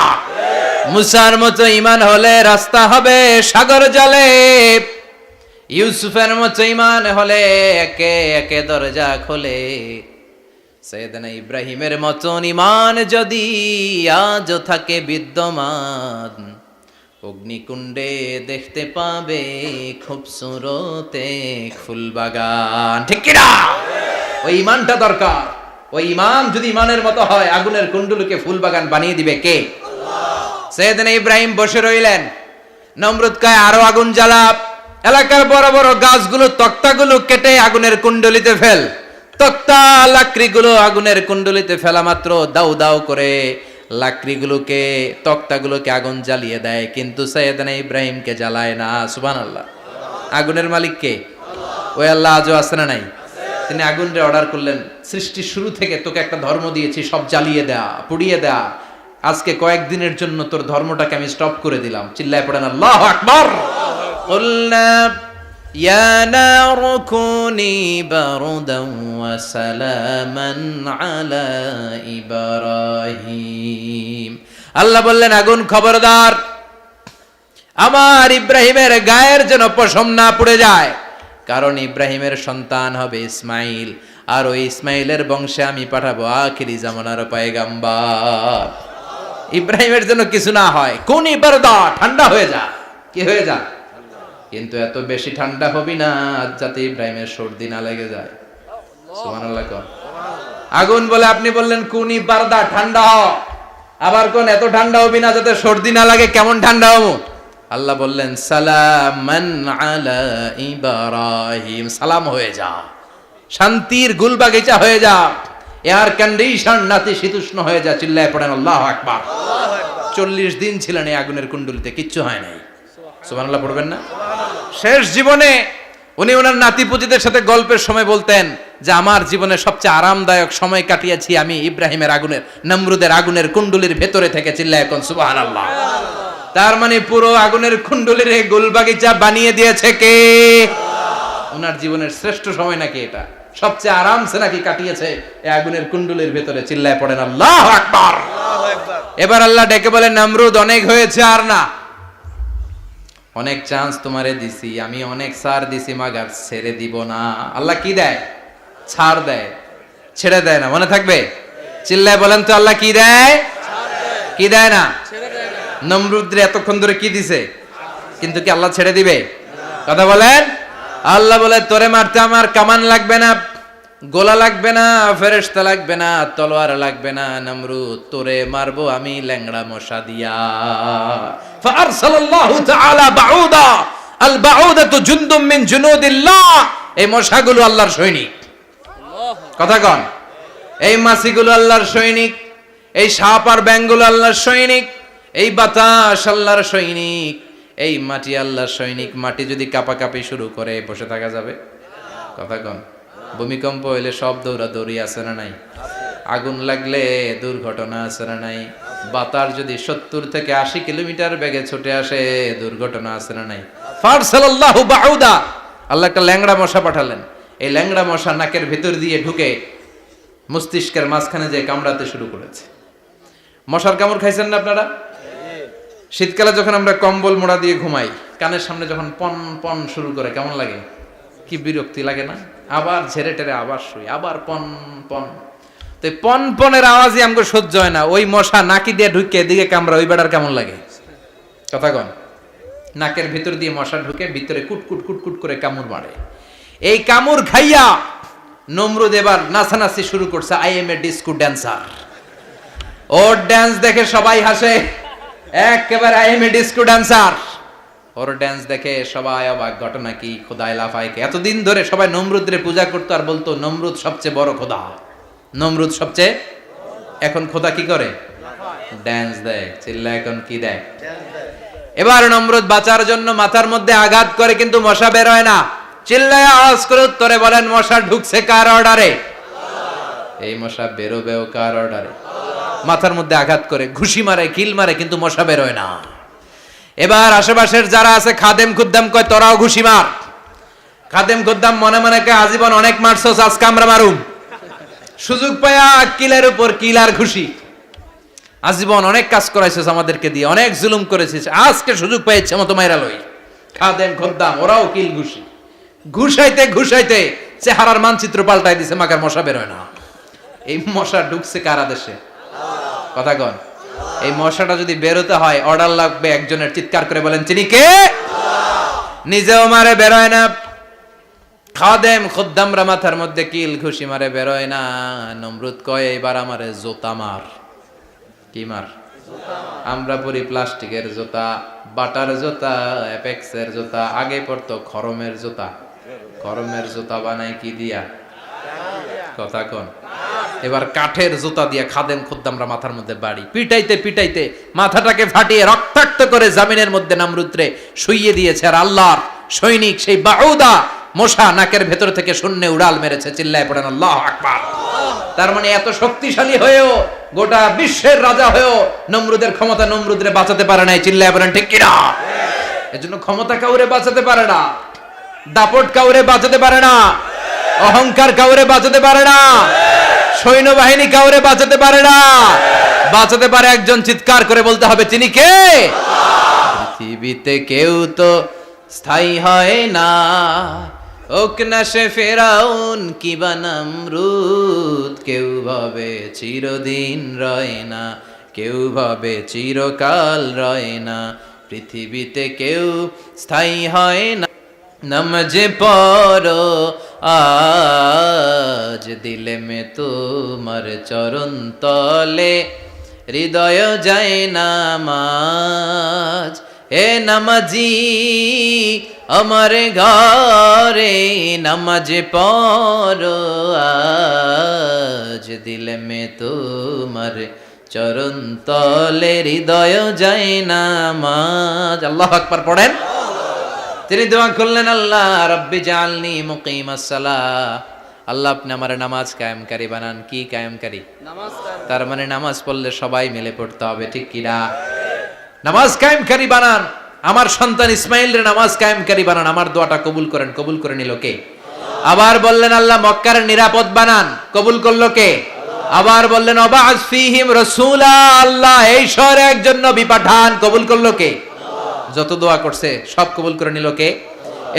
মুসার মতো ঈমান হলে রাস্তা হবে সাগর জলে, ইউসুফের মতো ঈমান হলে একে একে দরজা খোলে। সাইয়েদনা ইব্রাহিমের মতন ঈমান যদি আজও থাকে বিদ্যমান, অগ্নিকুণ্ডে দেখতে পাবে খুবসুরত এক ফুলবাগান, ঠিক কি না? ওই ঈমানটা দরকার। ওই ঈমান যদি ঈমানের মতো হয়, আগুনের কুণ্ডলকে ফুলবাগান বানিয়ে দিবে কে? আল্লাহ। সাইয়েদনা ইব্রাহিম বসে রইলেন। নমরুদ কয়, আরো আগুন জ্বালা, এলাকার বড় বড় গাছগুলো, তক্তাগুলো কেটে আগুনের কুণ্ডলিতে ফেল। তক্তা লাকড়িগুলো আগুনের কুণ্ডলিতে ফেলা মাত্র দাউ দাউ করে লাকড়িগুলোকে, তক্তাগুলোকে আগুন জ্বালিয়ে দেয়, কিন্তু সাইয়েদনা ইব্রাহিমকে জ্বালায় না। সুবহানাল্লাহ। আগুনের মালিক কে? ওই আল্লাহ আজও আছে না নাই? তিনি আগুনরে অর্ডার করলেন, সৃষ্টির শুরু থেকে তোকে একটা ধর্ম দিয়েছি, সব জ্বালিয়ে দেয়া, পুড়িয়ে দেয়া, আজকে কয়েকদিনের জন্য তোর ধর্মটাকে আমি স্টপ করে দিলাম। চিল্লায় পড়েন আল্লাহু আকবার। কুলনা ইয়া নারু কুনি বারদান ওয়া সালামান আলা ইব্রাহিম। আল্লাহ বললেন, আগুন খবরদার, আমার ইব্রাহিমের গায়ের যেন পশম না পুড়ে যায়, কারণ ইব্রাহিমের সন্তান হবে ইসমাইল, আর ওই ইসমাইলের বংশে আমি পাঠাবো আখিরি জামানার পয়গাম্বর। ইব্রাহিমের জন্য কিছু না হয়, কুনি বারদা, ঠান্ডা হয়ে যা। কি হয়ে যা? কিন্তু এত বেশি ঠান্ডা হবি না যাতে ইব্রাহিমের সর্দি না লেগে যায়। সুবহানাল্লাহ। আগুন বলে, আপনি বললেন কুনি বারদা, ঠান্ডা হ, আবার কোন এত ঠান্ডা হবি না যাতে সর্দি না লাগে। কেমন ঠান্ডা হবো? আল্লাহ বললেন, সালামান আলা ইব্রাহিম, সালাম হয়ে যা, শান্তির গুলবাগিচা হয়ে যা, এয়ার কন্ডিশন নাতিশীতোষ্ণ হয়ে যা। চিল্লায় পড়েন আল্লাহু আকবার। 40 দিন ছিলেন এই আগুনের কুণ্ডলিতে, কিচ্ছু হয় নাই। সুবহানাল্লাহ পড়বেন না? শেষ জীবনে উনি ওনার নাতিপুতিদের সাথে গল্পের সময় বলতেন যে আমার জীবনে সবচেয়ে আরামদায়ক সময় কাটিয়েছি আমি ইব্রাহিমের আগুনের, নমরুদের আগুনের কুণ্ডলির ভেতরে থেকে। চিল্লায় এখন সুবহানাল্লাহ। তার মানে পুরো আগুনের কুণ্ডলির গোলবাগিচা বানিয়ে দিয়েছে কে? ওনার জীবনের শ্রেষ্ঠ সময় নাকি এটা, সবচেয়ে আরামসে নাকি কাটিয়েছে এই আগুনের কুণ্ডলির ভেতরে। চিল্লায় পড়েন আল্লাহু আকবার। এবার আল্লাহ ডেকে বলেন, নমরুদ অনেক হয়েছে, আর না, অনেক চান্স তোমারে দিছি আমি, অনেক ছাড় দিছি, মাগার ছেড়ে দিব না। আল্লাহ কি দেয়? ছাড় দেয়, ছেড়ে দেয় না। মনে থাকবে? চিল্লায় বলেন তো, আল্লাহ কি দেয়? কি দেয় না? নমরুদরে এতক্ষণ ধরে কি দিছে, কিন্তু কি আল্লাহ ছেড়ে দিবে? কথা বলেন। আল্লাহ বলে, তোরে মারতে আমার কামান লাগবে না, গোলা লাগবে না, ফেরেশতা লাগবে না, তলোয়ার লাগবে না, নমরুদ তোরে মারবো আমি ল্যাংড়া মশা দিয়া। ফারসালাল্লাহু তাআলা বাউদা, আল বাউদাতু জুনদুম মিন জুনুদিল্লাহ। এই মশাগুলো আল্লাহর সৈনিক। কথা কন, এই মাছিগুলো আল্লাহর সৈনিক, এই সাপ আর ব্যাঙগুলো আল্লাহর সৈনিক, এই বাতাস আল্লাহর সৈনিক, এই মাটি আল্লাহর সৈনিক। মাটি যদি কাঁপাকাঁপি শুরু করে বসে থাকা যাবে? কথা কন। ভূমিকম্প হইলে সব দৌড়াদৌড়ি আছে না নাই? আগুন লাগলে দুর্ঘটনা আছে না নাই? বাতাস যদি 70 থেকে 80 কিলোমিটার বেগে ছুটে আসে দুর্ঘটনা আছে না নাই? ফারসালাল্লাহু বাউদা, আল্লাহ একটা ল্যাংড়া মশা পাঠালেন। এই ল্যাংড়া মশা নাকের ভিতর দিয়ে ঢুকে মস্তিষ্কের মাঝখানে যে কামড়াতে শুরু করেছে। মশার কামড় খাইছেন না আপনারা? শীতকালে যখন আমরা কম্বল মোড়া দিয়ে ঘুমাই, কানের সামনে যখন পন পন শুরু করে কেমন লাগে? কি বিরক্তি লাগে না? আবার ঝেড়ে টেরে আবার শুই, আবার পন পন। তো পন পনের আওয়াজই আমাকে সহ্য হয় না। ওই মশা নাকি দিয়ে ঢুকে এদিকে কামড়া, ওই বেড়ার কেমন লাগে? কথা কন। নাকের ভিতর দিয়ে মশা ঢুকে ভিতরে কুটকুট কুটকুট করে কামড় মারে। এই কামড় খাইয়া নমরুদ এবার নাচানাচি শুরু করছে। I M A disco dancer. Or dance দেখে সবাই হাসে, একেবারে I M A disco dancer. Or dance দেখে সবাই অবাক। ঘটনা কি? খোদাই লাফাইকে এতদিন ধরে সবাই নমরুদরে পূজা করতো আর বলতো নমরুদ সবচেয়ে বড় খোদা, নমরুদ সবচেয়ে। এখন খোদা কি করে? ড্যান্স দেয়। চিল্লা এখন কি দেয়? এবার নমরুদ বাঁচার জন্য মাথার মধ্যে আঘাত করে, কিন্তু মশা বের হয় না। চিল্লায় আওয়াজ করে উত্তরে বলেন, মশা ঢুকছে কার অর্ডারে? এই মশা বেরোবেও কার অর্ডারে? মাথার মধ্যে আঘাত করে ঘুষি মারে, কিল মারে, কিন্তু মশা বের হয় না। এবার আশেপাশের যারা আছে খাদেম খুদ্দাম কয় তোরাও ঘুষি মার। খাদেম খুদ্দাম মনে মনে কয় আজীবন অনেক মারছস, আজকে আমরা মারুম। সুযোগ পায়া কিলের উপর কিল আর ঘুষি। আজীবন অনেক কাজ করাইছিস আমাদেরকে দিয়ে, অনেক জুলুম করেছিস, আজকে সুযোগ পেয়েছে মতো মাইরা লই। খাদেম খুদ্দাম ওরাও কিল ঘুষি। ঘুষাইতে ঘুষাইতে চেহারার মানচিত্র পাল্টাই দিছে, মাকার মশা বের হয় না। এই মশা ঢুকছে কার আদেশে? কথা কন। এই মশাটা যদি বেরোতে হয় অর্ডার লাগবে একজনের। চিৎকার করে বলেন, চিনি কে? নিজেও মারে, বেরোয় না। খাদেম খুদ্দামরা মাথার মধ্যে কিল ঘুষি মারে, বেরোয় না। নমরুদ কয় এবার আমারে জুতা মার। কি মার? আমরা পরি প্লাস্টিকের জুতা, বাটার জুতা, অ্যাপেক্সের জুতা। আগে পড়তো খরমের জুতা। খরমের জুতা বানায় কি দিয়া? কথা কন। এবার কাঠের জুতা দিয়ে খাদেম খুদ্দামরা মাথার মধ্যে বাড়ি। পিটাইতে পিটাইতে মাথাটাকে ফাটিয়ে রক্তাক্ত করে জামিনের মধ্যে নমরুদরে শুইয়ে দিয়েছে। আর আল্লাহর সৈনিক সেই বাউদা মশা নাকের ভেতর থেকে শূন্যে উড়াল মেরেছে। চিল্লায় পড়েন আল্লাহু আকবার। তার মানে এত শক্তিশালী হয়েও, গোটা বিশ্বের রাজা হয়েও নমরুদের ক্ষমতা নমরুদরে বাঁচাতে পারে নাই। চিল্লায় পড়েন ঠিক কিনা? এজন্য ক্ষমতা কাউরে বাঁচাতে পারে না, দাপট কাউরে বাঁচাতে পারে না, অহংকার কাউরে বাঁচাতে পারে না, সৈন্যবাহিনী কাউরে বাঁচাতে পারে না। বাঁচাতে পারে একজন। চিৎকার করে বলতে হবে, তিনি কে? পৃথিবীতে কেউ তো স্থায়ী হয় না, হোক না সে ফেরাউন কিবা নমরুদ। কেউ ভাবে চিরদিন রয় না, কেউ ভাবে চিরকাল রয় না। পৃথিবীতে কেউ স্থায়ী হয় না। নমজে পড়ো আজ দিলে মে তোমার চরণ তলে, হৃদয় যায় নামাজ। হে নামাজি আমার ঘরে, নামাজে পড়ো আজ দিলে মে তোমার চরণ তলে, হৃদয় যায় নামাজ। আল্লাহু আকবার পড়েন। তিনি দোয়া করলেন, আল্লাহ রব্বি জাআলনি মুকিমাস সালাহ। আল্লাহ আপনি আমার নামাজ কায়েমকারী বানান। কি কায়েমকারী? নামাজ। তার মানে নামাজ পড়লে সবাই মিলে পড়তে হবে, ঠিক কি না? নামাজ কায়েমকারী বানান। আমার সন্তান ইসমাইলের নামাজ কায়েমকারী বানান। আমার দোয়াটা কবুল করেন। কবুল করে নিল কে? আবার বললেন আল্লাহ মক্কার নিরাপদ বানান। কবুল করলো কে? আবার বললেন ওয়াবা'আস ফীহিম রাসূলা। আল্লাহ এই শহরে একজন নবী পাঠান। কবুল করলো কে? যত দোয়া করছে সব কবুল করে নিল কে?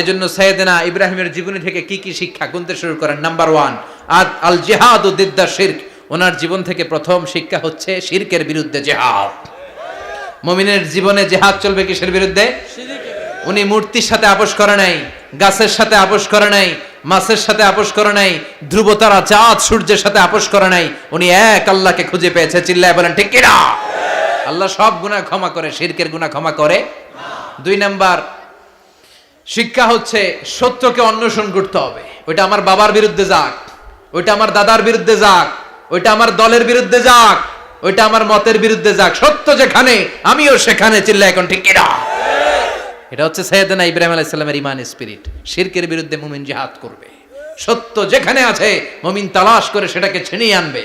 এজন্য সাইয়েদনা ইব্রাহিমের জীবনী থেকে কি কি শিক্ষা গুনতে শুরু করেন। নাম্বার 1, আল জিহাদু দিদ্দা শিরক। ওনার জীবন থেকে প্রথম শিক্ষা হচ্ছে শিরকের বিরুদ্ধে জিহাদ। মুমিনের জীবনে জিহাদ চলবে কিসের বিরুদ্ধে? উনি মূর্তির সাথে আপোষ করে নাই, গাছের সাথে আপোষ করে নাই, মাছের সাথে আপোষ করে নাই, ধ্রুবতারা চাঁদ সূর্যের সাথে আপোষ করে নাই, উনি এক আল্লাহকে খুঁজে পেয়েছে। চিল্লায় বলেন ঠিক কিনা? আল্লাহ সব গুনাহ ক্ষমা করে, শিরকের গুনাহ ক্ষমা করে না। 2 নাম্বার শিক্ষা হচ্ছে সত্যকে অন্বেষণ করতে হবে। ওইটা আমার বাবার বিরুদ্ধে যাক, ওইটা আমার দাদার বিরুদ্ধে যাক, ওইটা আমার দলের বিরুদ্ধে যাক, ওইটা আমার মতের বিরুদ্ধে যাক, সত্য যেখানে আমিও সেখানে। চিল্লা এখন ঠিক কিনা? এটা হচ্ছে সাইয়েদনা ইব্রাহিম আলাইহিস সালামের ঈমান স্পিরিট। শিরকের বিরুদ্ধে মুমিন জিহাদ করবে, সত্য যেখানে আছে মুমিন তালাশ করে সেটাকে ছিনিয়ে আনবে।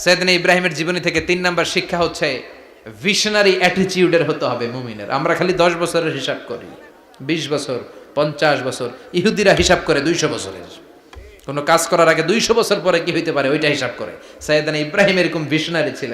সাইয়েদনা ইব্রাহিমের জীবনী থেকে 3 নাম্বার শিক্ষা হচ্ছে ভিশনারি অ্যাটিটিউডের হতে হবে মুমিনের। আমরা খালি 10 বছরের হিসাব করি, 20 বছর, 50 বছর। ইহুদিরা হিসাব করে 200 বছরের। কোনো কাজ করার আগে 200 বছর পরে কি হইতে পারে ওইটা হিসাব করে। সাইয়েদনা ইব্রাহিম এরকম ভিশনারি ছিলেন।